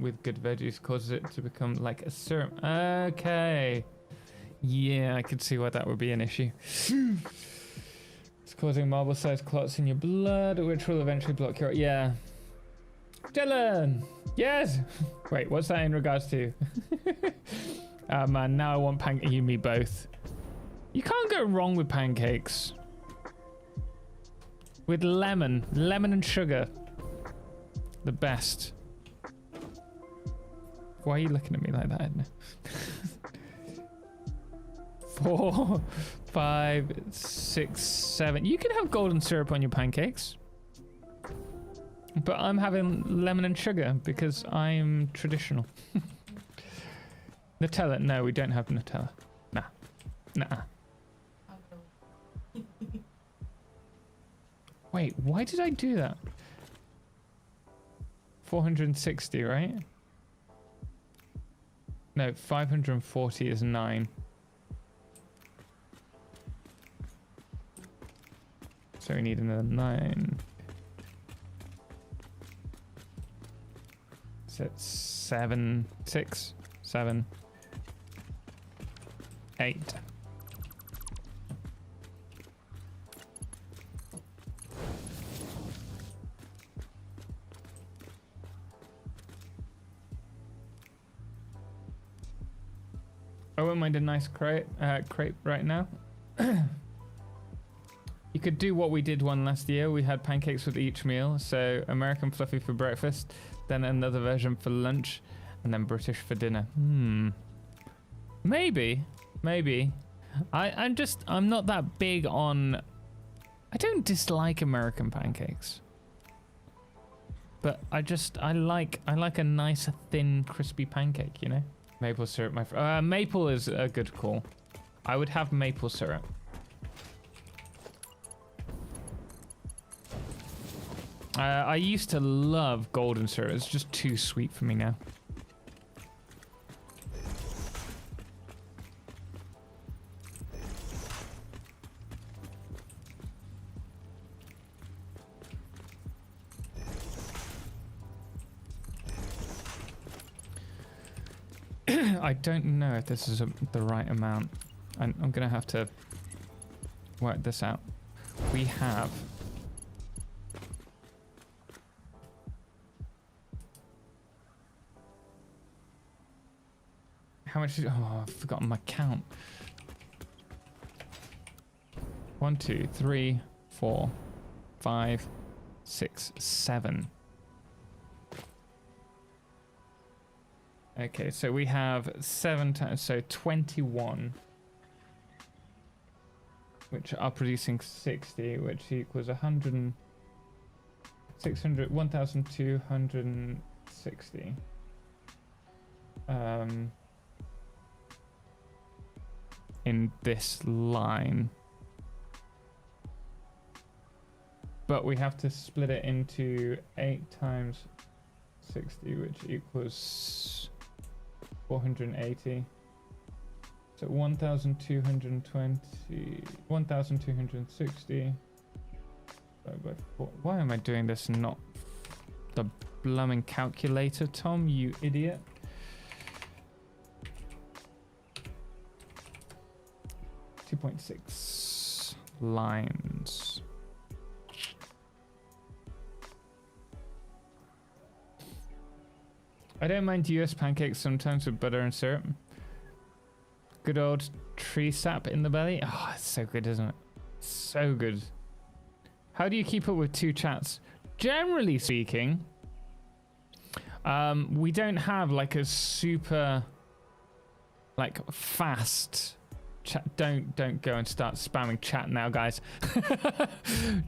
with good veggies causes it to become like a serum. Okay. Yeah, I could see why that would be an issue. It's causing marble-sized clots in your blood, which will eventually block your... Yeah. Dylan! Yes! Wait, what's that in regards to? Oh man, now I want pancakes. You, me both. You can't go wrong with pancakes. With lemon and sugar. The best. Why are you looking at me like that, Edna? 4, 5, 6, 7. You can have golden syrup on your pancakes. But I'm having lemon and sugar because I'm traditional. Nutella? No, we don't have Nutella. Nah. Nah. Wait, why did I do that? 460, right? No, 540 is 9. So we need another 9. So it's 7, 6, 7, 8. I wouldn't mind a nice crepe right now. You could do what we did one last year. We had pancakes with each meal. So American fluffy for breakfast, then another version for lunch, and then British for dinner. Maybe. I'm not that big on... I don't dislike American pancakes. But I like a nice, thin, crispy pancake, you know? Maple syrup, maple is a good call. I would have maple syrup. I used to love golden syrup. It's just too sweet for me now. I don't know if this is the right amount. I'm gonna have to work this out. We have... How much? Oh, I've forgotten my count. 1, 2, 3, 4, 5, 6, 7. Okay, so we have 7 times, so 21, which are producing 60, which equals 100, 600, 1,260. In this line. But we have to split it into 8 times 60, which equals 480. So 1,220, 1,260. Why am I doing this and not the blooming calculator, Tom, you idiot? .6 lines. I don't mind US pancakes sometimes with butter and syrup. Good old tree sap in the belly. Oh, it's so good, isn't it? So good. How do you keep up with 2 chats? Generally speaking, we don't have like a super like fast chat. Don't go and start spamming chat now, guys.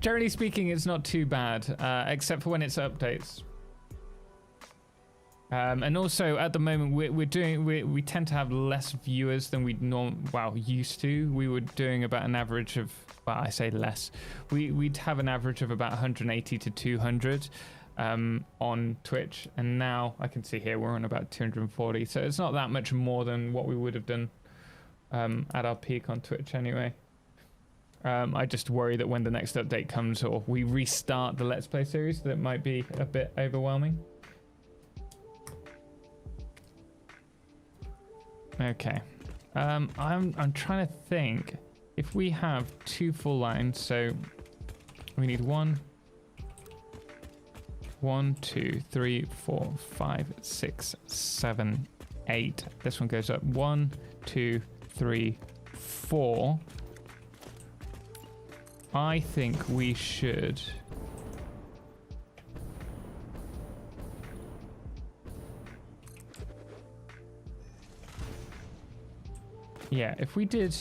Generally speaking, it's not too bad, except for when it's updates. And also at the moment we tend to have less viewers than we used to. We were doing about an average of, well, I say less. We'd have an average of about 180 to 200 on Twitch, and now I can see here we're on about 240. So it's not that much more than what we would have done at our peak on Twitch anyway. I just worry that when the next update comes or we restart the Let's Play series, that it might be a bit overwhelming. Okay, I'm trying to think if we have 2 full lines, so we need 1, 2, 3, 4, 5, 6, 7, 8. This one goes up 1, 2, 3, 4. I think we should Yeah, if we did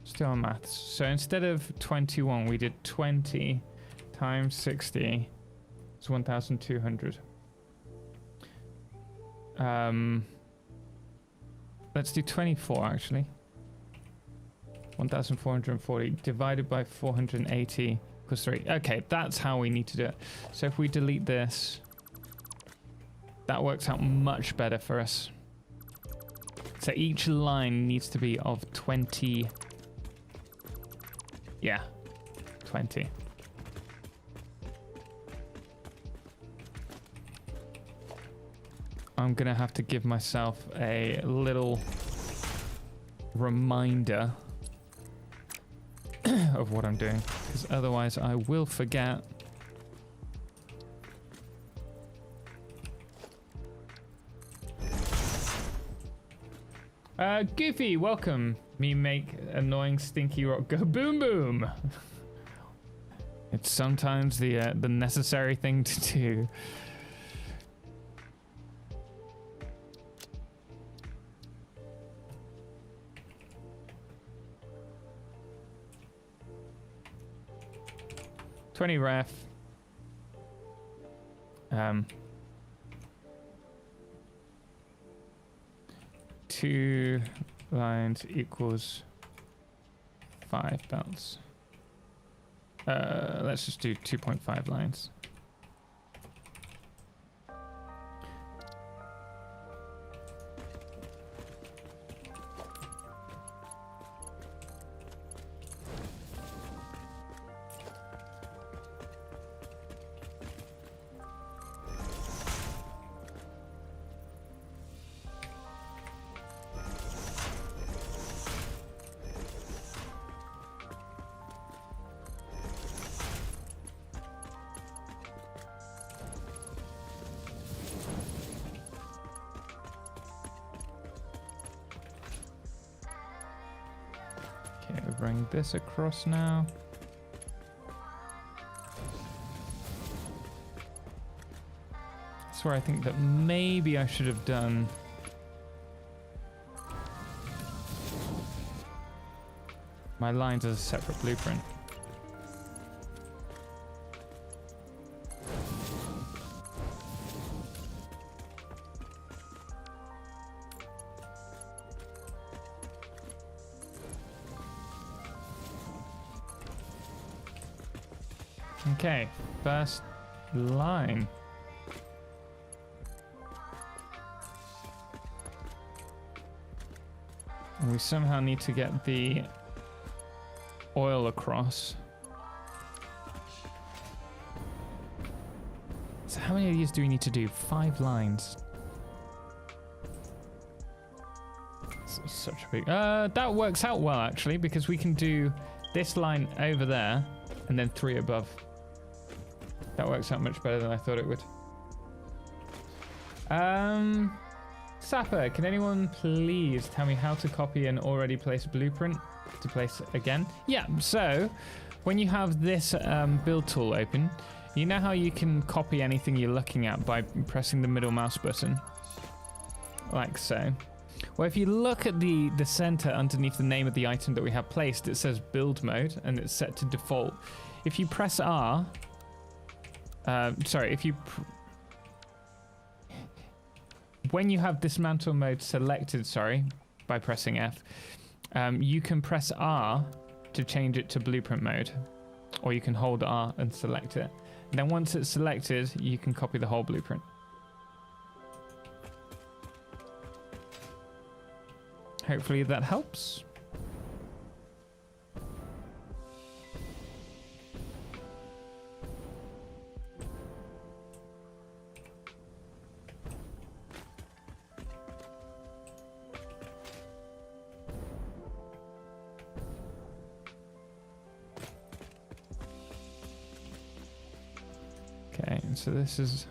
still on maths, so instead of 21 we did 20 times 60, it's 1,200. Let's do 24 actually. 1,440 divided by 480 equals 3. Okay, that's how we need to do it. So if we delete this, that works out much better for us. So each line needs to be of 20. Yeah, 20. I'm gonna have to give myself a little reminder of what I'm doing, because otherwise I will forget. Goofy, welcome. Me make annoying stinky rock go boom boom. It's sometimes the necessary thing to do. $20 ref. 2 lines equals 5 belts. Let's just do 2.5 lines. Bring this across now. That's where I think that maybe I should have done my lines as a separate blueprint. Okay, first line. And we somehow need to get the oil across. So how many of these do we need to do? 5 lines. It's such a big... that works out well, actually, because we can do this line over there and then 3 above. That works out much better than I thought it would. Sapper, can anyone please tell me how to copy an already placed blueprint to place again? Yeah, so when you have this build tool open, you know how you can copy anything you're looking at by pressing the middle mouse button? Like so. Well, if you look at the center underneath the name of the item that we have placed, it says build mode and it's set to default. If you press R, when you have dismantle mode selected, by pressing F, you can press R to change it to blueprint mode, or you can hold R and select it. And then once it's selected, you can copy the whole blueprint. Hopefully that helps. Okay, so this is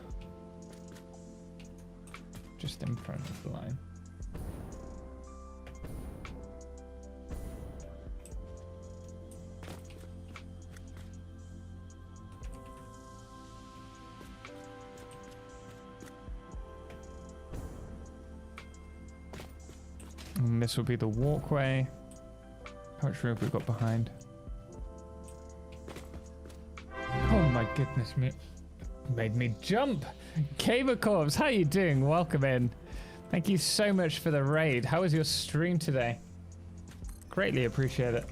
just in front of the line. And this will be the walkway. How much room have we got behind? Oh my goodness me. Made me jump. Gamer Corpse, how you doing? Welcome in. Thank you so much for the raid. How was your stream today? Greatly appreciate it.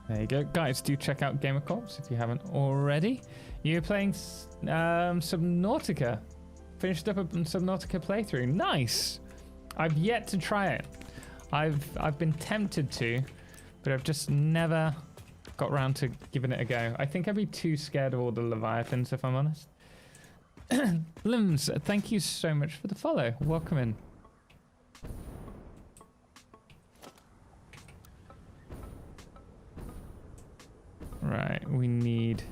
There you go. Guys, do check out Gamer Corpse if you haven't already. You're playing Subnautica. Finished up a Subnautica playthrough. Nice. I've yet to try it. I've been tempted to, but I've just never got around to giving it a go. I think I'd be too scared of all the Leviathans, if I'm honest. Limbs, thank you so much for the follow. Welcome in. Right, we need...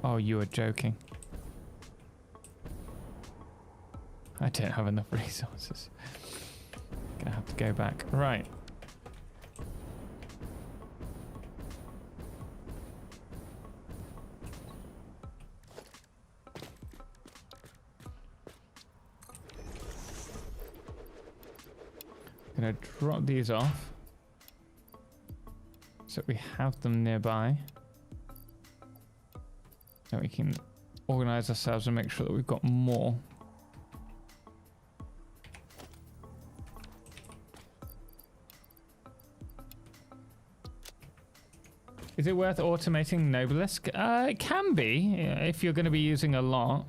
Oh, you are joking. I don't have enough resources. Gonna have to go back. Right. Gonna drop these off so we have them nearby. So we can organize ourselves and make sure that we've got more. Is it worth automating Nobelisk? It can be, if you're going to be using a lot.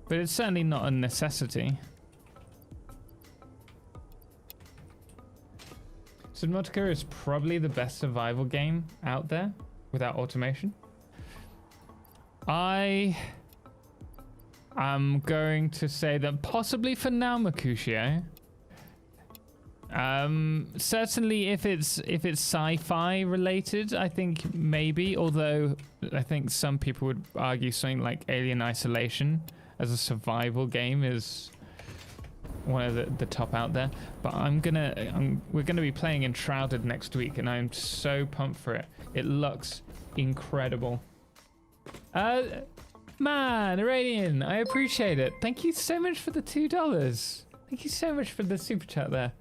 But it's certainly not a necessity. Subnautica is probably the best survival game out there without automation. I am going to say that possibly for now, Mercutio. Certainly if it's sci-fi related, I think maybe, although I think some people would argue something like Alien Isolation as a survival game is one of the top out there. But we're gonna be playing Enshrouded next week, and I'm so pumped for it. It looks incredible. Man, Iranian, I appreciate it. Thank you so much for the $2. Thank you so much for the super chat there.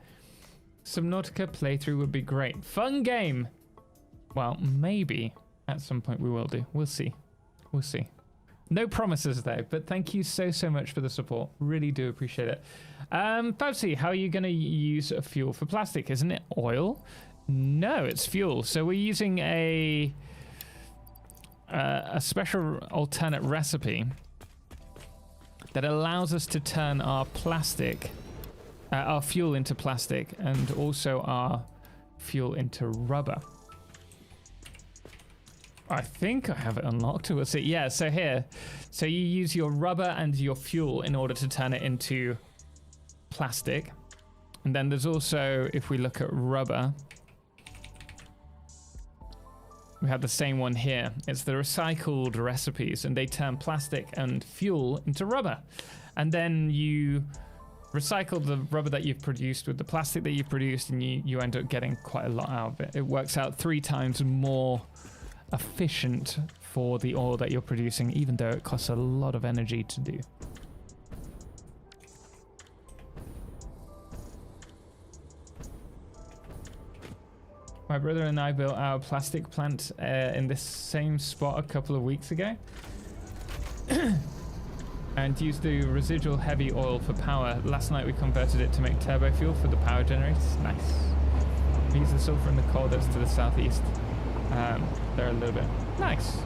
Subnautica playthrough would be great. Fun game. Well, maybe at some point we will do. We'll see. We'll see. No promises though, but thank you so much for the support. Really do appreciate it. Fauci, how are you going to use fuel for plastic? Isn't it oil? No, it's fuel. So we're using a special alternate recipe that allows us to turn our plastic, our fuel into plastic, and also our fuel into rubber. I think I have it unlocked. We'll see. Yeah, so here. So you use your rubber and your fuel in order to turn it into plastic. And then there's also, if we look at rubber, we have the same one here. It's the recycled recipes, and they turn plastic and fuel into rubber. And then you recycle the rubber that you've produced with the plastic that you've produced, and you end up getting quite a lot out of it. It works out 3 times more efficient for the oil that you're producing, even though it costs a lot of energy to do. My brother and I built our plastic plant in this same spot a couple of weeks ago and used the residual heavy oil for power. Last night we converted it to make turbo fuel for the power generators. Nice. We use the sulfur in the coal that's to the southeast. There a little bit. Nice.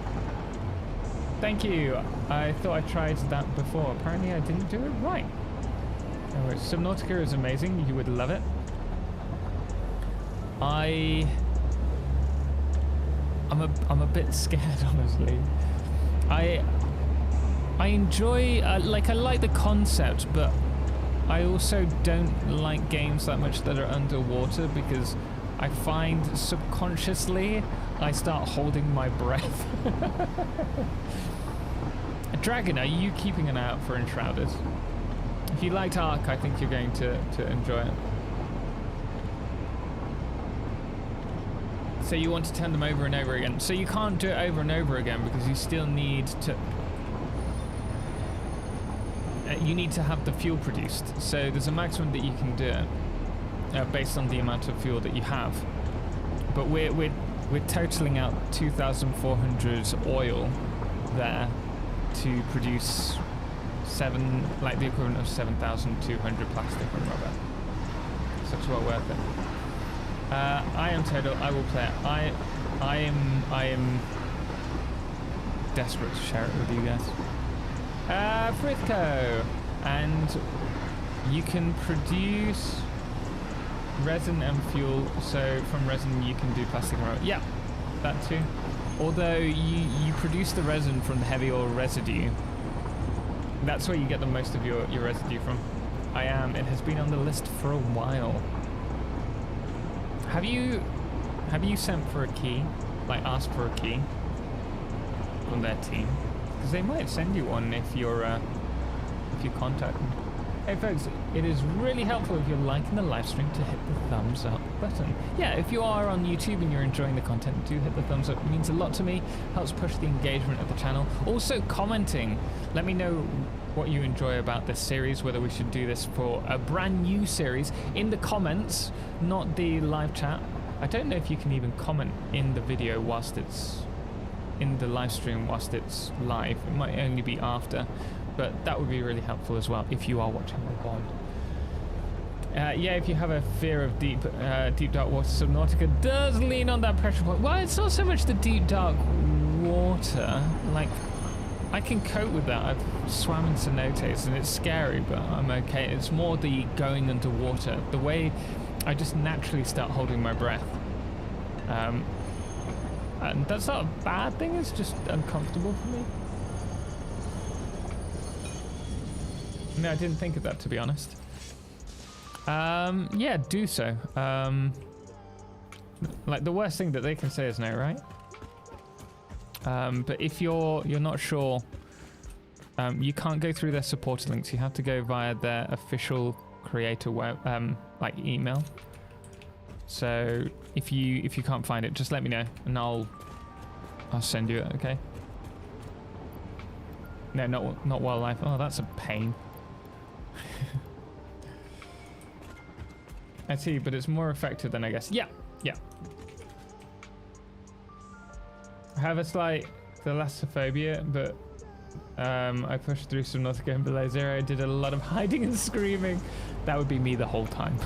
Thank you. I thought I tried that before. Apparently I didn't do it right. Anyway, Subnautica is amazing. You would love it. I'm a bit scared, honestly. I enjoy I like the concept, but I also don't like games that much that are underwater, because I find subconsciously I start holding my breath. Dragon, are you keeping an eye out for Enshrouded? If you liked Ark, I think you're going to enjoy it. So you want to turn them over and over again. So you can't do it over and over again because you still need to... you need to have the fuel produced. So there's a maximum that you can do it based on the amount of fuel that you have. But we're totaling out 2,400 oil there to produce the equivalent of 7,200 plastic and rubber. So it's well worth it. I am Total. I will play it. I am desperate to share it with you guys. Frithco, and you can produce resin and fuel. So from resin you can do plastic and rubber. Yeah, that too. Although you produce the resin from the heavy oil residue. That's where you get the most of your residue from. It has been on the list for a while. Have you sent for a key? Like asked for a key from their team? Because they might send you one if you contact them. Hey folks, it is really helpful if you're liking the live stream to hit the thumbs up button. Yeah, if you are on YouTube and you're enjoying the content, do hit the thumbs up. It means a lot to me, helps push the engagement of the channel. Also commenting, let me know what you enjoy about this series, whether we should do this for a brand new series in the comments, not the live chat. I don't know if you can even comment in the video whilst it's in the live stream whilst it's live. It might only be after. But that would be really helpful as well if you are watching the VOD. Yeah, if you have a fear of deep dark water, Subnautica does lean on that pressure point. Well, it's not so much the deep dark water. Like, I can cope with that. I've swam in cenotes and it's scary, but I'm okay. It's more the going underwater. The way I just naturally start holding my breath. And that's not a bad thing. It's just uncomfortable for me. No, I didn't think of that, to be honest. Yeah, do so. Like, the worst thing that they can say is no, right? But if you're not sure, you can't go through their supporter links. You have to go via their official creator web, like email. So if you can't find it, just let me know and I'll send you it. Okay? No, not wildlife. Oh, that's a pain. I see, but it's more effective than I guess. Yeah. I have a slight thalassophobia, but I pushed through Subnautica and below zero. I did a lot of hiding and screaming. That would be me the whole time.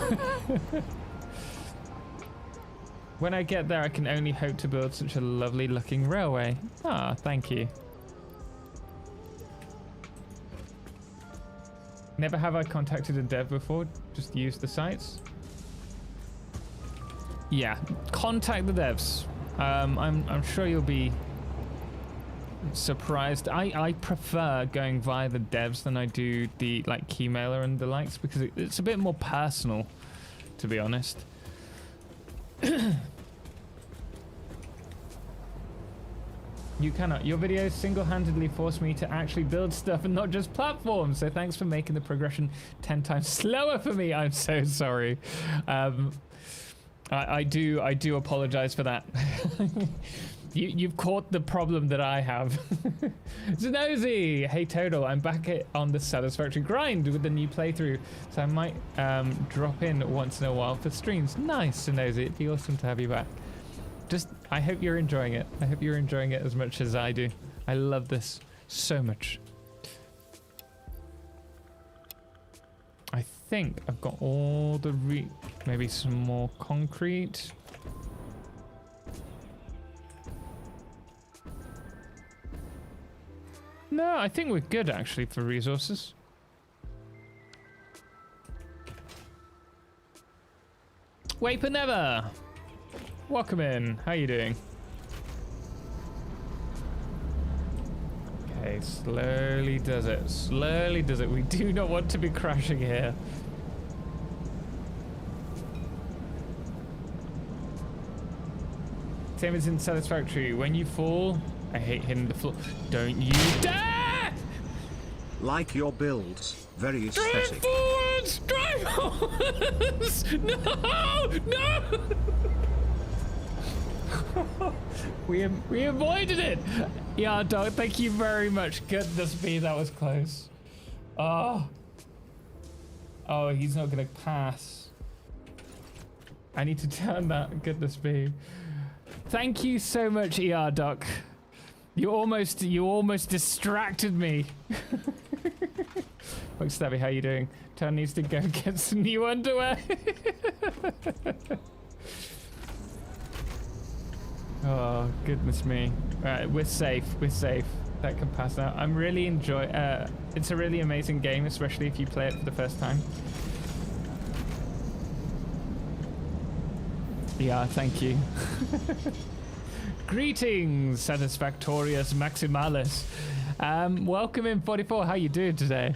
When I get there, I can only hope to build such a lovely looking railway. Ah, thank you. Never have I contacted a dev before, just use the sites. Yeah, contact the devs. I'm sure you'll be surprised. I prefer going via the devs than I do the like keymailer and the likes because it's a bit more personal, to be honest. You cannot. Your videos single-handedly force me to actually build stuff and not just platforms. So thanks for making the progression 10 times slower for me. I'm so sorry. I do apologize for that. You've caught the problem that I have. Zenozy! Hey Total, I'm back on the Satisfactory grind with the new playthrough. So I might drop in once in a while for streams. Nice, Zenozy. It'd be awesome to have you back. I hope you're enjoying it. I hope you're enjoying it as much as I do. I love this so much. I think I've got all the maybe some more concrete. No, I think we're good actually for resources. Wait but never. Welcome in. How you doing? Okay, slowly does it. Slowly does it. We do not want to be crashing here. Same as in Satisfactory. When you fall, I hate hitting the floor. Don't you dare! Like your builds, very aesthetic. Drive forwards! Drive forwards! No! No! We avoided it. Yeah, dog. Thank you very much. Goodness me, that was close. Oh, he's not gonna pass. I need to turn that. Goodness me. Thank you so much, ER Doc. You almost distracted me. Look, Stabby, how you doing? Turn needs to go get some new underwear. Oh, goodness me. Alright, we're safe. We're safe. That can pass now. I'm really enjoying it's a really amazing game, especially if you play it for the first time. Yeah, thank you. Greetings, Satisfactorious Maximalis. Welcome in 44. How you doing today?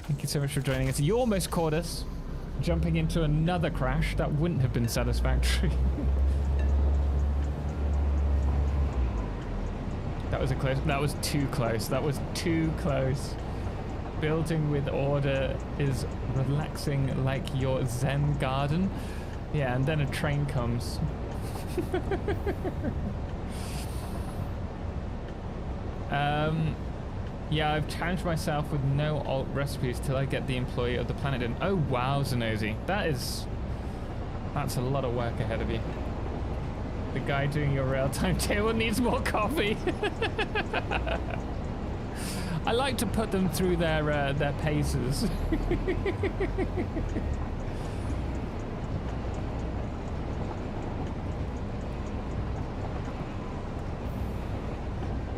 Thank you so much for joining us. You almost caught us jumping into another crash. That wouldn't have been satisfactory. That was too close. That was too close. Building with order is relaxing like your Zen garden. Yeah, and then a train comes. Yeah, I've challenged myself with no alt recipes till I get the employee of the planet in. Oh wow, Zanosi. That's a lot of work ahead of you. The guy doing your rail timetable needs more coffee. I like to put them through their paces.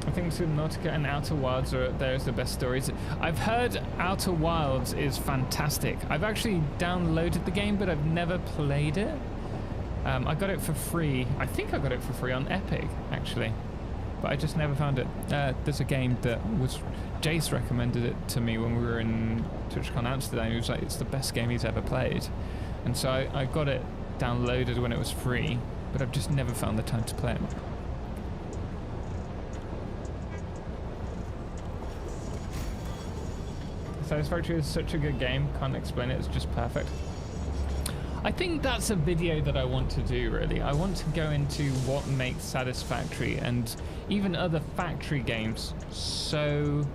I think Subnautica and Outer Wilds are there's the best stories. I've heard Outer Wilds is fantastic. I've actually downloaded the game, but I've never played it. I got it for free. I think I got it for free on Epic, actually. But I just never found it. There's a game that was... Jace recommended it to me when we were in TwitchCon Amsterdam. He was like, it's the best game he's ever played. And so I got it downloaded when it was free, but I've just never found the time to play it. Satisfactory is such a good game. Can't explain it. It's just perfect. I think that's a video that I want to do, really. I want to go into what makes Satisfactory and even other factory games so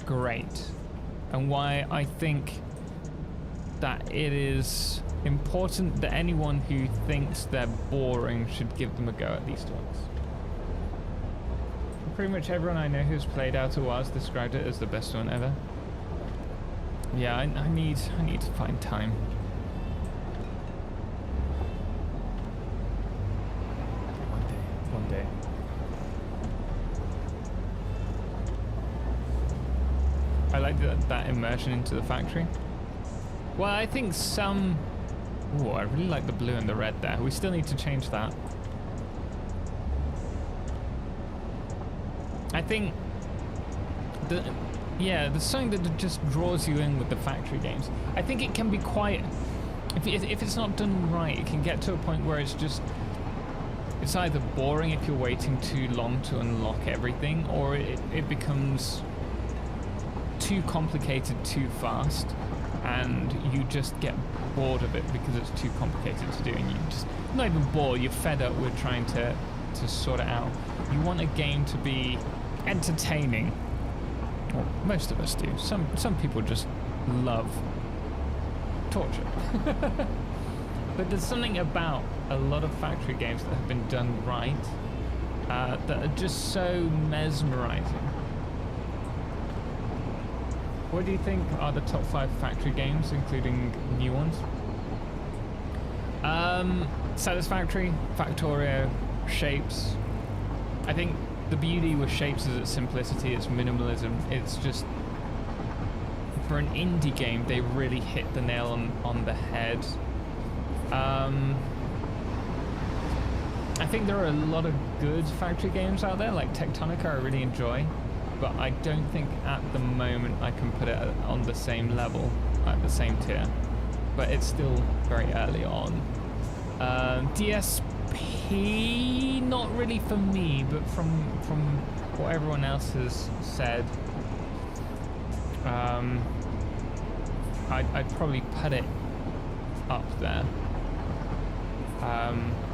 great, and why I think that it is important that anyone who thinks they're boring should give them a go at least once. Pretty much everyone I know who's played Outer Wilds described it as the best one ever. Yeah, I need to find time. One day. I like that immersion into the factory. Well, I think some... Ooh, I really like the blue and the red there. We still need to change that. I think... Yeah, there's something that just draws you in with the factory games. I think it can be quite... If it's not done right, it can get to a point where it's just... It's either boring if you're waiting too long to unlock everything, or it becomes too complicated too fast, and you just get bored of it because it's too complicated to do, and you just... Not even bored, you're fed up with trying to sort it out. You want a game to be entertaining. Well, most of us do. Some people just love torture. But there's something about a lot of factory games that have been done right that are just so mesmerizing. What do you think are the top 5 factory games, including new ones? Satisfactory, Factorio, Shapes. I think the beauty with Shapes is its simplicity, its minimalism. It's just, for an indie game, they really hit the nail on the head. I think there are a lot of good factory games out there, like Tectonica I really enjoy, but I don't think at the moment I can put it on the same level, at the same tier. But it's still very early on. DSP, not really for me, but from what everyone else has said, I'd probably put it up there.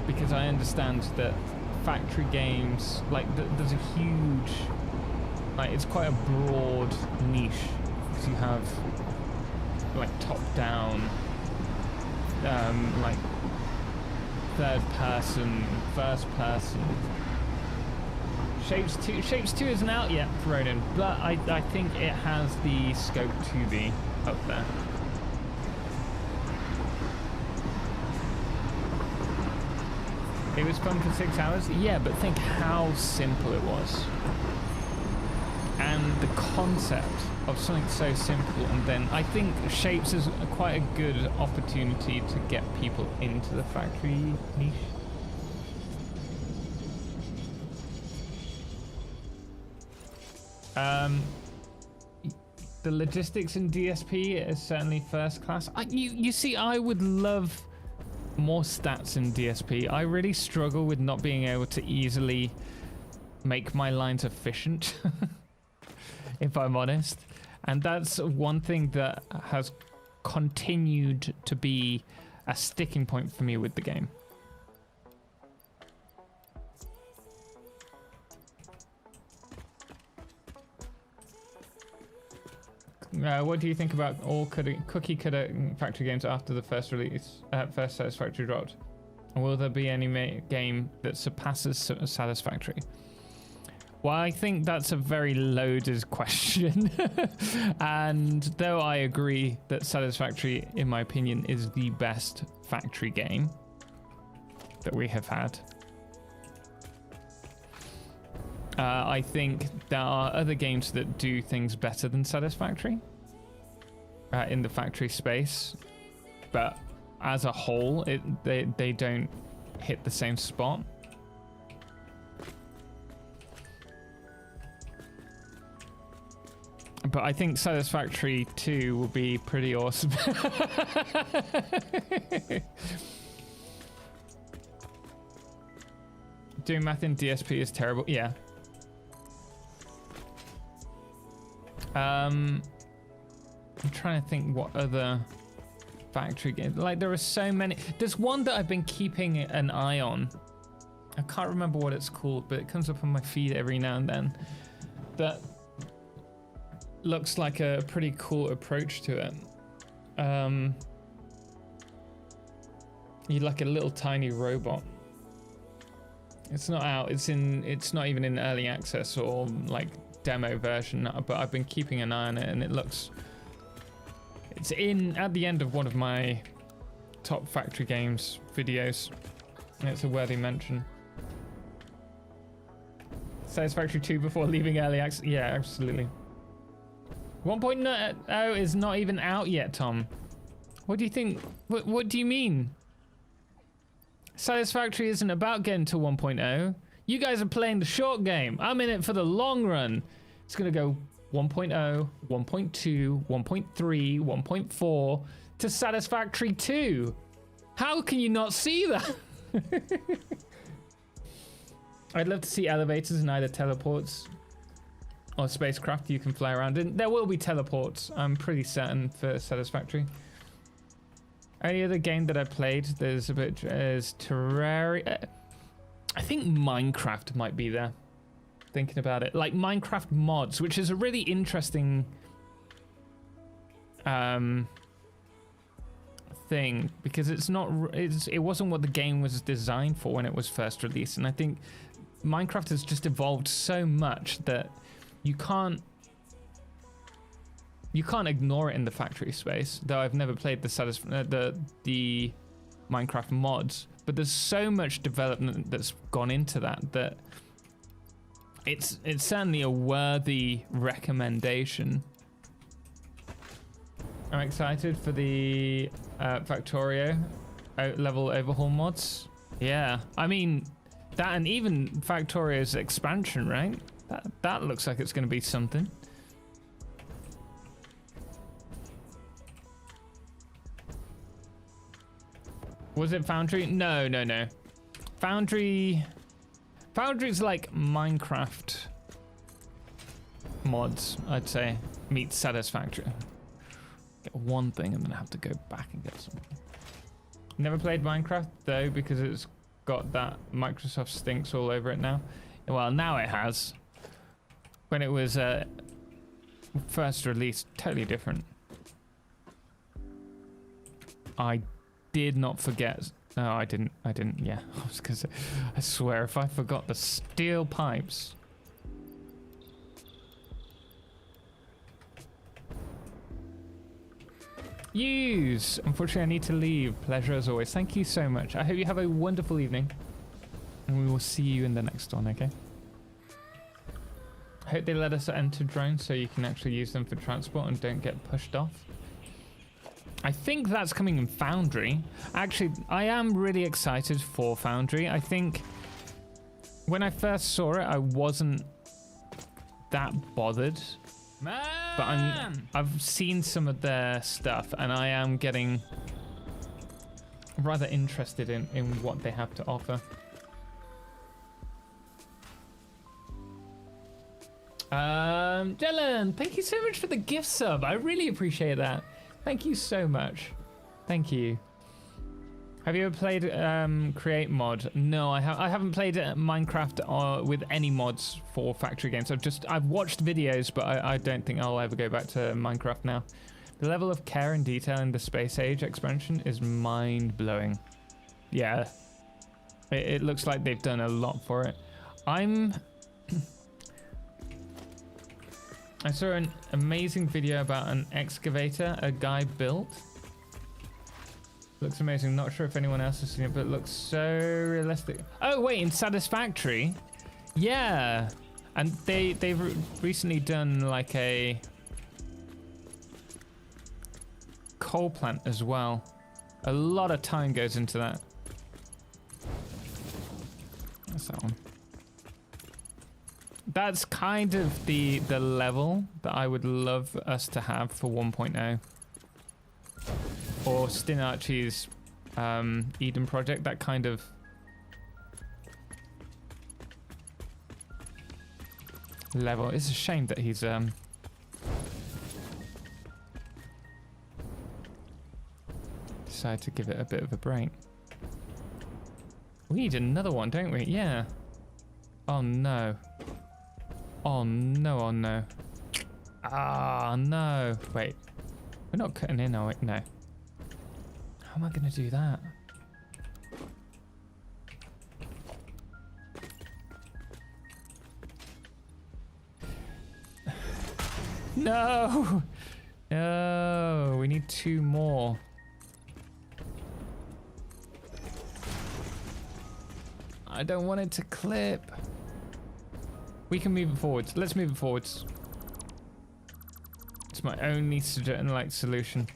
Because I understand that factory games, like there's a huge, like it's quite a broad niche. So you have like top down, like third person, first person. Shapes 2 isn't out yet, Ronan, but I think it has the scope to be up there. It was fun for 6 hours, yeah, but think how simple it was. And the concept of something so simple, and then I think Shapes is quite a good opportunity to get people into the factory niche. The logistics in DSP is certainly first class. You see, I would love more stats in DSP. I really struggle with not being able to easily make my lines efficient, if I'm honest. And that's one thing that has continued to be a sticking point for me with the game. What do you think about all cookie cutter factory games after the first release, first Satisfactory dropped? Will there be any game that surpasses Satisfactory? Well, I think that's a very loaded question. And though I agree that Satisfactory, in my opinion, is the best factory game that we have had, I think there are other games that do things better than Satisfactory in the factory space, but as a whole, they don't hit the same spot. But I think Satisfactory 2 will be pretty awesome. Doing math in DSP is terrible. Yeah. I'm trying to think what other factory games. Like, there are so many. There's one that I've been keeping an eye on. I can't remember what it's called, but it comes up on my feed every now and then. That looks like a pretty cool approach to it. You're like a little tiny robot. It's not out. It's not even in early access or like demo version, but I've been keeping an eye on it, and it's at the end of one of my top factory games videos. And it's a worthy mention. Satisfactory 2 before leaving early access. Yeah, absolutely. 1.0 is not even out yet, Tom. What do you think? What do you mean? Satisfactory isn't about getting to 1.0. You guys are playing the short game. I'm in it for the long run. It's gonna go 1.0, 1.2, 1.3, 1.4 to Satisfactory 2. How can you not see that? I'd love to see elevators and either teleports or spacecraft you can fly around in. There will be teleports, I'm pretty certain, for Satisfactory. Any other game that I played, there's Terraria. I think Minecraft might be there. Thinking about it, like Minecraft mods, which is a really interesting thing, because it wasn't what the game was designed for when it was first released, and I think Minecraft has just evolved so much that you can't ignore it in the factory space. Though I've never played the Minecraft mods, but there's so much development that's gone into that it's certainly a worthy recommendation. I'm excited for the Factorio level overhaul mods. Yeah, I mean that, and even Factorio's expansion, right? That looks like it's going to be something. Was it Foundry? No. Foundry's like Minecraft mods, I'd say, meets Satisfactory. Get one thing and then I have to go back and get something. Never played Minecraft though, because it's got that Microsoft stinks all over it now. Well, now it has. When it was first released, totally different. I did not forget. No, I didn't. Yeah, I was gonna say, I swear, if I forgot the steel pipes. Use. Unfortunately, I need to leave. Pleasure as always. Thank you so much. I hope you have a wonderful evening. And we will see you in the next one, okay? I hope they let us enter drones so you can actually use them for transport and don't get pushed off. I think that's coming in Foundry. Actually, I am really excited for Foundry. I think when I first saw it, I wasn't that bothered. Man! But I've seen some of their stuff and I am getting rather interested in what they have to offer. Dylan, thank you so much for the gift sub. I really appreciate that. Thank you so much. Thank you. Have you ever played Create Mod? No, I haven't played Minecraft with any mods for factory games. I've watched videos, but I don't think I'll ever go back to Minecraft now. The level of care and detail in the Space Age expansion is mind-blowing. Yeah, it looks like they've done a lot for it. I saw an amazing video about an excavator a guy built. Looks amazing. Not sure if anyone else has seen it, but it looks so realistic. Oh wait, in Satisfactory, yeah, and they've recently done like a coal plant as well. A lot of time goes into that. That's that one. That's kind of the level that I would love us to have for 1.0. Or Stin Archie's Eden project, that kind of level. It's a shame that he's decided to give it a bit of a break. We need another one, don't we? Yeah. Oh no. Oh no, oh no. Ah, no. Wait. We're not cutting in, are we? No. How am I going to do that? No! No, we need 2 more. I don't want it to clip. We can move it forwards. Let's move it forwards. It's my only solution.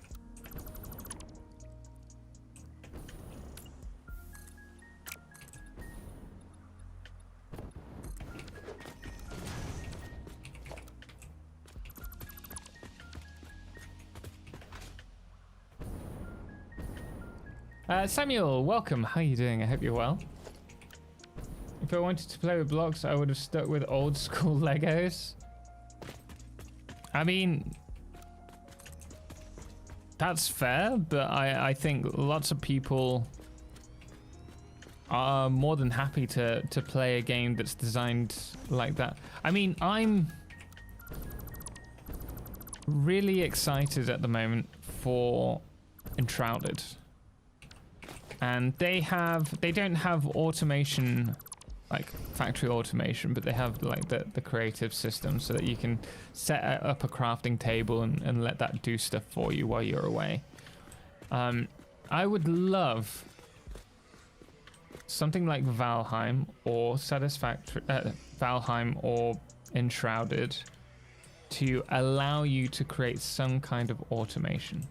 Samuel, welcome. How are you doing? I hope you're well. If I wanted to play with blocks, I would have stuck with old school Legos. I mean, that's fair, but I think lots of people are more than happy to play a game that's designed like that. I mean, I'm really excited at the moment for Enshrouded. And they don't have automation, like factory automation, but they have like the creative system so that you can set up a crafting table and let that do stuff for you while you're away. I would love something like Valheim or Satisfactory, Valheim or Enshrouded to allow you to create some kind of automation.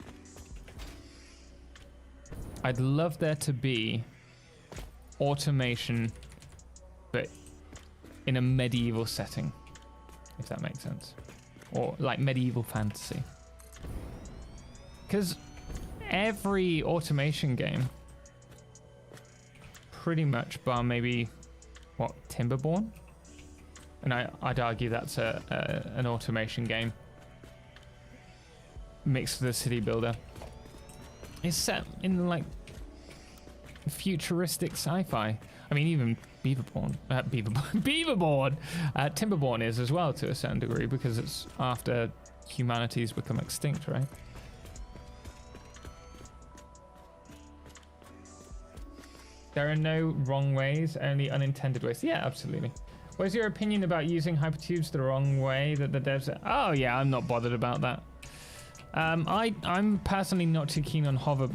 I'd love there to be automation, but in a medieval setting, if that makes sense. Or like medieval fantasy. Because every automation game, pretty much bar maybe, what, Timberborn? And I'd argue that's an automation game mixed with a city builder. It's set in like futuristic sci-fi. I mean, even Beaverborn, Timberborn is as well to a certain degree because it's after humanity's become extinct, right? There are no wrong ways, only unintended ways. Yeah, absolutely. What's your opinion about using hypertubes the wrong way that the devs... Oh, yeah, I'm not bothered about that. I'm personally not too keen on hover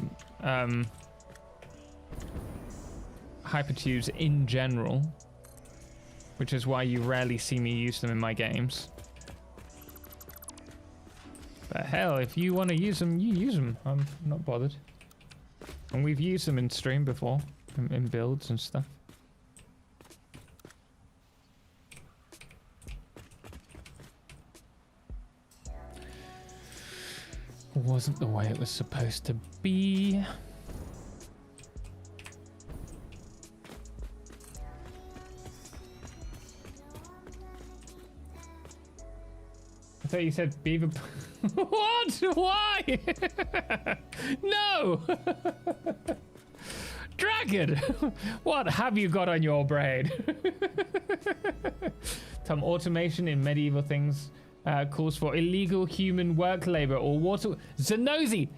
hypertubes in general, which is why you rarely see me use them in my games. But hell, if you want to use them, you use them. I'm not bothered. And we've used them in stream before, in builds and stuff. Wasn't the way it was supposed to be. I thought you said beaver. What? Why? No! Dragon! What have you got on your brain? Some automation in medieval things calls for illegal human work labor or water. Zenozi!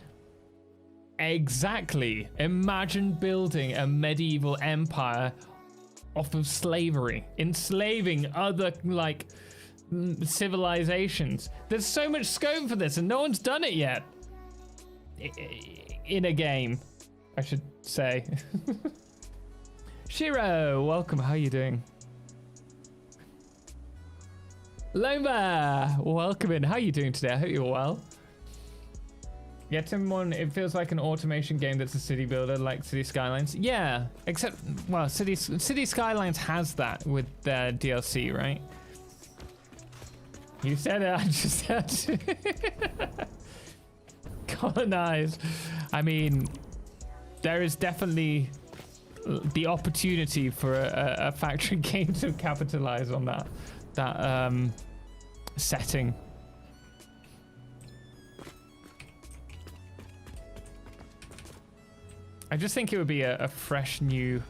Exactly. Imagine building a medieval empire off of slavery, enslaving other, like, civilizations. There's so much scope for this and no one's done it yet. In a game, I should say. Shiro, welcome. How are you doing? Loma, welcome in. How are you doing today? I hope you're well. Yeah, Timberborn, it feels like an automation game that's a city builder, like City Skylines. Yeah, except, well, City Skylines has that with their DLC, right? You said it, I just had to. Colonize. I mean, there is definitely the opportunity for a factory game to capitalize on that setting. I just think it would be a fresh new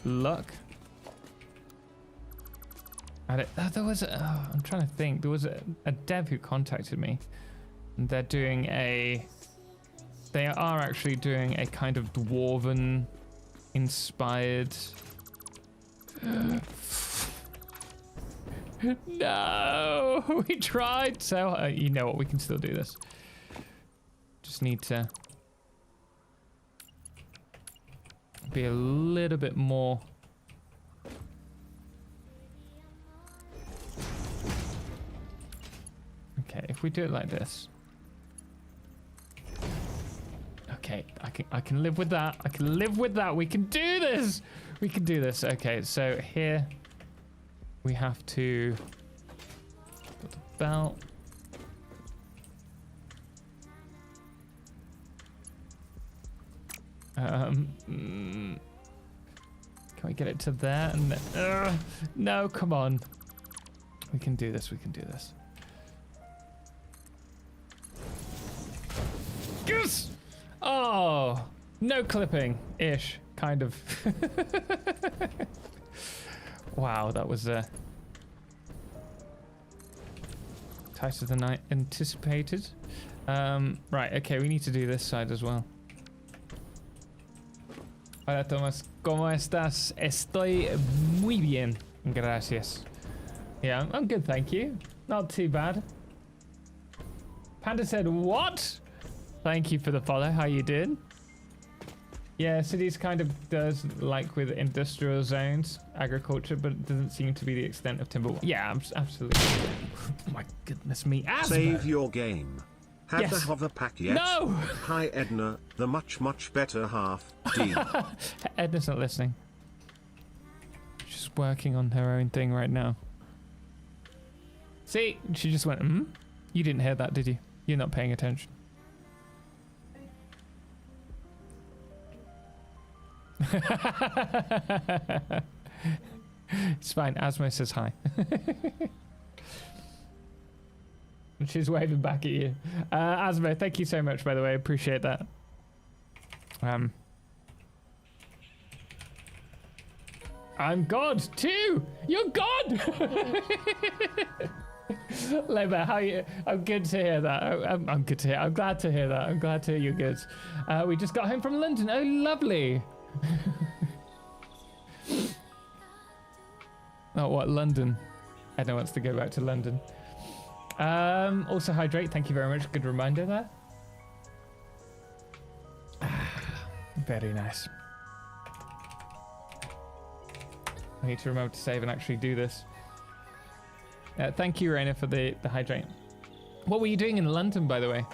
look. There was I'm trying to think. There was a dev who contacted me, and they're doing they are actually doing a kind of dwarven inspired. No, we tried. So you know what? We can still do this. Just need to be a little bit more. Okay, if we do it like this. Okay, I can live with that. I can live with that. We can do this. We can do this. Okay, so here we have to put the belt. Can we get it to there? And then, no, come on. We can do this. We can do this. Yes! Oh, no clipping ish, kind of. Wow, that was tighter than I anticipated. Right, okay, we need to do this side as well. Hola Thomas, ¿cómo estás? Estoy muy bien, gracias. Yeah, I'm good, thank you. Not too bad. Panda said, what? Thank you for the follow. How you doing? Yeah, cities kind of does like with industrial zones, agriculture, but it doesn't seem to be the extent of timber. Yeah, absolutely. Oh my goodness me. Asthma. Save your game. Have Yes. the hover pack yet? No! Hi Edna, the much better half. D. Edna's not listening. She's working on her own thing right now. See, she just went, You didn't hear that, did you? You're not paying attention. It's fine. Asmo says hi. She's waving back at you. Asmo, thank you so much, by the way. Appreciate that. I'm God too. You're God. Leba, how you? I'm good to hear that. I'm good to hear. I'm glad to hear that. I'm glad to hear you're good. We just got home from London. Oh, lovely. Oh, what, London? Edna wants to go back to London. Also hydrate. Thank you very much. Good reminder there. Very nice. I need to remember to save and actually do this. Thank you, Raina, for the hydrate. What were you doing in London, by the way?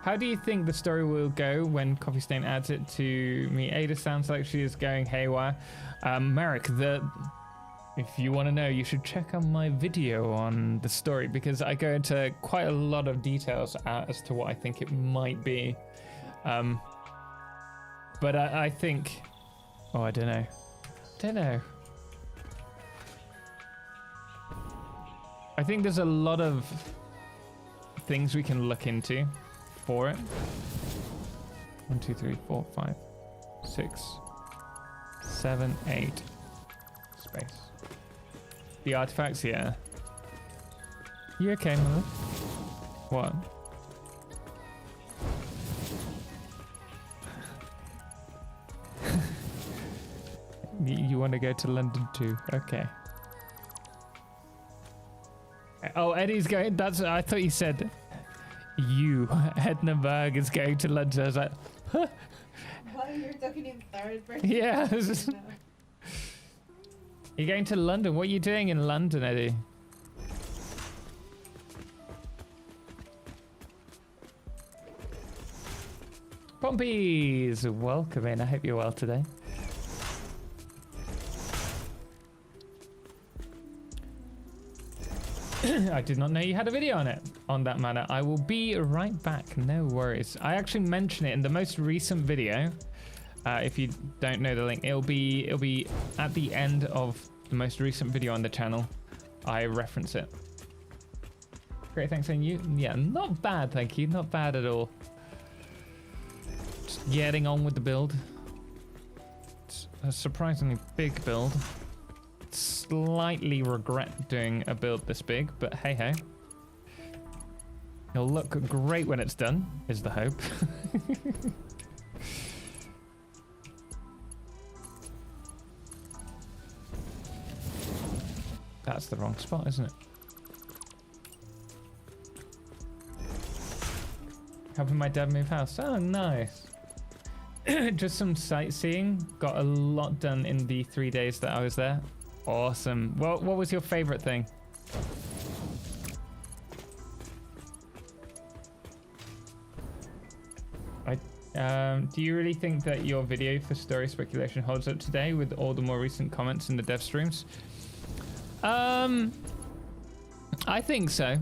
How do you think the story will go when Coffee Stain adds it to me? Ada sounds like she is going haywire. Merrick, if you want to know, you should check out my video on the story because I go into quite a lot of details as to what I think it might be. But I think... Oh, I don't know. I think there's a lot of things we can look into for it. 1, 2, 3, 4, 5, 6, 7, 8. Space. The artifacts, yeah. You okay, mother? What? You want to go to London too? Okay. Oh, Eddie's going. I thought you said you. Edna Berg is going to London. I was like, huh? What? You're talking in third person? Yeah. No. You're going to London. What are you doing in London, Eddie? Pompies, welcome in. I hope you're well today. I did not know you had a video on that matter. I will be right back. No worries. I actually mention it in the most recent video. If you don't know the link, it'll be at the end of the most recent video on the channel. I reference it. Great, thanks. And you? Yeah, not bad, thank you. Not bad at all. Just getting on with the build. It's a surprisingly big build. Slightly regret doing a build this big, but hey ho. It'll look great when it's done, is the hope. That's the wrong spot, isn't it? Helping my dad move house. Oh, nice. Just some sightseeing. Got a lot done in the 3 days that I was there. Awesome. Well, what was your favorite thing? Do you really think that your video for story speculation holds up today with all the more recent comments in the dev streams? I think so.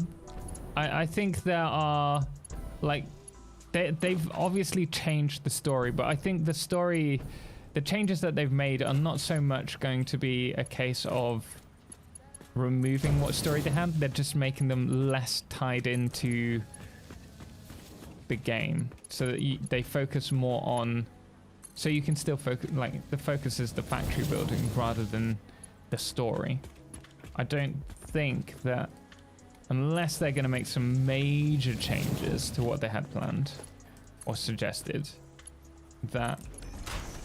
I think there are, like, they've obviously changed the story, but I think the story, the changes that they've made are not so much going to be a case of removing what story they had. They're just making them less tied into the game, so that they focus more on, so you can still focus, like, the focus is the factory building rather than the story. I don't think that, unless they're going to make some major changes to what they had planned or suggested, that,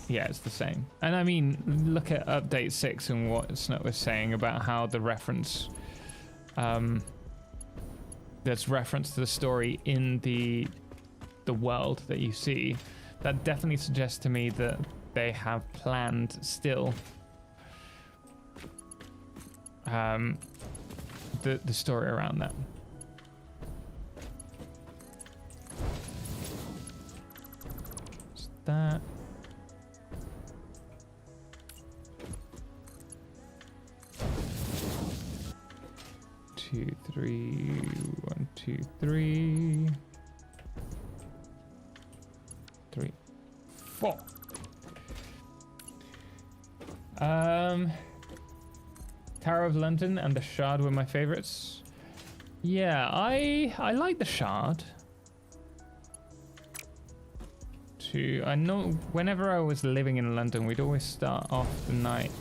yeah, it's the same. And I mean, look at update 6 and what Snut was saying about how the reference, there's reference to the story in the world that you see. That definitely suggests to me that they have planned still the story around that. Is that 2, 3, 1, 2, 3, 3, 4. Tower of London and the Shard were my favorites. Yeah, I like the Shard. I know whenever I was living in London, we'd always start off the night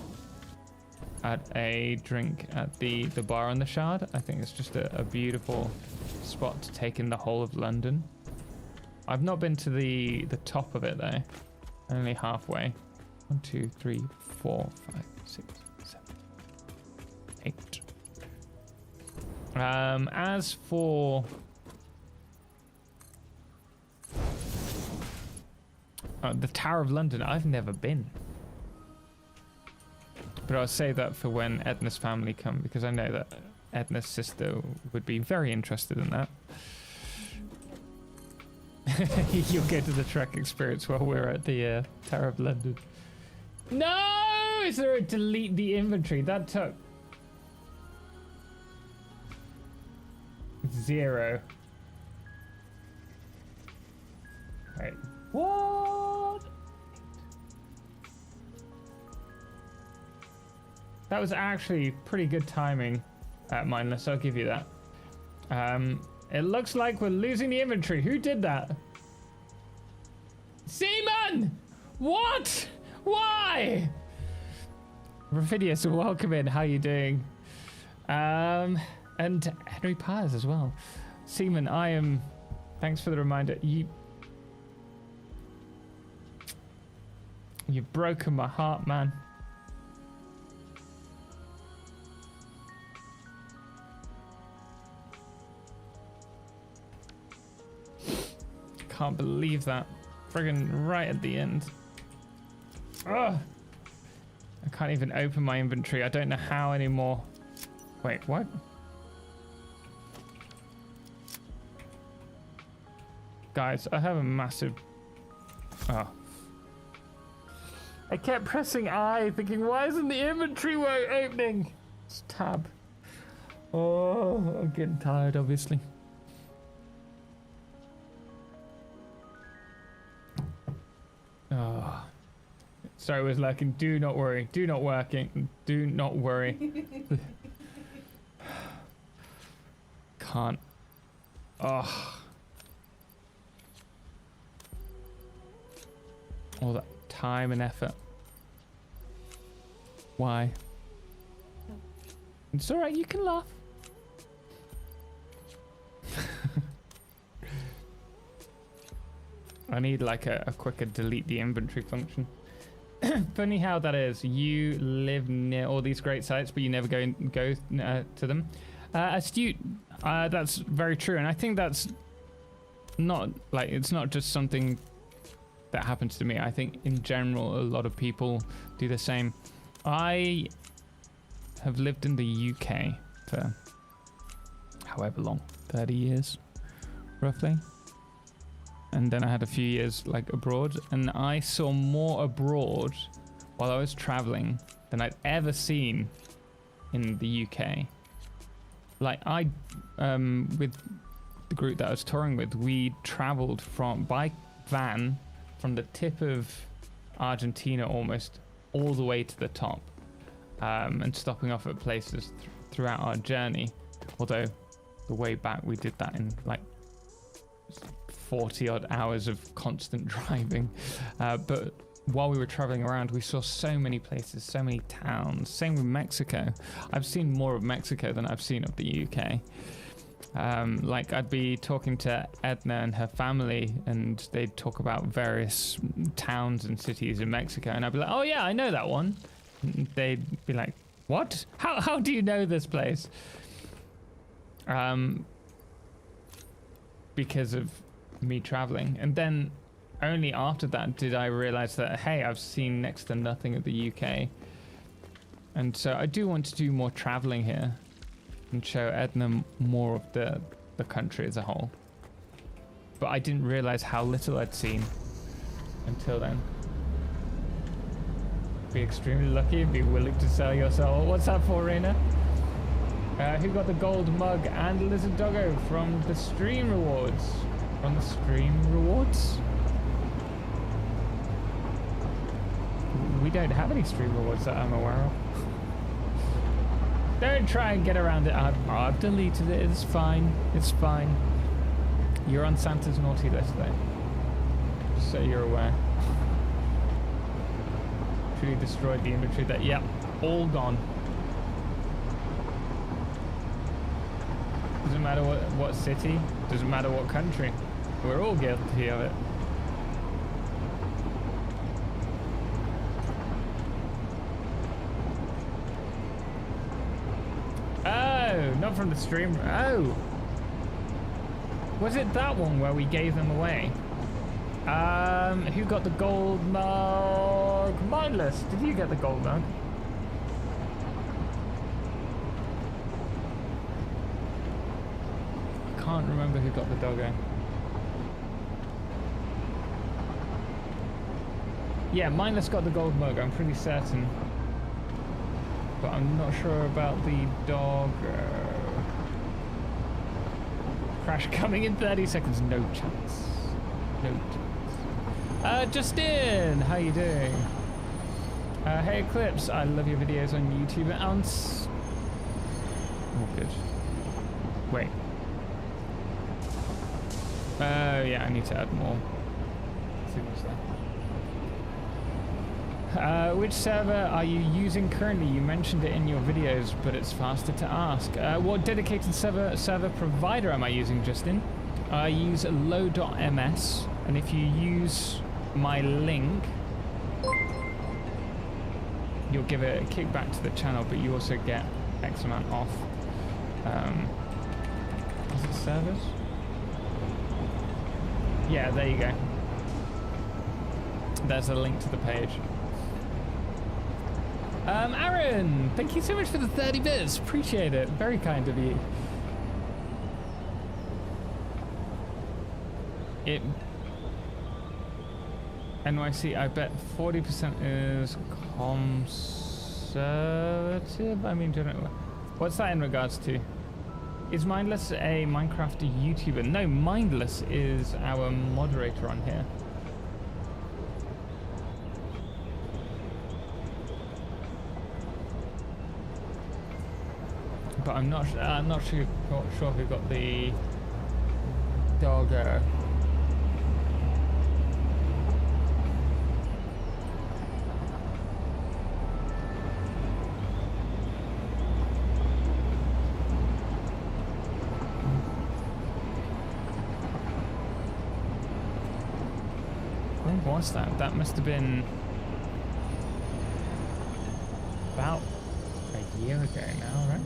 at a drink at the bar on the Shard. I think it's just a beautiful spot to take in the whole of London. I've not been to the top of it though. Only halfway. 1, 2, 3, 4, 5, 6, 7, 8. As for the Tower of London, I've never been. But I'll say that for when Edna's family come, because I know that Edna's sister would be very interested in that. You'll go to the Trek experience while we're at the Tower of London. No! Is there a delete the inventory? That took 0. Wait. What? That was actually pretty good timing, Mindless. I'll give you that. It looks like we're losing the inventory. Who did that? Seaman! What? Why? Raphidius, welcome in. How you doing? And Henry Pyers as well. Seaman, I am... Thanks for the reminder. You've broken my heart, man. Can't believe that. Friggin' right at the end. Ugh. I can't even open my inventory. I don't know how anymore. Wait, what? Guys, I have a massive... Oh. I kept pressing I, thinking, why isn't the inventory opening? It's tab. Oh, I'm getting tired, obviously. Oh. Sorry, it was lurking. Do not worry. Do not working. Do not worry. Can't. Oh. All that time and effort. Why? It's alright, you can laugh. I need like a quicker delete the inventory function. Funny how that is. You live near all these great sites, but you never go to them. Astute. That's very true, and I think that's not like it's not just something that happens to me. I think in general, a lot of people do the same. I have lived in the UK for however long, 30 years, roughly. And then I had a few years like abroad, and I saw more abroad while I was traveling than I'd ever seen in the UK. Like with the group that I was touring with, we traveled by van from the tip of Argentina almost all the way to the top, and stopping off at places throughout our journey. Although the way back we did that in like 40 odd hours of constant driving, but while we were traveling around we saw so many places, so many towns. Same with Mexico. I've seen more of Mexico than I've seen of the UK. Like I'd be talking to Edna and her family, and they'd talk about various towns and cities in Mexico, and I'd be like, oh yeah, I know that one. And they'd be like, what? How do you know this place? Because of me traveling. And then only after that did I realize that, hey, I've seen next to nothing of the UK. And so I do want to do more traveling here and show Edna more of the country as a whole. But I didn't realize how little I'd seen until then. Be extremely lucky and be willing to sell your soul. What's that for, Raina? Who got the gold mug and Lizard Doggo from the stream rewards? From the stream rewards? We don't have any stream rewards that I'm aware of. Don't try and get around it. I've deleted it. It's fine. It's fine. You're on Santa's naughty list though, just so you're aware. Truly destroyed the inventory. That, yep, all gone. Doesn't matter what city, doesn't matter what country. We're all guilty of it. Oh, not from the stream. Oh. Was it that one where we gave them away? Who got the gold mug? Mindless. Did you get the gold mug? I can't remember who got the doggo. Yeah, Mindless got the gold mug, I'm pretty certain. But I'm not sure about the doggo. Crash coming in 30 seconds, no chance. No chance. Justin, how you doing? Hey Eclipse, I love your videos on YouTube and oh, good. Wait. Oh yeah, I need to add more. Let's see what's there. Which server are you using currently? You mentioned it in your videos, but it's faster to ask. What dedicated server provider am I using, Justin? I use low.ms, and if you use my link, you'll give it a kickback to the channel, but you also get X amount off. Is it servers? Yeah, there you go. There's a link to the page. Aaron, thank you so much for the 30 bits. Appreciate it. Very kind of you. NYC, I bet 40% is conservative. I mean, what's that in regards to? Is Mindless a Minecraft YouTuber? No, Mindless is our moderator on here. But I'm not sure who got the doggo. When was that? That must have been about a year ago now, right?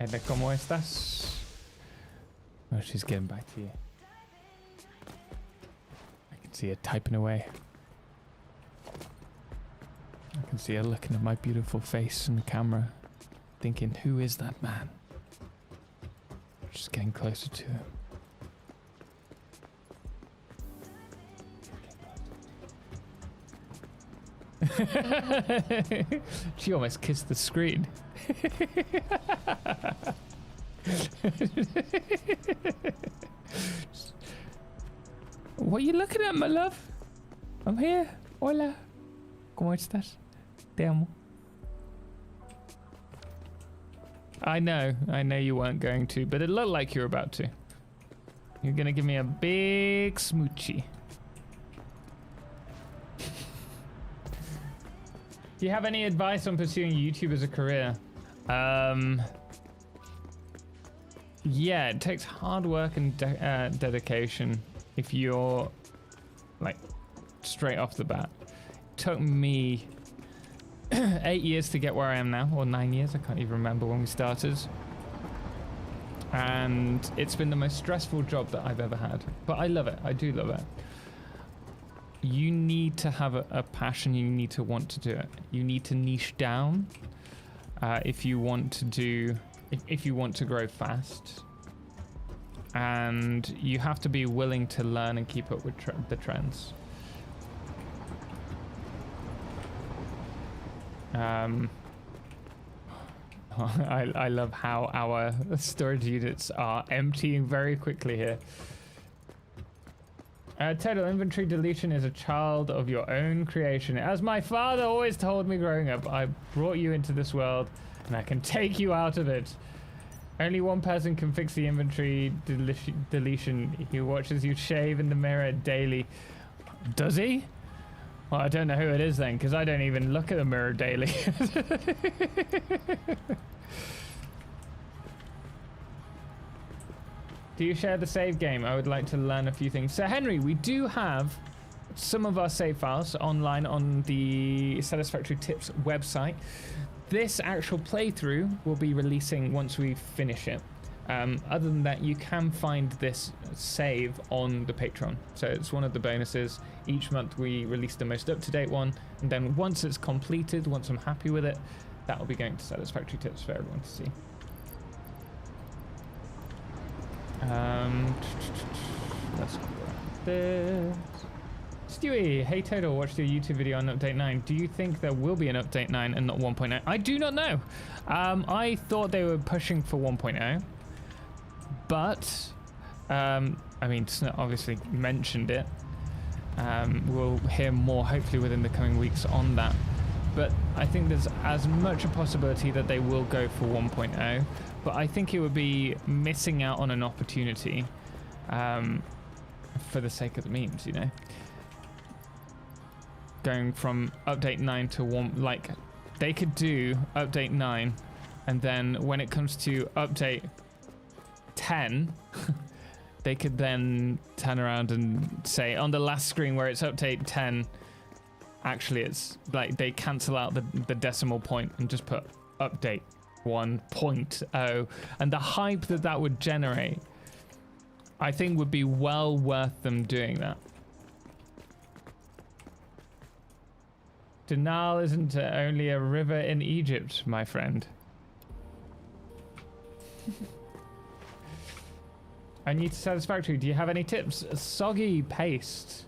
Hola, ¿cómo estás? Oh, she's getting back to you. I can see her typing away. I can see her looking at my beautiful face in the camera, thinking, who is that man? Just getting closer to him. She almost kissed the screen. What are you looking at, my love? I'm here. Hola. ¿Cómo estás? Te amo. I know you weren't going to, but it looked like you were about to. You're gonna give me a big smoochie. Do you have any advice on pursuing YouTube as a career? Yeah, it takes hard work and dedication if you're like straight off the bat. It took me 8 years to get where I am now, or 9 years, I can't even remember when we started. And it's been the most stressful job that I've ever had. But I love it, I do love it. You need to have a passion, you need to want to do it. You need to niche down if you want to grow fast. And you have to be willing to learn and keep up with the trends. I love how our storage units are emptying very quickly here. Total inventory deletion is a child of your own creation. As my father always told me growing up, I brought you into this world and I can take you out of it. Only one person can fix the inventory deletion. He watches you shave in the mirror daily. Does he? Well, I don't know who it is then, because I don't even look at the mirror daily. Do you share the save game? I would like to learn a few things. So Henry, we do have some of our save files online on the Satisfactory Tips website. This actual playthrough will be releasing once we finish it. Other than that, you can find this save on the Patreon. So it's one of the bonuses. Each month we release the most up-to-date one, and then once it's completed, once I'm happy with it, that will be going to Satisfactory Tips for everyone to see. Let's go like this. Stewie, hey Total, watched your YouTube video on Update 9. Do you think there will be an Update 9 and not 1.0? I do not know. I thought they were pushing for 1.0, but I mean, Snut obviously mentioned it. We'll hear more hopefully within the coming weeks on that. But I think there's as much a possibility that they will go for 1.0, but I think it would be missing out on an opportunity for the sake of the memes, you know? Going from update 9 to 1, like, they could do update 9, and then when it comes to update 10, they could then turn around and say on the last screen where it's update 10, actually it's like they cancel out the decimal point and just put update 1.0, and the hype that would generate, I think, would be well worth them doing that. The Nile isn't only a river in Egypt, my friend. I need Satisfactory. Do you have any tips? Soggy paste.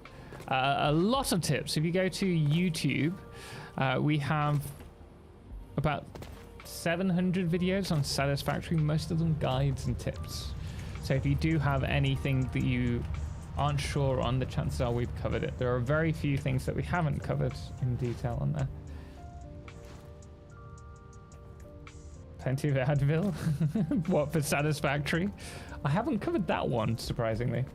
A lot of tips. If you go to YouTube, we have about 700 videos on Satisfactory, most of them guides and tips. So if you do have anything that you aren't sure on, the chances are we've covered it. There are very few things that we haven't covered in detail on there. Plenty of Advil. What, for Satisfactory? I haven't covered that one, surprisingly.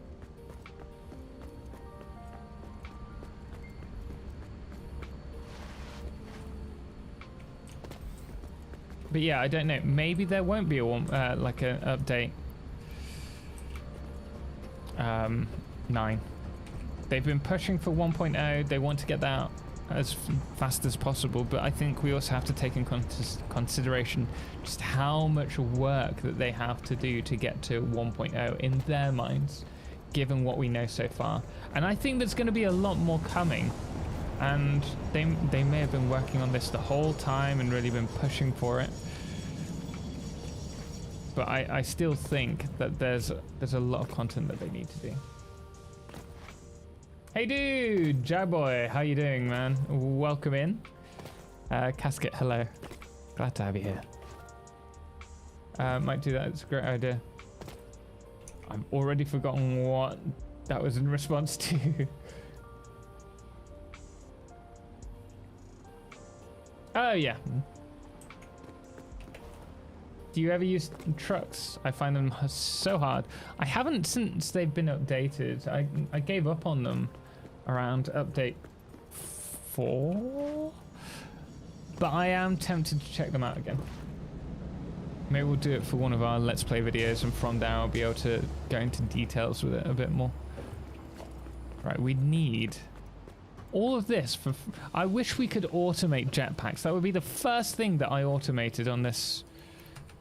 But yeah, I don't know. Maybe there won't be a one, like an update 9. They've been pushing for 1.0. They want to get that out as fast as possible, but I think we also have to take in consideration just how much work that they have to do to get to 1.0 in their minds, given what we know so far. And I think there's going to be a lot more coming, and they may have been working on this the whole time and really been pushing for it. But I still think that there's a lot of content that they need to do. Hey dude, Jabboy, how you doing, man? Welcome in. Casket, hello. Glad to have you here. Might do that, it's a great idea. I've already forgotten what that was in response to. Oh yeah. Do you ever use trucks? I find them so hard. I haven't since they've been updated. I gave up on them around update 4, but I am tempted to check them out again. Maybe we'll do it for one of our Let's Play videos, and from there I'll be able to go into details with it a bit more. Right, we need all of this for... I wish we could automate jetpacks. That would be the first thing that I automated on this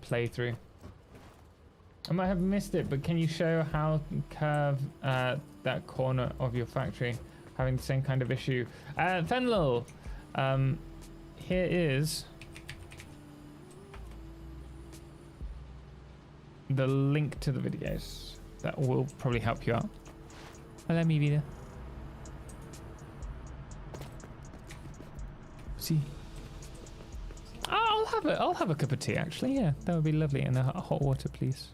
playthrough. I might have missed it, but can you show how to curve that corner of your factory having the same kind of issue? Fenlil, here is the link to the videos. That will probably help you out. Hola mi vida. See. I'll have a cup of tea actually, yeah. That would be lovely. And a hot water, please.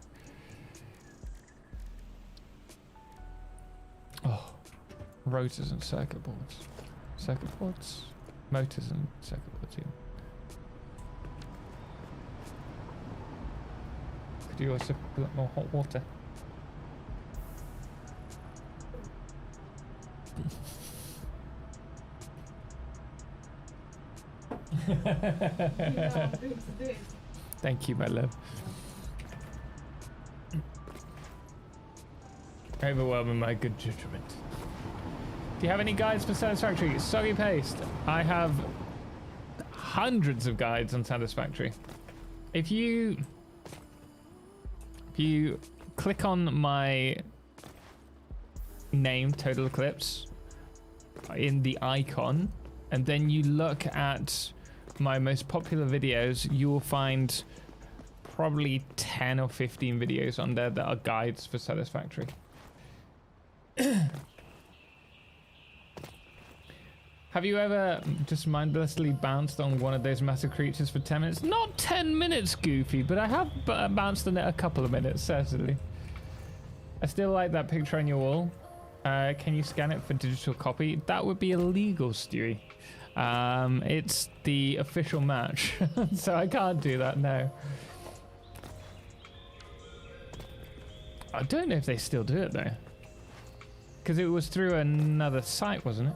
Oh, rotors and circuit boards. Circuit boards? Motors and circuit boards, yeah. Could you also put up more hot water? Do it. Thank you, my love. Overwhelming my good judgment. Do you have any guides for Satisfactory? Soggy paste. I have hundreds of guides on Satisfactory. If you click on my name, Totalxclipse, in the icon, and then you look at my most popular videos, you will find probably 10 or 15 videos on there that are guides for Satisfactory. Have you ever just mindlessly bounced on one of those massive creatures for 10 minutes? Not 10 minutes, Goofy, but I have bounced on it a couple of minutes, certainly. I still like that picture on your wall. Can you scan it for digital copy? That would be illegal, Stewie. It's the official match, so I can't do that, no. I don't know if they still do it, though. Because it was through another site, wasn't it?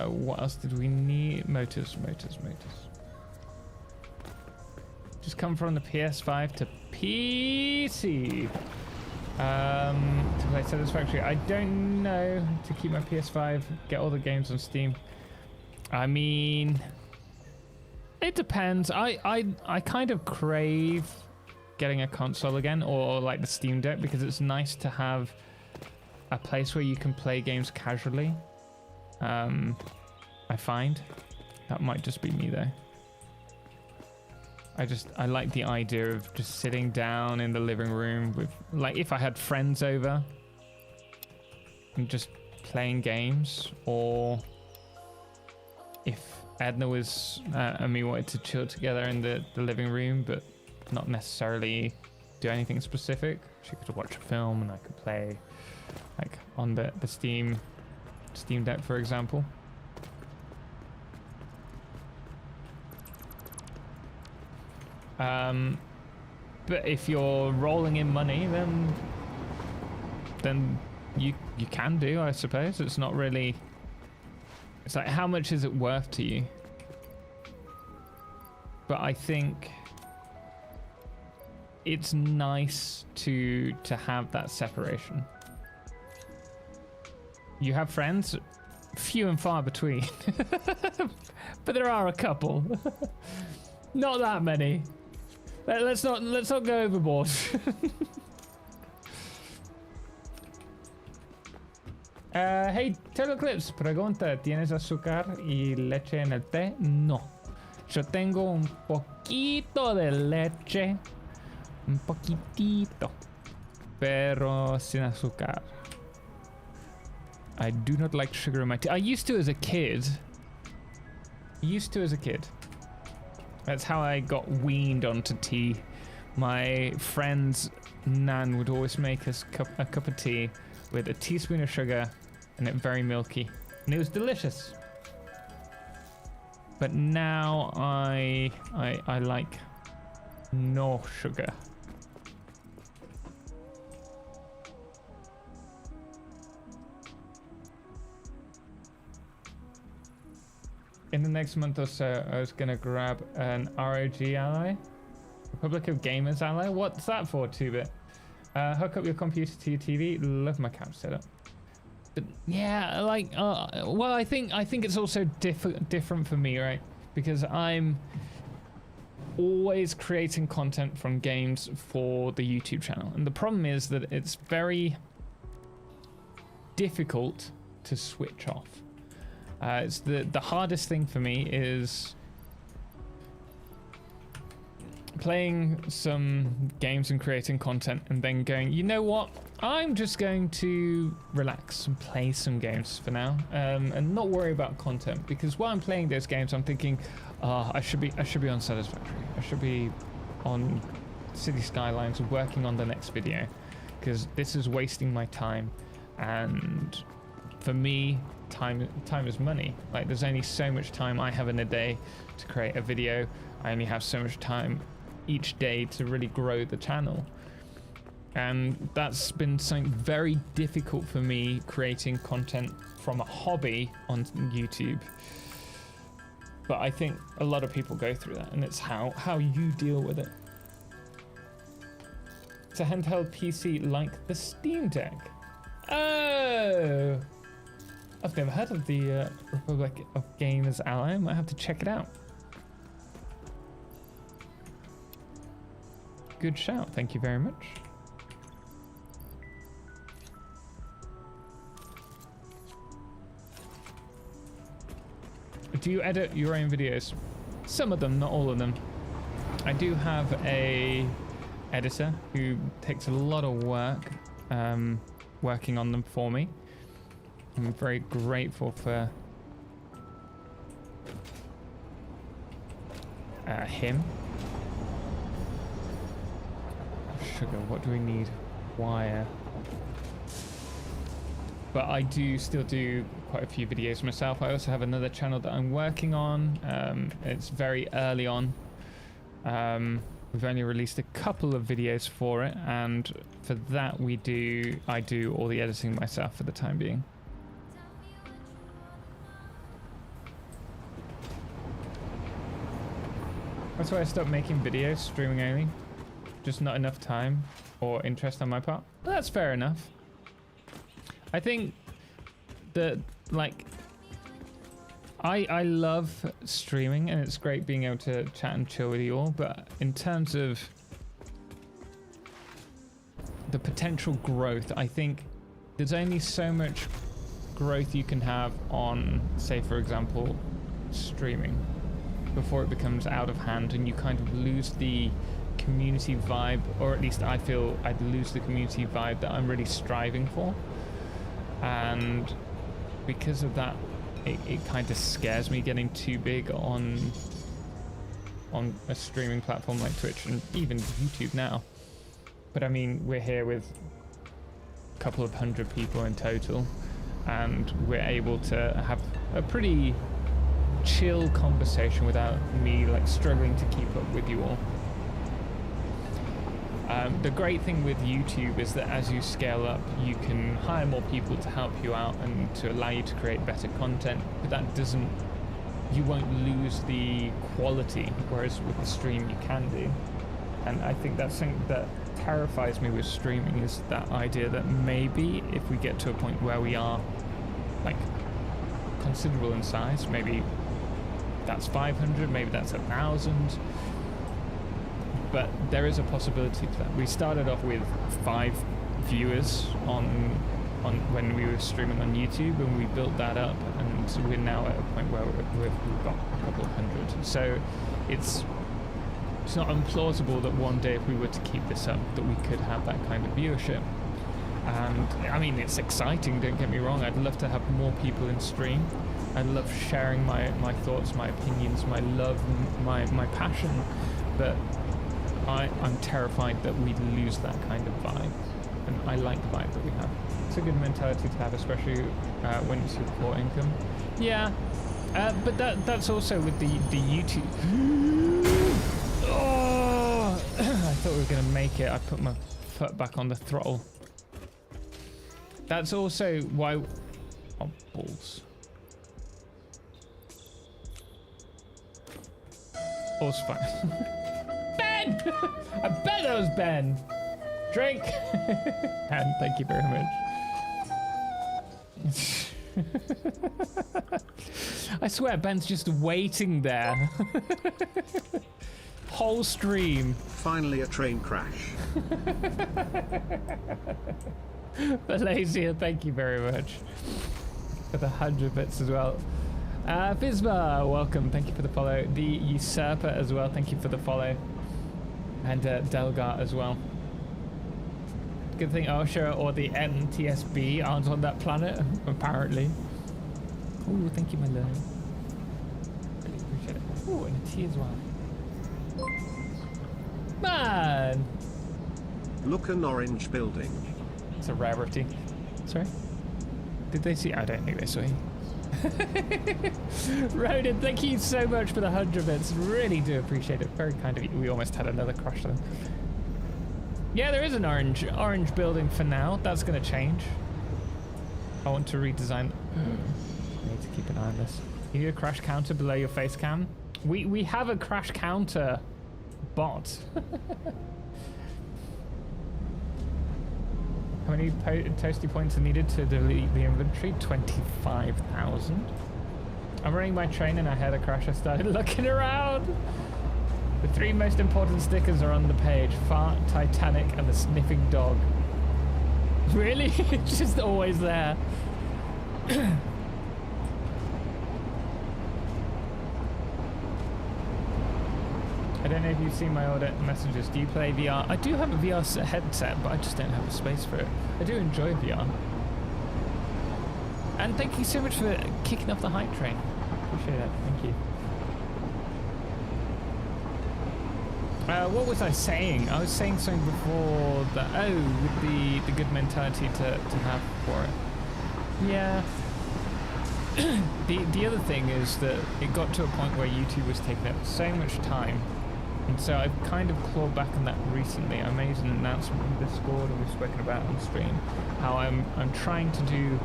What else did we need? Motors. Just come from the PS5 to PC. To play Satisfactory. I don't know to keep my PS5, get all the games on Steam. I mean, it depends. I kind of crave getting a console again, or like the Steam Deck, because it's nice to have a place where you can play games casually. I find that might just be me though. I like the idea of just sitting down in the living room with, like, if I had friends over and just playing games, or if Edna was and me wanted to chill together in the living room but not necessarily do anything specific. She could watch a film and I could play like on the Steam Deck, for example. But if you're rolling in money, then you can do, I suppose. It's not really. It's like, how much is it worth to you? But I think it's nice to have that separation. You have friends, few and far between, but there are a couple. Not that many. Let's not go overboard. Hey, Totalxclipse, pregunta, ¿tienes azúcar y leche en el té? No. Yo tengo un poquito de leche, un poquitito, pero sin azúcar. I do not like sugar in my tea. I used to as a kid. That's how I got weaned onto tea. My friend's nan would always make us a cup of tea with a teaspoon of sugar and it very milky. And it was delicious. But now I like no sugar. In the next month or so, I was gonna grab an ROG ally, Republic of Gamers ally. What's that for, 2-bit? Hook up your computer to your TV. Love my couch setup. But yeah, like, well, I think it's also different for me, right? Because I'm always creating content from games for the YouTube channel, and the problem is that it's very difficult to switch off. It's the hardest thing for me is playing some games and creating content and then going, you know what, I'm just going to relax and play some games for now, and not worry about content, because while I'm playing those games I'm thinking, I should be on Satisfactory, I should be on City Skylines working on the next video, because this is wasting my time. And for me, time is money. Like, there's only so much time I have in a day to create a video. I only have so much time each day to really grow the channel. And that's been something very difficult for me, creating content from a hobby on YouTube. But I think a lot of people go through that, and it's how you deal with it. It's a handheld PC like the Steam Deck. Oh! I've never heard of the Republic of Gamers Ally. I might have to check it out. Good shout, thank you very much. Do you edit your own videos? Some of them, not all of them. I do have a editor who takes a lot of work working on them for me. I'm very grateful for him. Sugar, what do we need? Wire. But I do still do quite a few videos myself. I also have another channel that I'm working on. It's very early on. We've only released a couple of videos for it, and for that I do all the editing myself for the time being. That's why I stopped making videos, streaming only. Just not enough time or interest on my part. But that's fair enough. I think that, like, I love streaming, and it's great being able to chat and chill with you all, but in terms of the potential growth, I think there's only so much growth you can have on, say, for example, streaming before it becomes out of hand and you kind of lose the community vibe, or at least I feel I'd lose the community vibe that I'm really striving for. And because of that, it kind of scares me getting too big on a streaming platform like Twitch and even YouTube now. But I mean, we're here with a couple of hundred people in total, and we're able to have a pretty chill conversation without me like struggling to keep up with you all. The great thing with YouTube is that as you scale up, you can hire more people to help you out and to allow you to create better content, but that doesn't, you won't lose the quality, whereas with the stream you can do. And I think that's something that terrifies me with streaming, is that idea that maybe if we get to a point where we are like considerable in size, maybe that's 500, maybe that's 1,000, but there is a possibility to that. We started off with 5 viewers on when we were streaming on YouTube, and we built that up, and we're now at a point where we've got a couple of hundred. So it's not implausible that one day, if we were to keep this up, that we could have that kind of viewership. And I mean, it's exciting, don't get me wrong. I'd love to have more people in stream. I love sharing my thoughts, my opinions, my love, my passion, but I'm terrified that we'd lose that kind of vibe, and I like the vibe that we have. It's a good mentality to have, especially when it's your core income. Yeah, but that's also with the YouTube. Oh, I thought we were gonna make it. I put my foot back on the throttle. That's also why. Oh, balls. All's fine. Ben! I bet that was Ben. Drink. And thank you very much. I swear Ben's just waiting there. Whole stream. Finally a train crash. Malaysia, thank you very much for the 100 bits as well. Fizba, welcome. Thank you for the follow. The Usurper as well. Thank you for the follow. And Delgar as well. Good thing Osha or the NTSB aren't on that planet, apparently. Oh, thank you, my love. Really appreciate it. Oh, and a tea as well. Man! Look, an orange building. It's a rarity. Sorry? Did they see? I don't think they saw you. Ronan, thank you so much for the 100 bits. Really do appreciate it. Very kind of you. We almost had another crush then. Yeah, there is an orange building for now. That's going to change. I want to redesign. I need to keep an eye on this. You need a crash counter below your face cam. We have a crash counter bot. How many toasty points are needed to delete the inventory? 25,000. I'm running my train and I had a crash. I started looking around. The 3 most important stickers are on the page: fart, Titanic, and the sniffing dog. Really? It's just always there. I don't know if you've seen my order messages. Do you play VR? I do have a VR headset, but I just don't have the space for it. I do enjoy VR. And thank you so much for kicking off the hype train. Appreciate that. Thank you. What was I saying? I was saying something before that. Oh, with the good mentality to have for it. Yeah. The other thing is that it got to a point where YouTube was taking up so much time. And so I've kind of clawed back on that recently. I made an announcement in Discord, and we've spoken about it on stream, how I'm trying to do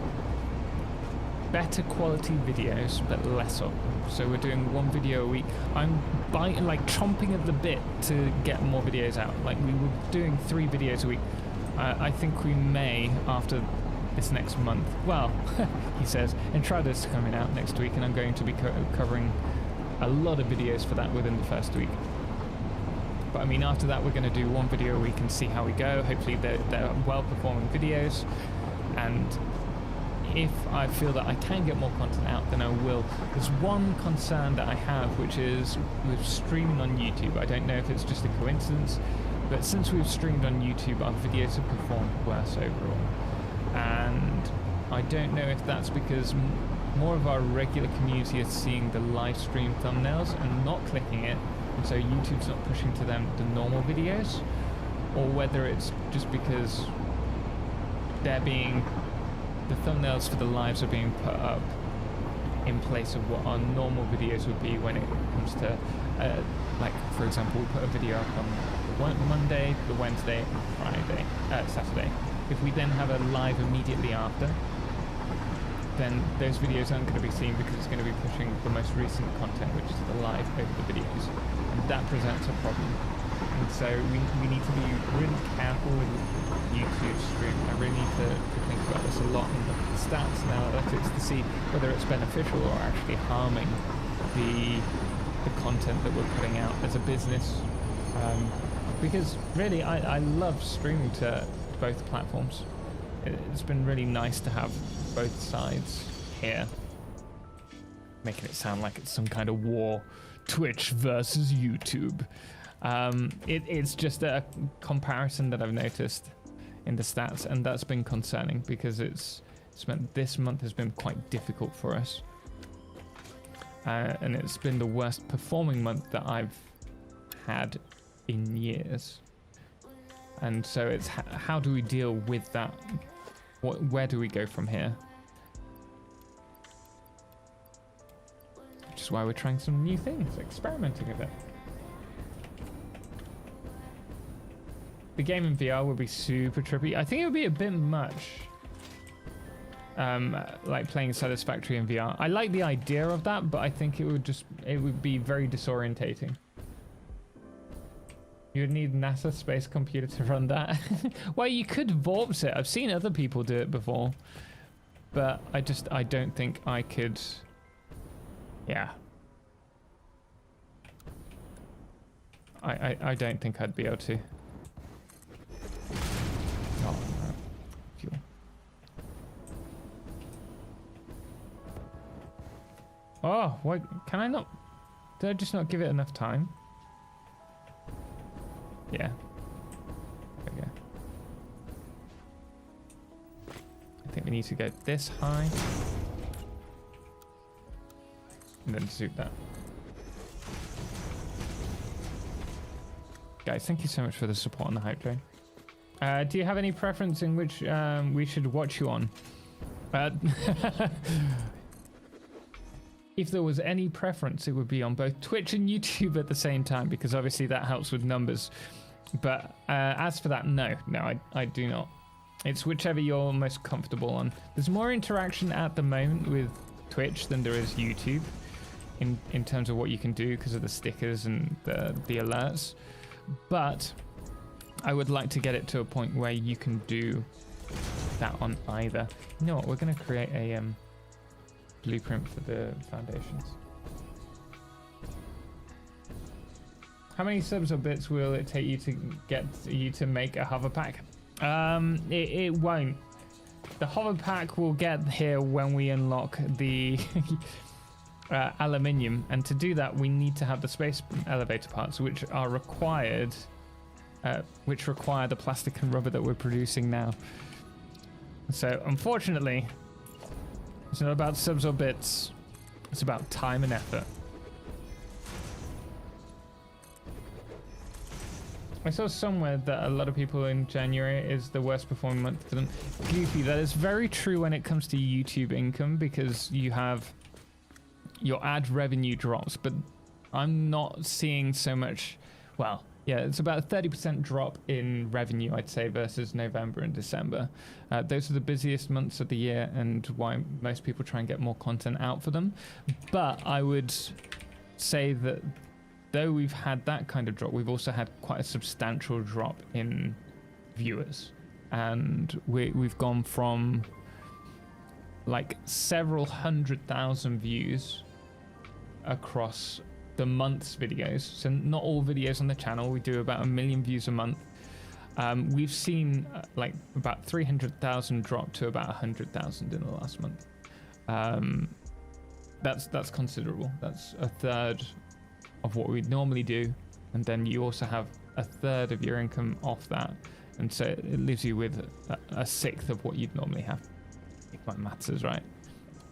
better quality videos, but less of them. So we're doing 1 video a week. I'm chomping at the bit to get more videos out. Like, we were doing 3 videos a week. I think we may, after this next month, well, he says, Entrada's coming out next week, and I'm going to be covering a lot of videos for that within the first week. But I mean, after that, we're going to do 1 video a week and see how we go. Hopefully they're well-performing videos, and if I feel that I can get more content out, then I will. There's one concern that I have, which is with streaming on YouTube. I don't know if it's just a coincidence, but since we've streamed on YouTube, our videos have performed worse overall. And I don't know if that's because more of our regular community is seeing the live stream thumbnails and not clicking it, and so YouTube's not pushing to them the normal videos, or whether it's just because the thumbnails for the lives are being put up in place of what our normal videos would be when it comes to, like, for example, we put a video up on Monday, the Wednesday, Friday, Saturday. If we then have a live immediately after, then those videos aren't going to be seen because it's going to be pushing the most recent content, which is the live over the videos. And that presents a problem. And so we need to be really careful with YouTube stream. I really need to think about this a lot and look at the stats and analytics to see whether it's beneficial or actually harming the content that we're putting out as a business. Because really, I love streaming to both platforms. It's been really nice to have both sides here. Making it sound like it's some kind of war. Twitch versus YouTube. It's just a comparison that I've noticed in the stats, and that's been concerning because it's meant this month has been quite difficult for us. And it's been the worst performing month that I've had in years. And so it's how do we deal with that? Where do we go from here? Which is why we're trying some new things, experimenting a bit. The game in VR would be super trippy. I think it would be a bit much. Like playing Satisfactory in VR. I like the idea of that, but I think it would be very disorientating. You would need NASA space computer to run that. Well, you could VORPS it. I've seen other people do it before, but I don't think I could. Yeah. I don't think I'd be able to. Oh, no. Fuel. Oh, what? Can I not? Did I just not give it enough time? Yeah. There we go. I think we need to go this high. And then zoom that. Guys, thank you so much for the support on the hype train. Do you have any preference in which we should watch you on? if there was any preference, it would be on both Twitch and YouTube at the same time, because obviously that helps with numbers. But as for that, no, I do not. It's whichever you're most comfortable on. There's more interaction at the moment with Twitch than there is YouTube in terms of what you can do because of the stickers and the alerts. But I would like to get it to a point where you can do that on either. You know what? We're going to create a blueprint for the foundations. How many subs or bits will it take you to get you to make a hover pack? It won't. The hover pack will get here when we unlock the aluminium, and to do that we need to have the space elevator parts, which are required, which require the plastic and rubber that we're producing now. So unfortunately, it's not about subs or bits, it's about time and effort. I saw somewhere that a lot of people in January is the worst performing month for them. Goofy, that is very true when it comes to YouTube income, because you have your ad revenue drops, but I'm not seeing so much. Well, yeah, it's about a 30% drop in revenue, I'd say, versus November and December. Those are the busiest months of the year and why most people try and get more content out for them. But I would say that though we've had that kind of drop, we've also had quite a substantial drop in viewers. And we've gone from like several 100,000 views across the month's videos. So not all videos on the channel. We do about 1 million views a month. We've seen like about 300,000 drop to about 100,000 in the last month. That's considerable. That's a third of what we'd normally do, and then you also have a third of your income off that, and so it leaves you with a sixth of what you'd normally have, if my maths is right.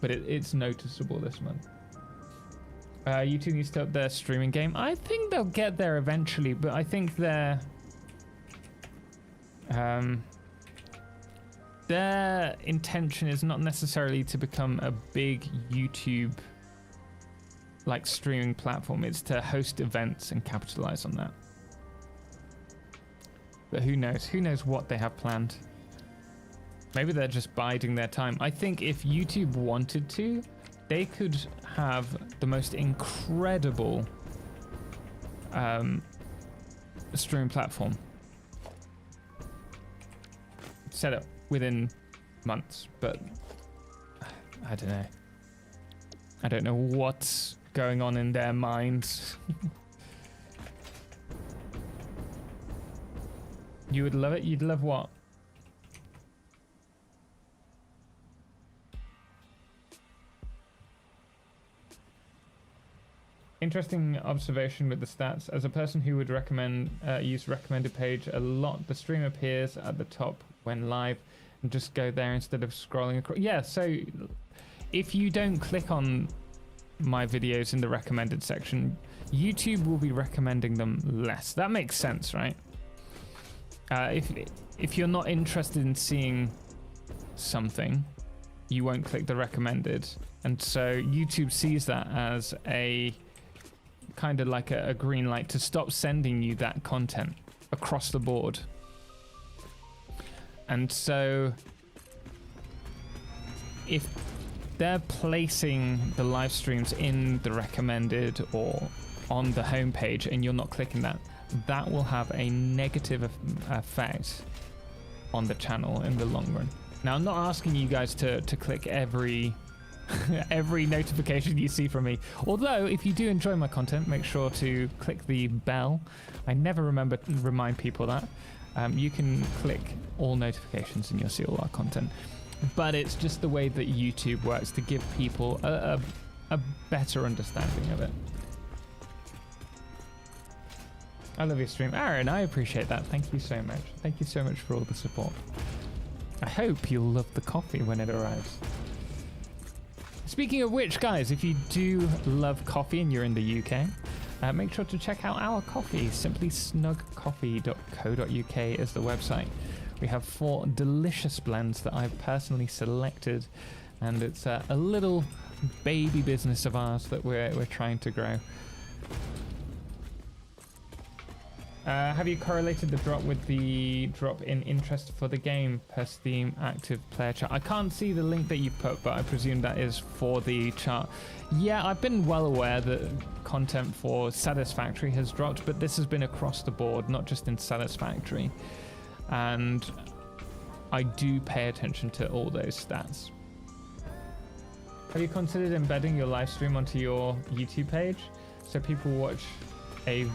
But it's noticeable this month. YouTube needs to up their streaming game. I think they'll get there eventually, but I think their intention is not necessarily to become a big YouTube like streaming platform. It's to host events and capitalize on that. But who knows what they have planned. Maybe they're just biding their time. I think if YouTube wanted to, they could have the most incredible streaming platform set up within months, but I don't know. I don't know what's going on in their minds. You would love it? You'd love what? Interesting observation with the stats. As a person who would recommend use recommended page a lot, the stream appears at the top when live, and just go there instead of scrolling across. Yeah, so if you don't click on my videos in the recommended section, YouTube will be recommending them less. That makes sense, right? If you're not interested in seeing something, you won't click the recommended, and so YouTube sees that as a kind of like a green light to stop sending you that content across the board. And so if they're placing the live streams in the recommended or on the homepage and you're not clicking that, that will have a negative effect on the channel in the long run. Now, I'm not asking you guys to click every every notification you see from me, although if you do enjoy my content, make sure to click the bell. I never remember to remind people that. You can click all notifications and you'll see all our content, but it's just the way that YouTube works to give people a better understanding of it. I love your stream, Aaron. I appreciate that. Thank you so much. Thank you so much for all the support. I hope you'll love the coffee when it arrives. Speaking of which, guys, if you do love coffee and you're in the UK, make sure to check out our coffee. Simply snugcoffee.co.uk is the website. We have 4 delicious blends that I've personally selected, and it's a little baby business of ours that we're trying to grow. Have you correlated the drop with the drop in interest for the game per Steam active player chart? I can't see the link that you put, but I presume that is for the chart. Yeah, I've been well aware that content for Satisfactory has dropped, but this has been across the board, not just in Satisfactory. And I do pay attention to all those stats. Have you considered embedding your live stream onto your YouTube page so people watch a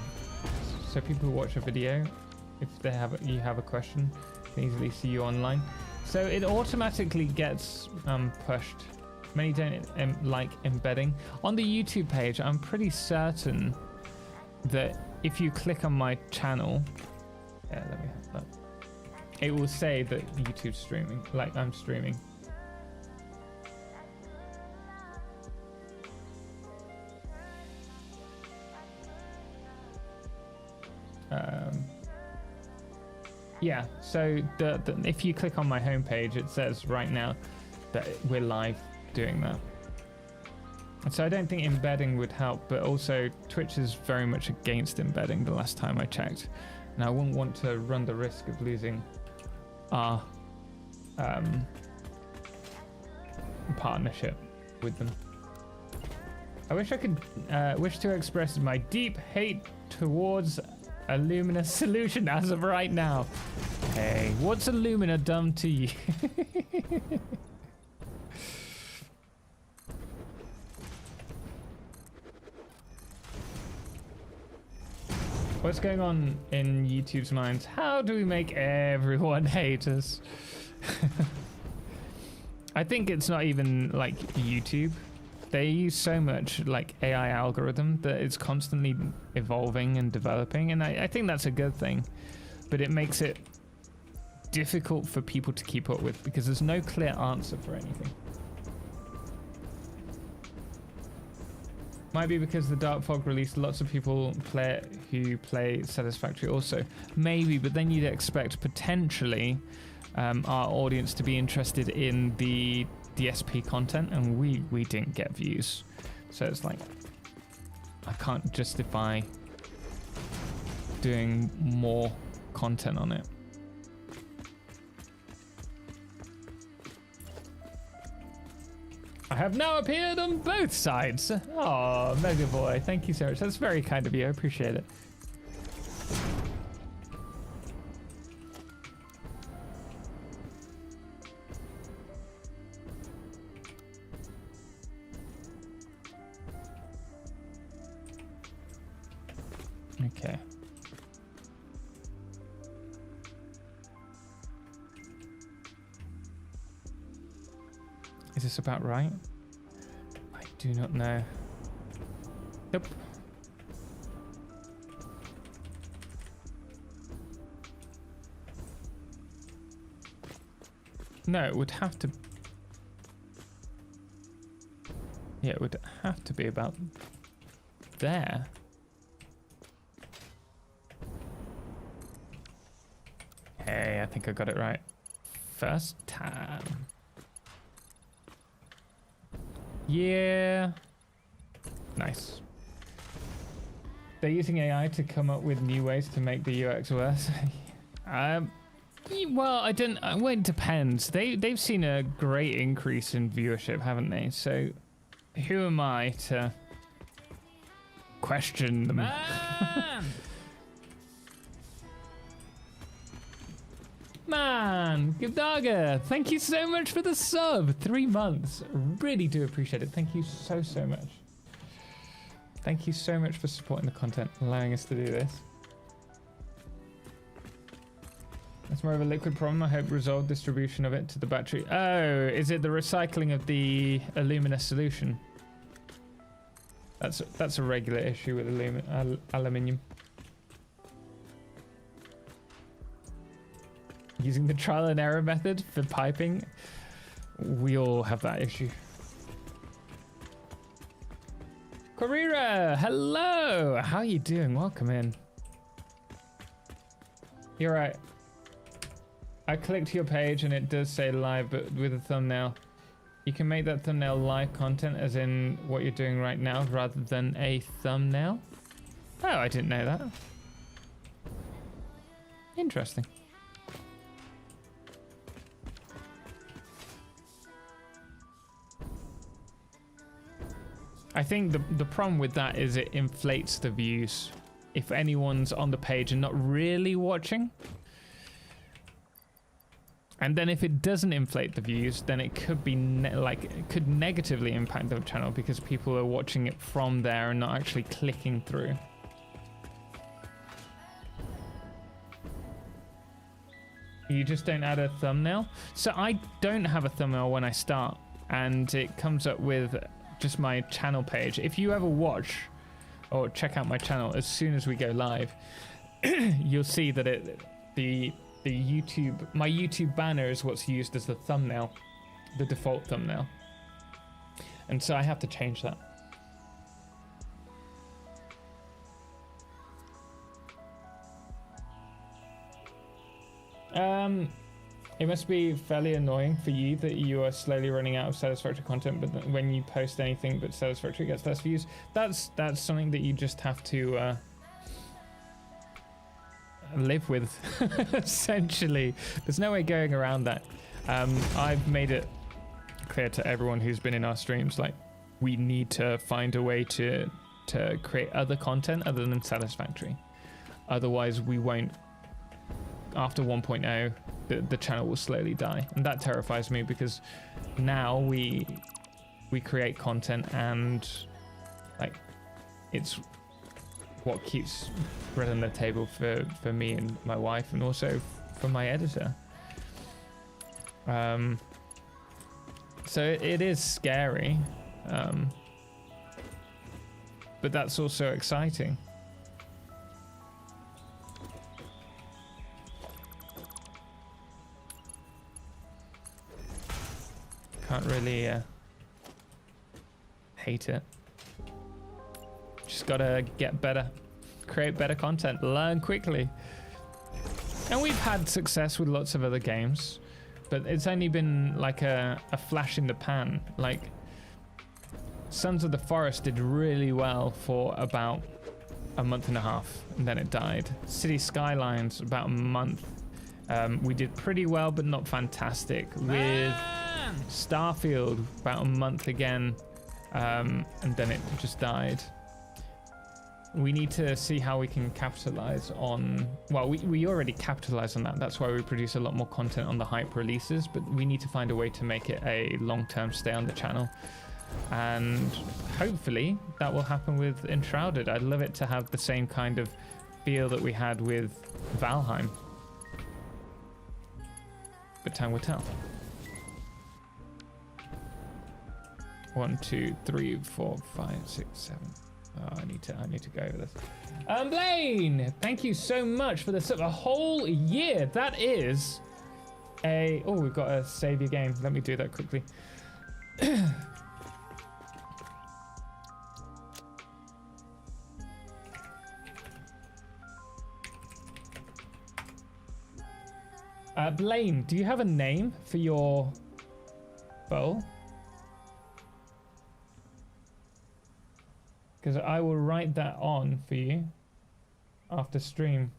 video if you have a question, can easily see you online? So it automatically gets pushed. Many don't like embedding on the YouTube page. I'm pretty certain that if you click on my channel, yeah, let me have that. It will say that YouTube's streaming, like I'm streaming. Yeah, so if you click on my homepage, it says right now that we're live doing that. And so I don't think embedding would help, but also Twitch is very much against embedding the last time I checked. And I wouldn't want to run the risk of losing our partnership with them. I wish I could wish to express my deep hate towards Illumina solution as of right now. Hey, what's Illumina done to you? What's going on in YouTube's minds? How do we make everyone hate us? I think it's not even like YouTube. They use so much like AI algorithm that it's constantly evolving and developing, and I think that's a good thing, but it makes it difficult for people to keep up with because there's no clear answer for anything. Might be because the Dark Fog release, lots of people who play Satisfactory also. Maybe, but then you'd expect potentially our audience to be interested in the DSP content, and we didn't get views. So it's like, I can't justify doing more content on it. I have now appeared on both sides. Oh, Mega Boy, thank you so much. That's very kind of you. I appreciate it. Okay. Is this about right? I do not know. Nope. No, it would have to... Yeah, it would have to be about there. Hey, I think I got it right. First time. Yeah. Nice. They're using AI to come up with new ways to make the UX worse. Well, I don't. Well, it depends. They've seen a great increase in viewership, haven't they? So, who am I to question them? Man, Gibdaga, thank you so much for the sub. 3 months. Really do appreciate it. Thank you so much. Thank you so much for supporting the content, allowing us to do this. It's more of a liquid problem. I hope resolve distribution of it to the battery. Oh, is it the recycling of the Illumina solution? That's a regular issue with aluminium. Using the trial and error method for piping, we all have that issue. Correra, hello! How are you doing? Welcome in. You're right. I clicked your page and it does say live, but with a thumbnail. You can make that thumbnail live content, as in what you're doing right now, rather than a thumbnail. Oh, I didn't know that. Interesting. I think the problem with that is it inflates the views. If anyone's on the page and not really watching. And then if it doesn't inflate the views, then it could be it could negatively impact the channel because people are watching it from there and not actually clicking through. You just don't add a thumbnail? So I don't have a thumbnail when I start, and it comes up with just my channel page. If you ever watch or check out my channel as soon as we go live, you'll see that my YouTube banner is what's used as the thumbnail, the default thumbnail. And so I have to change that. It must be fairly annoying for you that you are slowly running out of Satisfactory content, but when you post anything but Satisfactory gets less views. That's something that you just have to live with, essentially. There's no way going around that. I've made it clear to everyone who's been in our streams, like, we need to find a way to create other content other than Satisfactory. Otherwise, we won't. After 1.0, the channel will slowly die, and that terrifies me because now we create content, and like, it's what keeps bread on the table for me and my wife, and also for my editor. So it is scary, but that's also exciting. Can't really hate it. Just gotta get better, create better content, learn quickly. And we've had success with lots of other games, but it's only been like a flash in the pan. Like, Sons of the Forest did really well for about a month and a half, and then it died. City Skylines, about a month. We did pretty well, but not fantastic. With Starfield, about a month again, and then it just died. We need to see how we can capitalize on, well, we already capitalize on that. That's why we produce a lot more content on the hype releases, but we need to find a way to make it a long-term stay on the channel. And hopefully that will happen with Enshrouded. I'd love it to have the same kind of feel that we had with Valheim. But time will tell. 1, 2, 3, 4, 5, 6, 7. Oh, I need to go over this. Blaine, thank you so much for this. A whole year. That is a. Oh, we've got to save your game. Let me do that quickly. Blaine, do you have a name for your bowl? Because I will write that on for you after stream.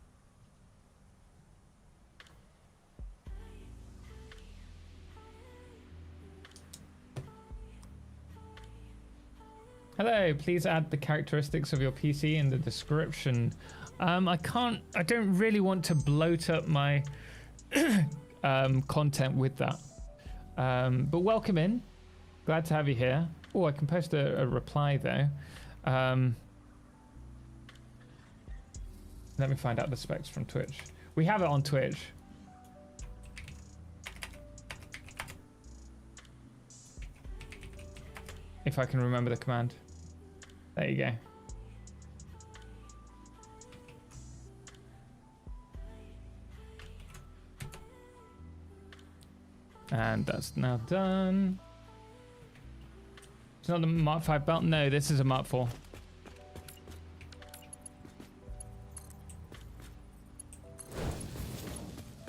Hello, please add the characteristics of your PC in the description. I don't really want to bloat up my content with that. But welcome in. Glad to have you here. Oh, I can post a reply though. Let me find out the specs from Twitch. We have it on Twitch. If I can remember the command. There you go. And that's now done. It's not the Mark 5 belt. No, this is a Mark 4.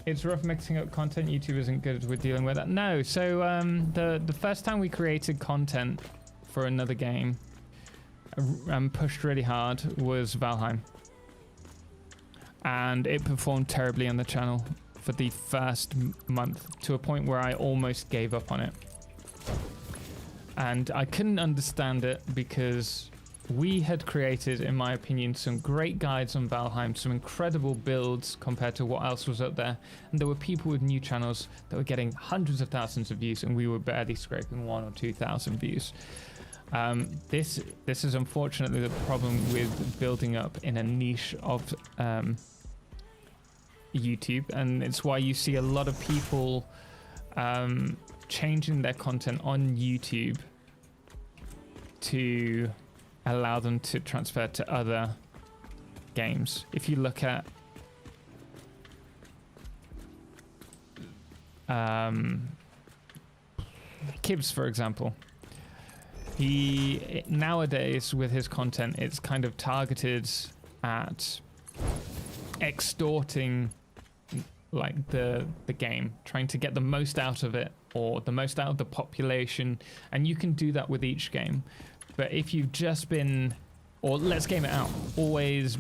it's rough mixing up content. YouTube isn't good with dealing with that. No, so the first time we created content for another game and pushed really hard was Valheim. And it performed terribly on the channel for the first month, to a point where I almost gave up on it. And I couldn't understand it because we had created, in my opinion, some great guides on Valheim, some incredible builds compared to what else was up there. And there were people with new channels that were getting hundreds of thousands of views, and we were barely scraping 1,000 or 2,000 views. This is unfortunately the problem with building up in a niche of YouTube, and it's why you see a lot of people changing their content on YouTube to allow them to transfer to other games. If you look at Kibbs, for example, he nowadays with his content, it's kind of targeted at extorting like the game, trying to get the most out of it or the most out of the population, and you can do that with each game. But if you've just been, or Let's Game It Out always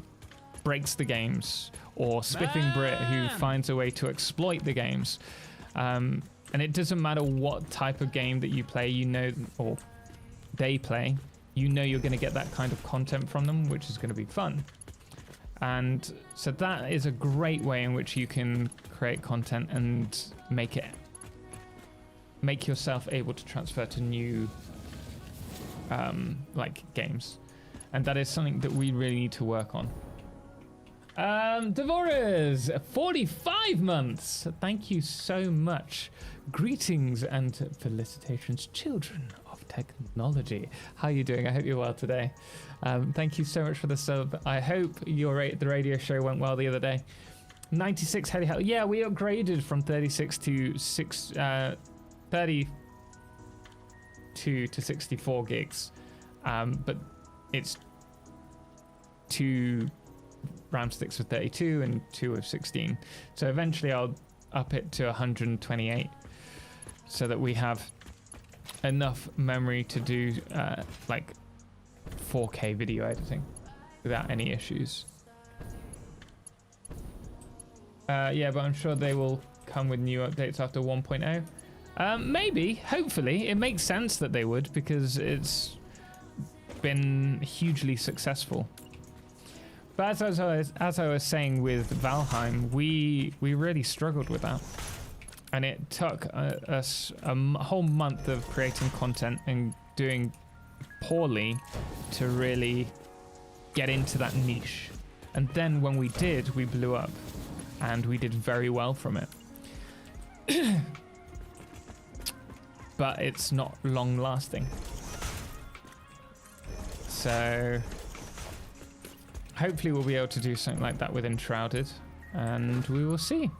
breaks the games, or Spiffing Brit who finds a way to exploit the games, and it doesn't matter what type of game that you play, you know, or they play, you know you're going to get that kind of content from them, which is going to be fun. And so that is a great way in which you can create content and make yourself able to transfer to new like games. And that is something that we really need to work on. Devorah's 45 months. Thank you so much. Greetings and felicitations, children of technology. How are you doing? I hope you're well today. Thank you so much for the sub. I hope the radio show went well the other day. 96 Heli Hell. Yeah, we upgraded from 36 to 32 to 64 gigs. But it's 2 RAM sticks with 32 and 2 with 16. So eventually I'll up it to 128 so that we have enough memory to do like 4K video editing without any issues. Yeah, but I'm sure they will come with new updates after 1.0. Maybe, hopefully. It makes sense that they would, because it's been hugely successful. But as I was saying with Valheim, we really struggled with that. And it took us a whole month of creating content and doing poorly to really get into that niche. And then when we did, we blew up. And we did very well from it. But it's not long lasting. So hopefully we'll be able to do something like that with Enshrouded, and we will see.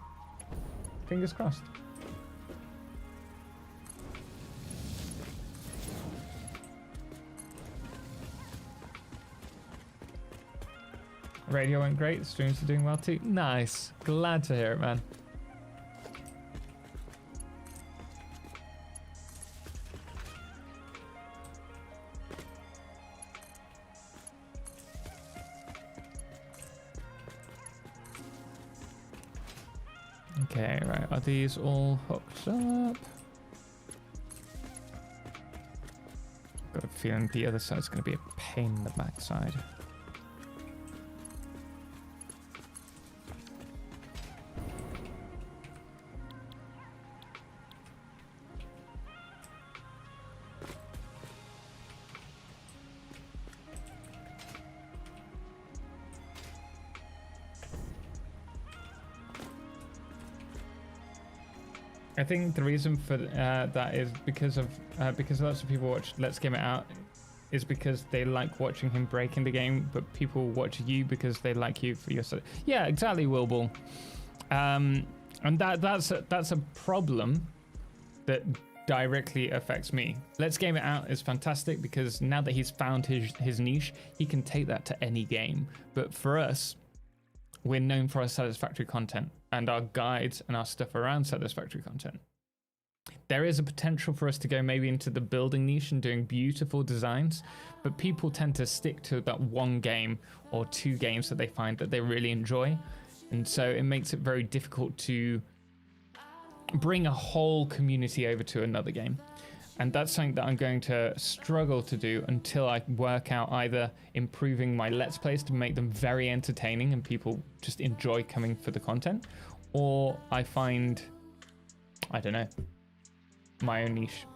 Fingers crossed. Radio went great, the streams are doing well too. Nice, glad to hear it, man. Okay, right, are these all hooked up? Got a feeling the other side's going to be a pain in the backside. I think the reason for that is because lots of people watch Let's Game It Out is because they like watching him breaking the game, but people watch you because they like you for your stuff. Yeah, exactly, Wilball. And that's a problem that directly affects me. Let's Game It Out is fantastic because now that he's found his niche, he can take that to any game. But for us, we're known for our Satisfactory content and our guides and our stuff around Satisfactory content. There is a potential for us to go maybe into the building niche and doing beautiful designs, but people tend to stick to that one game or two games that they find that they really enjoy. And so it makes it very difficult to bring a whole community over to another game. And that's something that I'm going to struggle to do until I work out either improving my Let's Plays to make them very entertaining and people just enjoy coming for the content, or I find, I don't know, my own niche.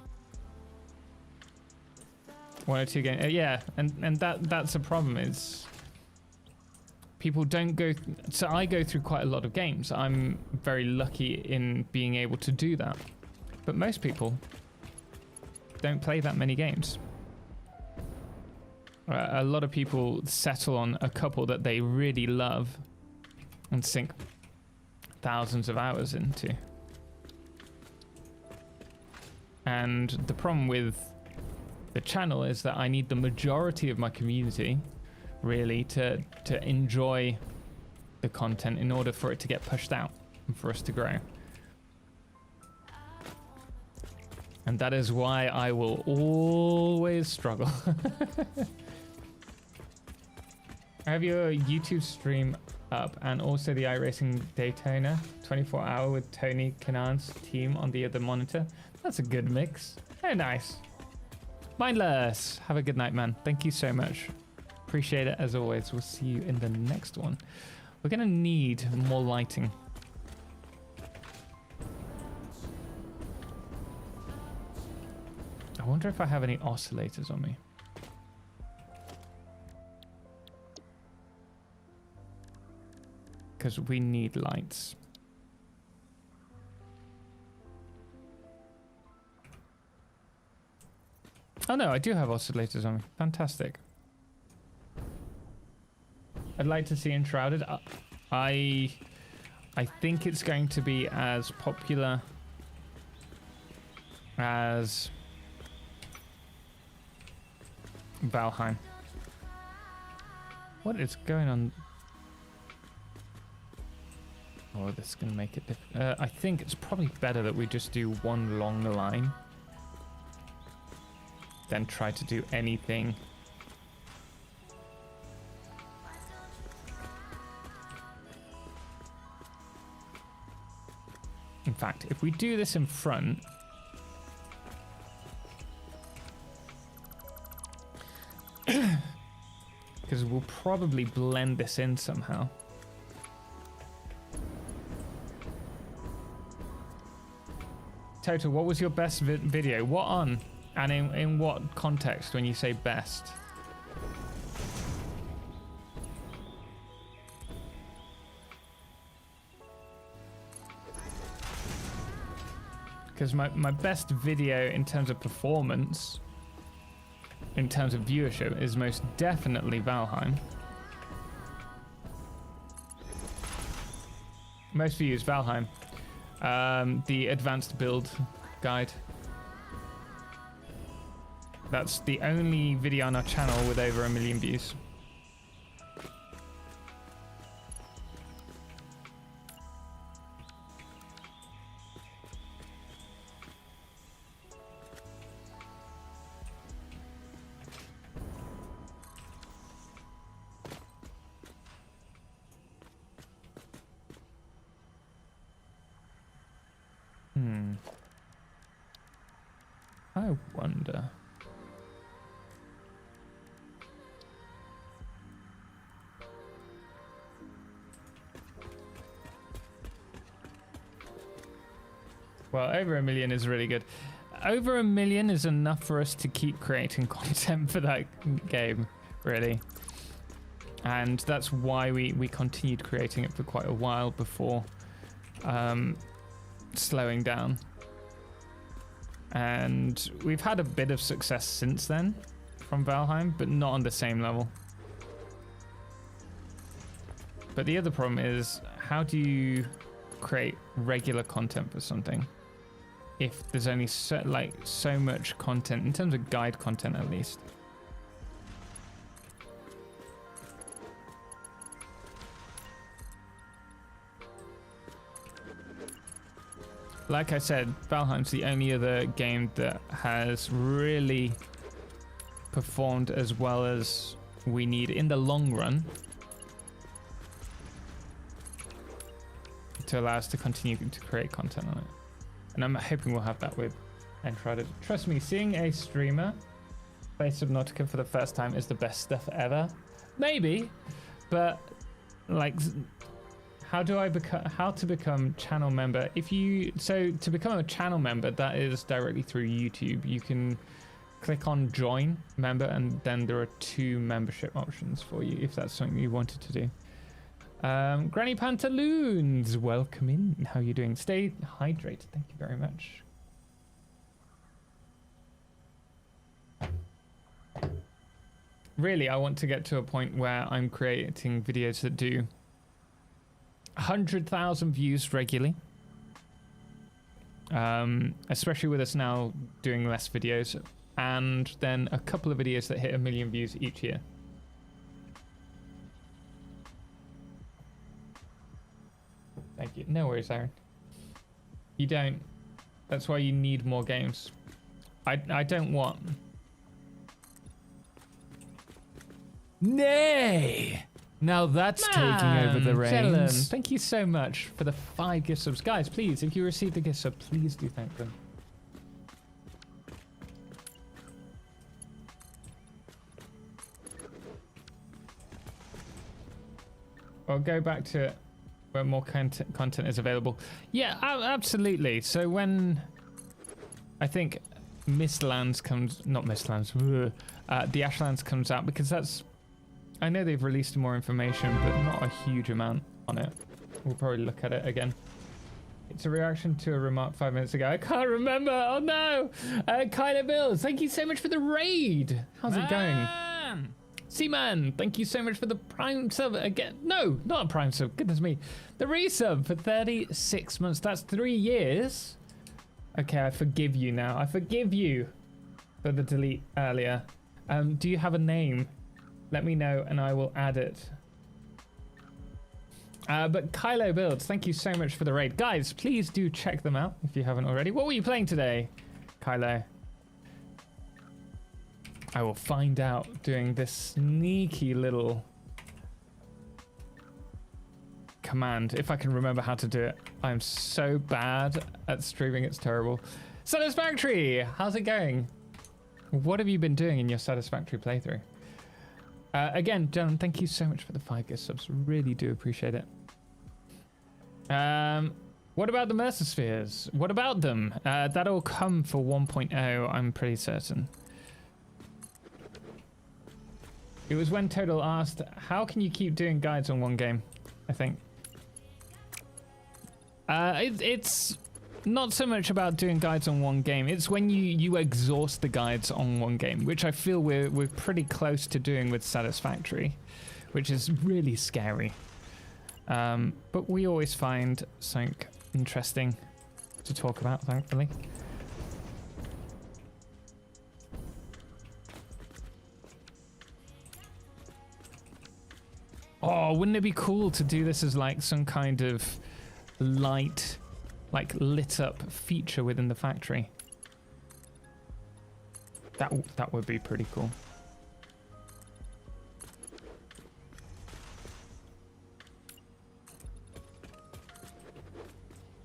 1 or 2 games, yeah, and that's a problem. Is people don't go. So I go through quite a lot of games. I'm very lucky in being able to do that, but most people don't play that many games. A lot of people settle on a couple that they really love and sink thousands of hours into. And the problem with the channel is that I need the majority of my community really to enjoy the content in order for it to get pushed out and for us to grow. And that is why I will always struggle. I have your YouTube stream up and also the iRacing Daytona 24-hour with Tony Kanan's team on the other monitor. That's a good mix. Very nice. Mindless. Have a good night, man. Thank you so much. Appreciate it as always. We'll see you in the next one. We're going to need more lighting. I wonder if I have any oscillators on me. Because we need lights. Oh no, I do have oscillators on me. Fantastic. I'd like to see Enshrouded. I think it's going to be as popular as Valheim. What is going on? Oh, this is going to make it difficult. I think it's probably better that we just do one long line than try to do anything. In fact, if we do this in front, because we'll probably blend this in somehow. Total, what was your best video? What on? And in what context when you say best? Because my best video in terms of performance, in terms of viewership, is most definitely Valheim. Most views, Valheim. The advanced build guide. That's the only video on our channel with over 1 million views. I wonder. Well, over 1 million is really good. Over 1 million is enough for us to keep creating content for that game, really. And that's why we continued creating it for quite a while before slowing down. And we've had a bit of success since then from Valheim, but not on the same level. But the other problem is, how do you create regular content for something if there's only so much content, in terms of guide content at least? like I said, Valheim's the only other game that has really performed as well as we need in the long run to allow us to continue to create content on it. And I'm hoping we'll have that with Enshrouded. Trust me, seeing a streamer play Subnautica for the first time is the best stuff ever. Maybe, but like, how to become channel member? To become a channel member, that is directly through YouTube. You can click on join member, and then there are 2 membership options for you if that's something you wanted to do. Granny Pantaloons, welcome in. How are you doing? Stay hydrated. Thank you very much. Really, I want to get to a point where I'm creating videos that do 100,000 views regularly. Especially with us now doing less videos, and then a couple of videos that hit 1 million views each year. Thank you. No worries, Aaron. You don't. That's why you need more games. I don't want. Nay! Now that's taking over the reins. Thank you so much for the 5 gift subs. Guys, please, if you received a gift sub, please do thank them. I'll go back to where more content is available. Yeah, absolutely. So when I think Mistlands comes, not Mistlands, the Ashlands comes out, because that's, I know they've released more information, but not a huge amount on it. We'll probably look at it again. It's a reaction to a remark 5 minutes ago. I can't remember. Oh no. Kyler Bills, thank you so much for the raid. How's it going? Seaman, thank you so much for the Prime sub again. No, not a Prime sub. Goodness me. The resub for 36 months. That's 3 years. Okay, I forgive you now. I forgive you for the delete earlier. Do you have a name? Let me know and I will add it. But Kylo Builds, thank you so much for the raid. Guys, please do check them out if you haven't already. What were you playing today, Kylo? I will find out doing this sneaky little command, if I can remember how to do it. I'm so bad at streaming, it's terrible. Satisfactory, how's it going? What have you been doing in your Satisfactory playthrough? Again, gentlemen, thank you so much for the 5 gift subs. Really do appreciate it. What about the Mercer Spheres? What about them? That'll come for 1.0, I'm pretty certain. It was when Total asked, how can you keep doing guides on one game? I think. It's not so much about doing guides on one game. It's when you exhaust the guides on one game, which I feel we're pretty close to doing with Satisfactory, which is really scary. But we always find something interesting to talk about, thankfully. Oh, wouldn't it be cool to do this as like some kind of light, like lit up feature within the factory? That would be pretty cool.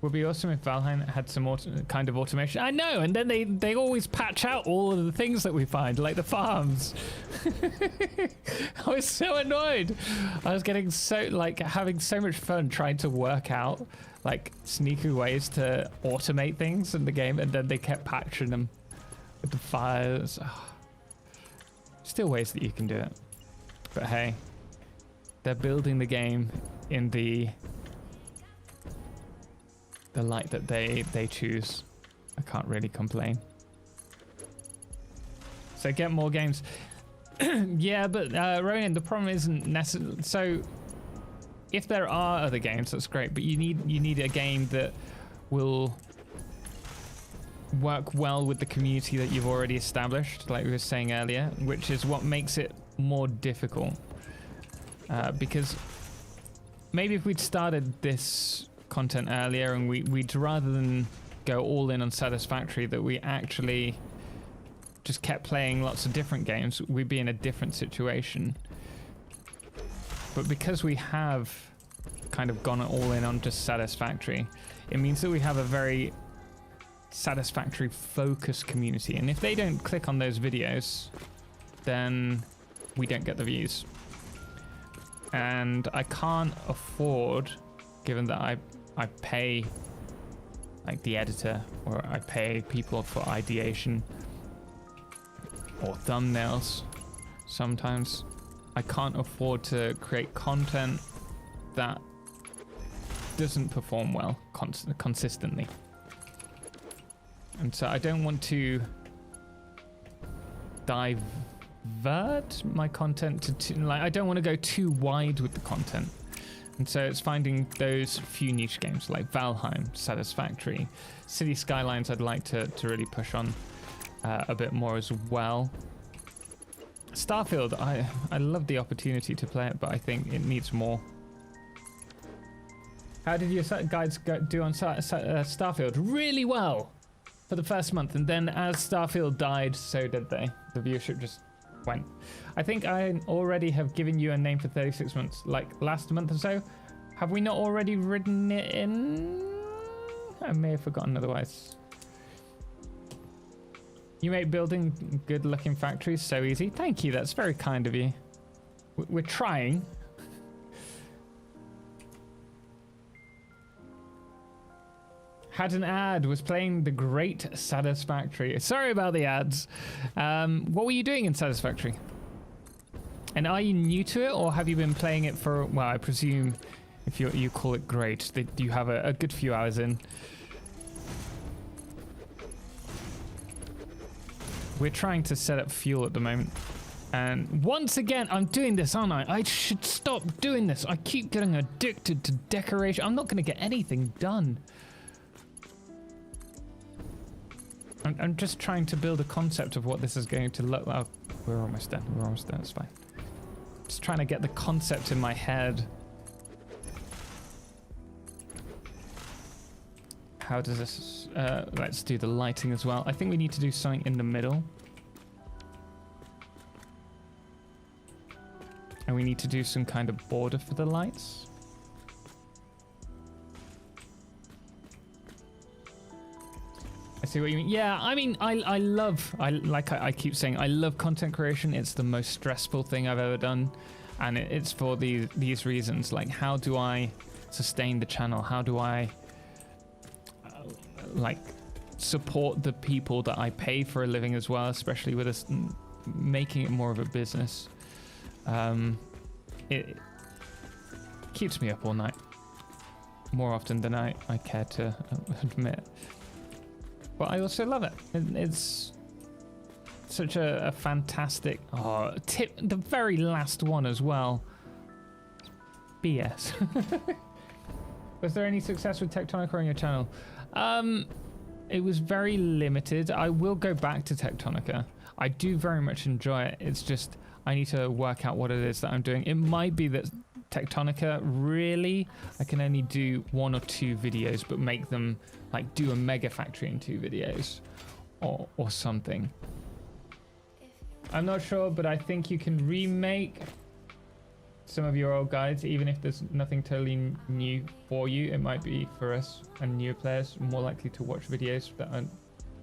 Would be awesome if Valheim had some kind of automation. I know, and then they always patch out all of the things that we find, like the farms. I was so annoyed. I was getting so, like, having so much fun trying to work out, like, sneaky ways to automate things in the game, and then they kept patching them with the fires. Oh. Still ways that you can do it. But hey, they're building the game in the light that they choose. I can't really complain. So get more games. Yeah, but Ronan, the problem isn't necessarily. So if there are other games, that's great. But you need a game that will work well with the community that you've already established, like we were saying earlier, which is what makes it more difficult. Because maybe if we'd started this content earlier and we'd rather than go all in on Satisfactory, that we actually just kept playing lots of different games, we'd be in a different situation. But because we have kind of gone all in on just Satisfactory, it means that we have a very Satisfactory focused community, and if they don't click on those videos, then we don't get the views. And I can't afford, given that I pay like the editor, or I pay people for ideation or thumbnails sometimes, I can't afford to create content that doesn't perform well consistently. And so I don't want to divert my content to like, I don't want to go too wide with the content. And so it's finding those few niche games like Valheim, Satisfactory, City Skylines I'd like to really push on a bit more as well. Starfield, I love the opportunity to play it, but I think it needs more. How did your guides do on Starfield? Really well for the first month, and then as Starfield died, so did they. The viewership just went. I think I already have given you a name for 36 months, like last month or so. Have we not already written it in? I may have forgotten otherwise. You make building good looking factories so easy. Thank you, that's very kind of you. We're trying. Had an ad, was playing the great Satisfactory. Sorry about the ads. What were you doing in Satisfactory? And are you new to it, or have you been playing it for, well, I presume if you call it great, that you have a good few hours in. We're trying to set up fuel at the moment. And once again, I'm doing this, aren't I? I should stop doing this. I keep getting addicted to decoration. I'm not going to get anything done. I'm just trying to build a concept of what this is going to look like. Oh, we're almost done. We're almost done. It's fine. Just trying to get the concept in my head. How does this... let's do the lighting as well. I think we need to do something in the middle. And we need to do some kind of border for the lights. I see what you mean. Yeah, I mean, I love, I keep saying, I love content creation. It's the most stressful thing I've ever done. And it's for these reasons. Like, how do I sustain the channel? How do I, like, support the people that I pay for a living as well, especially with us making it more of a business? It keeps me up all night, more often than I care to admit. But I also love it. It's such a fantastic tip. The very last one as well. BS. Was there any success with Tectonica on your channel? It was very limited. I will go back to Tectonica. I do very much enjoy it. It's just I need to work out what it is that I'm doing. It might be that Tectonica, really, I can only do 1 or 2 videos, but make them like do a mega factory in 2 videos or something. I'm not sure, but I think you can remake some of your old guides, even if there's nothing totally new for you. It might be for us and newer players more likely to watch videos that are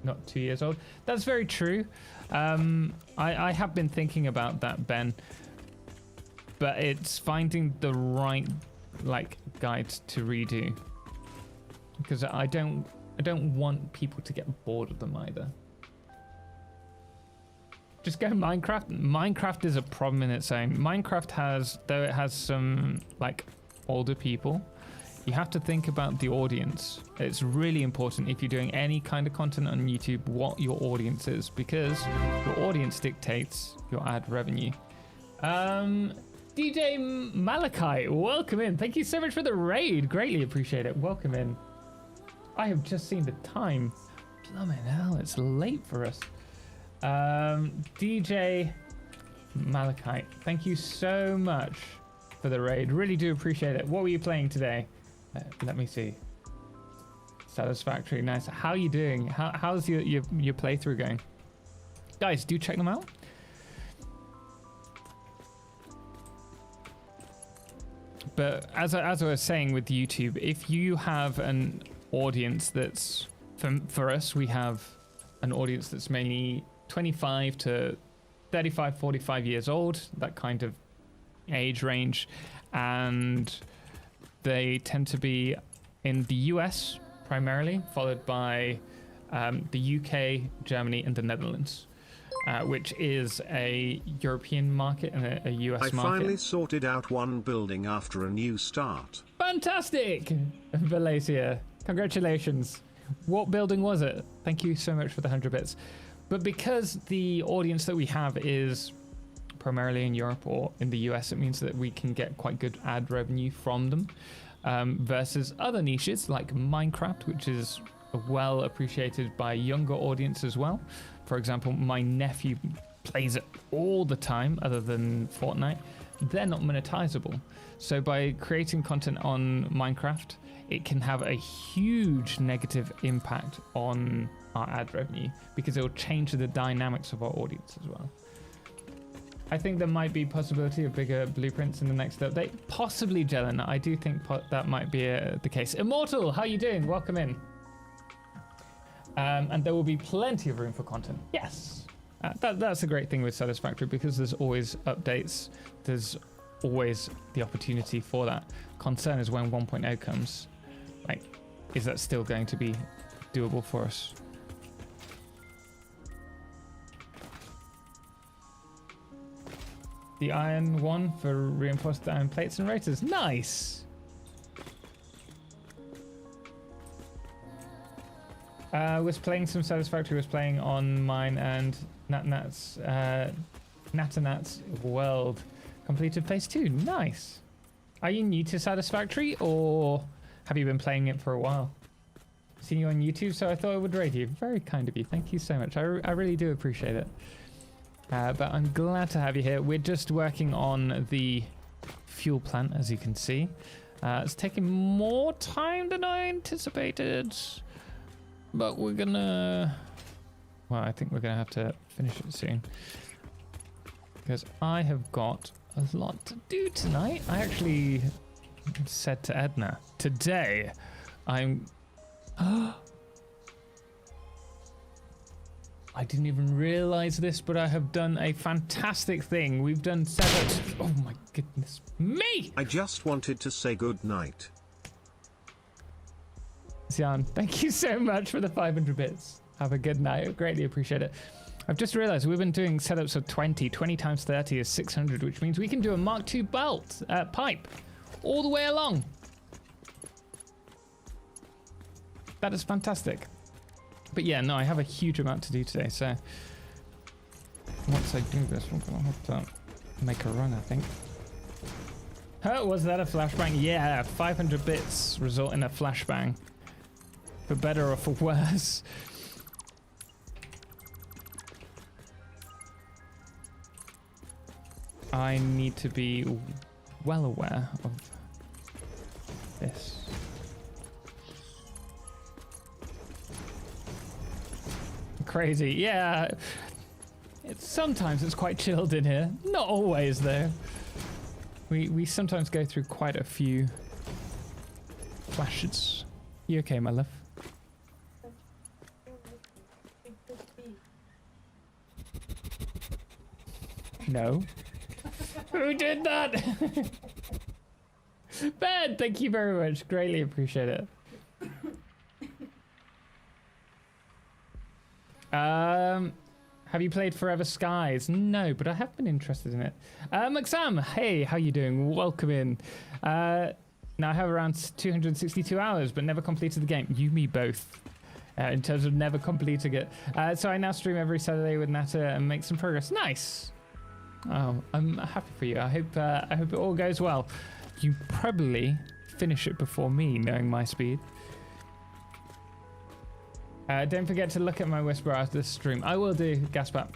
not 2 years old. That's very true. I have been thinking about that, Ben, but it's finding the right like guides to redo, because I don't want people to get bored of them either. Just go Minecraft. Minecraft is a problem in its own. Minecraft has, though it has some like older people, you have to think about the audience. It's really important if you're doing any kind of content on YouTube what your audience is, because your audience dictates your ad revenue. DJ Malachi, welcome in. Thank you so much for the raid. Greatly appreciate it. Welcome in. I have just seen the time. Blimey hell, it's late for us. DJ Malachi, thank you so much for the raid. Really do appreciate it. What were you playing today? Let me see. Satisfactory, nice. How are you doing? How's your playthrough going? Guys, do check them out. But as I was saying with YouTube, if you have an audience that's, for us, we have an audience that's mainly 25 to 35, 45 years old, that kind of age range, and they tend to be in the US primarily, followed by the UK, Germany, and the Netherlands. Which is a European market and a US market. I finally sorted out one building after a new start. Fantastic! Valencia, congratulations. What building was it? Thank you so much for the 100 bits. But because the audience that we have is primarily in Europe or in the US, it means that we can get quite good ad revenue from them versus other niches like Minecraft, which is well appreciated by a younger audience as well. For example, my nephew plays it all the time other than Fortnite. They're not monetizable. So by creating content on Minecraft, it can have a huge negative impact on our ad revenue because it will change the dynamics of our audience as well. I think there might be possibility of bigger blueprints in the next update. Possibly, Jelen. I do think that might be the case. Immortal, how you doing? Welcome in. And there will be plenty of room for content. Yes, that's a great thing with Satisfactory because there's always updates. There's always the opportunity for that. Concern is when 1.0 comes. Like, is that still going to be doable for us? The iron one for reinforced iron plates and rotors. Nice. Was playing some Satisfactory, was playing on mine and Natanat's world. Completed phase 2. Nice. Are you new to Satisfactory or have you been playing it for a while? Seen you on YouTube, so I thought I would raid you. Very kind of you. Thank you so much. I really do appreciate it. But I'm glad to have you here. We're just working on the fuel plant, as you can see. It's taking more time than I anticipated. But we're gonna, well, I think we're gonna have to finish it soon because I have got a lot to do tonight. I actually said to Edna, today I didn't even realize this, but I have done a fantastic thing. We've done setups. Oh my goodness me! I just wanted to say good night. Xian, thank you so much for the 500 bits. Have a good night. Greatly appreciate it. I've just realized we've been doing setups of 20 times 30 is 600, which means we can do a Mark II belt pipe all the way along. That is fantastic. But yeah, no, I have a huge amount to do today, so once I do this, we're gonna have to make a run, I think. Oh, was that a flashbang? Yeah, 500 bits result in a flashbang. For better or for worse. I need to be well aware of this. Crazy, yeah. Sometimes it's quite chilled in here. Not always, though. We sometimes go through quite a few flashes. You okay, my love? No. Who did that? Ben, thank you very much. Greatly appreciate it. Have you played Forever Skies? No, but I have been interested in it. Maxam, hey, how you doing? Welcome in. Now I have around 262 hours, but never completed the game. You, me both. In terms of never completing it. So I now stream every Saturday with Nata and make some progress. Nice. Oh, I'm happy for you. I hope it all goes well. You probably finish it before me, knowing my speed. Don't forget to look at my whisper after this stream. I will do, Gaspar.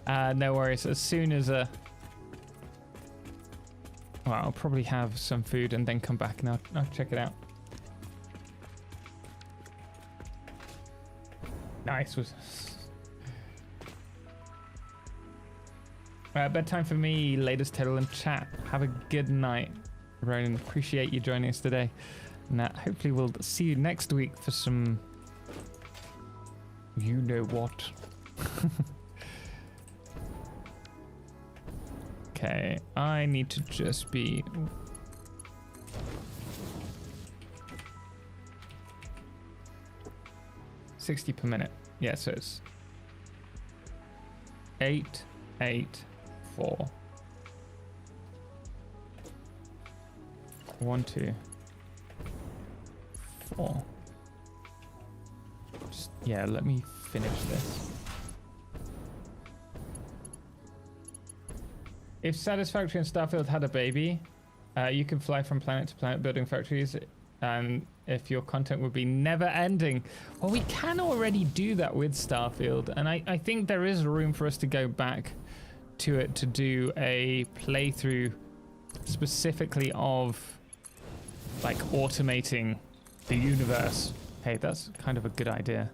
No worries. As soon as well, I'll probably have some food and then come back and I'll check it out. Nice. Bedtime for me. Latest total in chat. Have a good night, Ronan. Appreciate you joining us today. And hopefully we'll see you next week for some... You know what. Okay, I need to just be... 60 per minute. Yeah, so it's 8, 8, 4. 1, 2, 4. Just, yeah, let me finish this. If Satisfactory and Starfield had a baby, you can fly from planet to planet building factories, and if your content would be never ending. Well, we can already do that with Starfield, and I think there is room for us to go back to it to do a playthrough specifically of like automating the universe. Hey, that's kind of a good idea.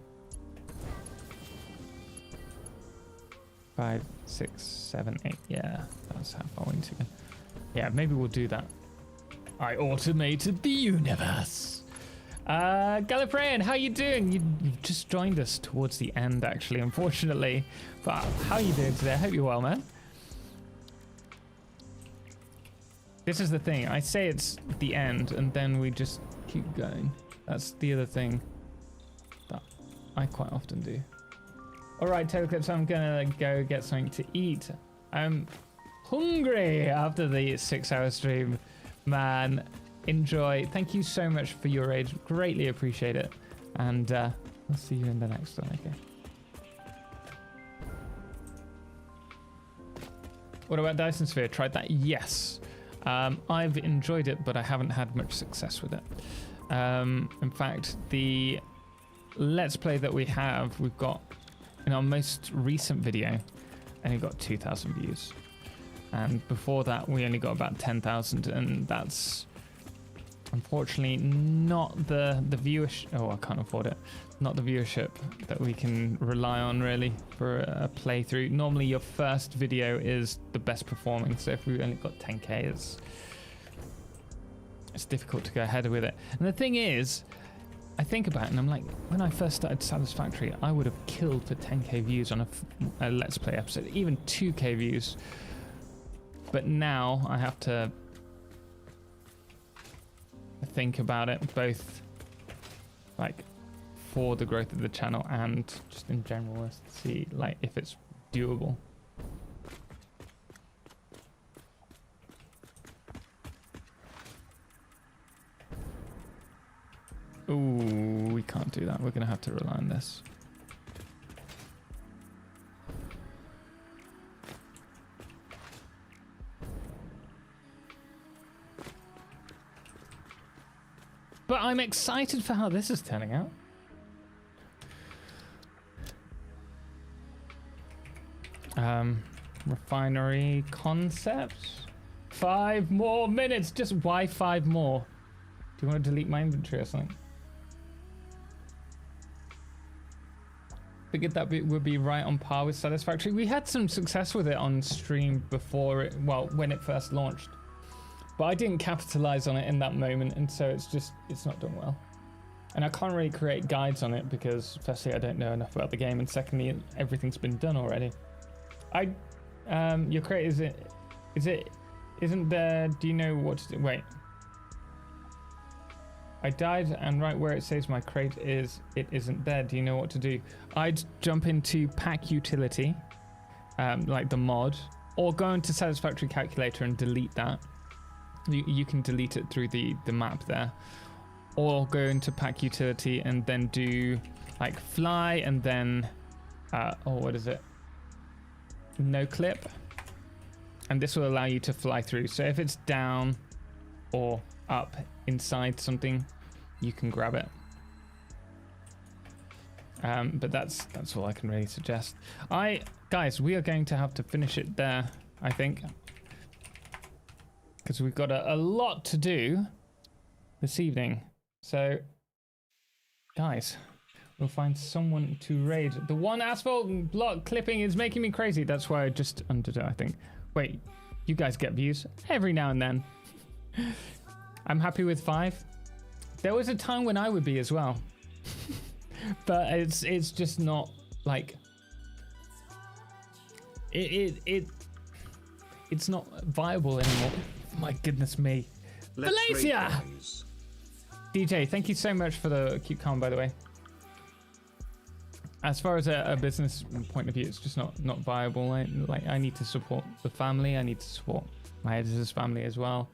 5, 6, 7, 8. Yeah, that's how far we need to go. Yeah, maybe we'll do that. I automated the universe. Gallifreyan, how you doing? You've just joined us towards the end, actually, unfortunately. But how are you doing today? I hope you're well, man. This is the thing. I say it's the end, and then we just keep going. That's the other thing that I quite often do. All right, Totalxclipse, I'm gonna go get something to eat. I'm hungry after the 6-hour stream. Man, enjoy. Thank you so much for your age. Greatly appreciate it. And I'll see you in the next one, okay? What about Dyson Sphere? Tried that? Yes. I've enjoyed it, but I haven't had much success with it. In fact, the Let's Play that we've got in our most recent video, only got 2,000 views. And before that, we only got about 10,000, and that's unfortunately not the viewership. Oh, I can't afford it. Not the viewership that we can rely on really for a playthrough. Normally, your first video is the best performing. So if we only got 10k, it's difficult to go ahead with it. And the thing is, I think about it and I'm like, when I first started Satisfactory, I would have killed for 10k views on a Let's Play episode, even 2k views. But now I have to think about it, both like for the growth of the channel and just in general, to see like if it's doable. Ooh, we can't do that. We're gonna have to rely on this. But I'm excited for how this is turning out. Refinery concept. 5 more minutes. Just why 5 more? Do you want to delete my inventory or something? Figured that would be right on par with Satisfactory. We had some success with it on stream before it, well, when it first launched. But I didn't capitalize on it in that moment, and so it's not done well. And I can't really create guides on it because firstly I don't know enough about the game, and secondly everything's been done already. Your crate isn't there? Do you know what to do? Wait. I died, and right where it says my crate is, it isn't there. Do you know what to do? I'd jump into pack utility, like the mod, or go into Satisfactory calculator and delete that. You can delete it through the map there, or go into pack utility and then do like fly and then what is it, no clip, and this will allow you to fly through. So if it's down or up inside something, you can grab it. But that's all I can really suggest. Guys, we are going to have to finish it there, I think, because we've got a lot to do this evening. So, guys, We'll find someone to raid. The one asphalt block clipping is making me crazy. That's why I just undid it, I think. Wait, you guys get views every now and then. I'm happy with 5. There was a time when I would be as well. But it's just not like it's not viable anymore. My goodness me. Malaysia! DJ, thank you so much for the cute comment, by the way. As far as a business point of view, it's just not viable. I need to support the family. I need to support my editor's family as well.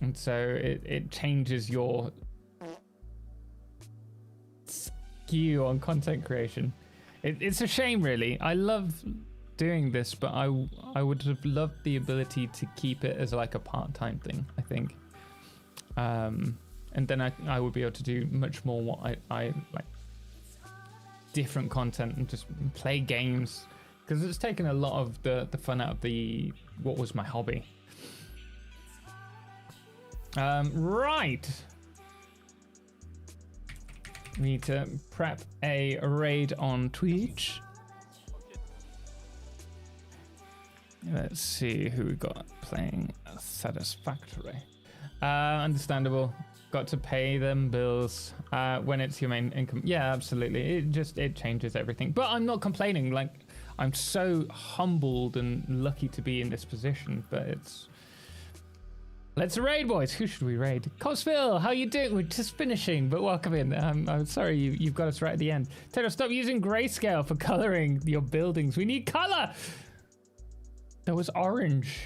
And so it changes your skew on content creation. It's a shame, really. I love doing this, but I would have loved the ability to keep it as like a part-time thing, I think. And then I would be able to do much more what I like, different content, and just play games, because it's taken a lot of the fun out of what was my hobby. Right. We need to prep a raid on Twitch. Let's see who we got playing Satisfactory. Understandable. Got to pay them bills when it's your main income. Yeah, absolutely. It changes everything. But I'm not complaining. Like, I'm so humbled and lucky to be in this position. But it's... Let's raid, boys. Who should we raid? Cosville, how you doing? We're just finishing, but welcome in. I'm sorry you've got us right at the end. Taylor, stop using grayscale for coloring your buildings. We need color. That was orange.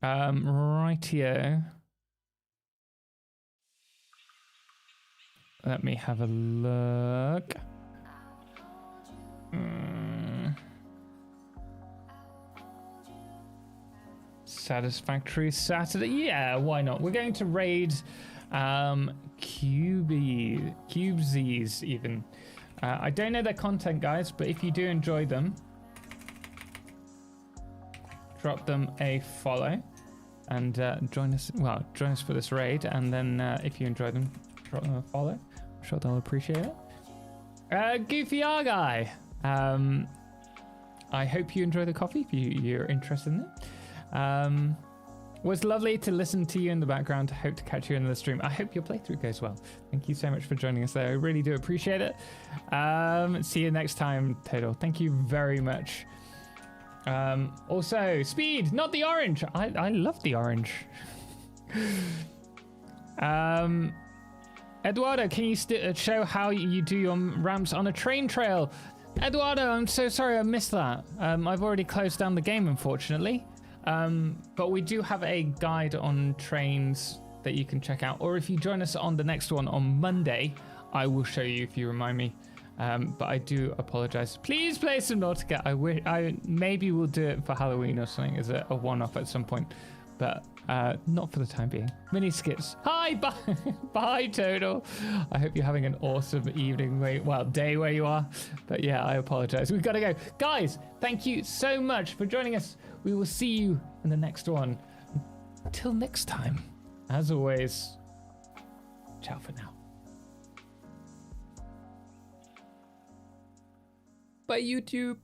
Rightio. Let me have a look. Satisfactory Saturday. Yeah, why not? We're going to raid Cubesies even. I don't know their content, guys, but if you do enjoy them, drop them a follow and join us for this raid. And then if you enjoy them, drop them a follow. I'm sure they'll appreciate it. Goofy R guy. I hope you enjoy the coffee if you're interested in it. Was lovely to listen to you in the background. I hope to catch you in the stream. I hope your playthrough goes well. Thank you so much for joining us there. I really do appreciate it. See you next time, Total. Thank you very much. Also, Speed, not the orange. I love the orange. Eduardo, can you show how you do your ramps on a train trail? Eduardo, I'm so sorry I missed that. I've already closed down the game, unfortunately. But we do have a guide on trains that you can check out. Or if you join us on the next one on Monday, I will show you if you remind me. But I do apologize. Please play some Nautica. I maybe we'll do it for Halloween or something as a one-off at some point. But not for the time being. Mini skits. Hi, bye, bye, Total. I hope you're having an awesome evening, day where you are. But yeah, I apologize. We've got to go. Guys, thank you so much for joining us. We will see you in the next one. Until next time, as always, ciao for now. Bye, YouTube.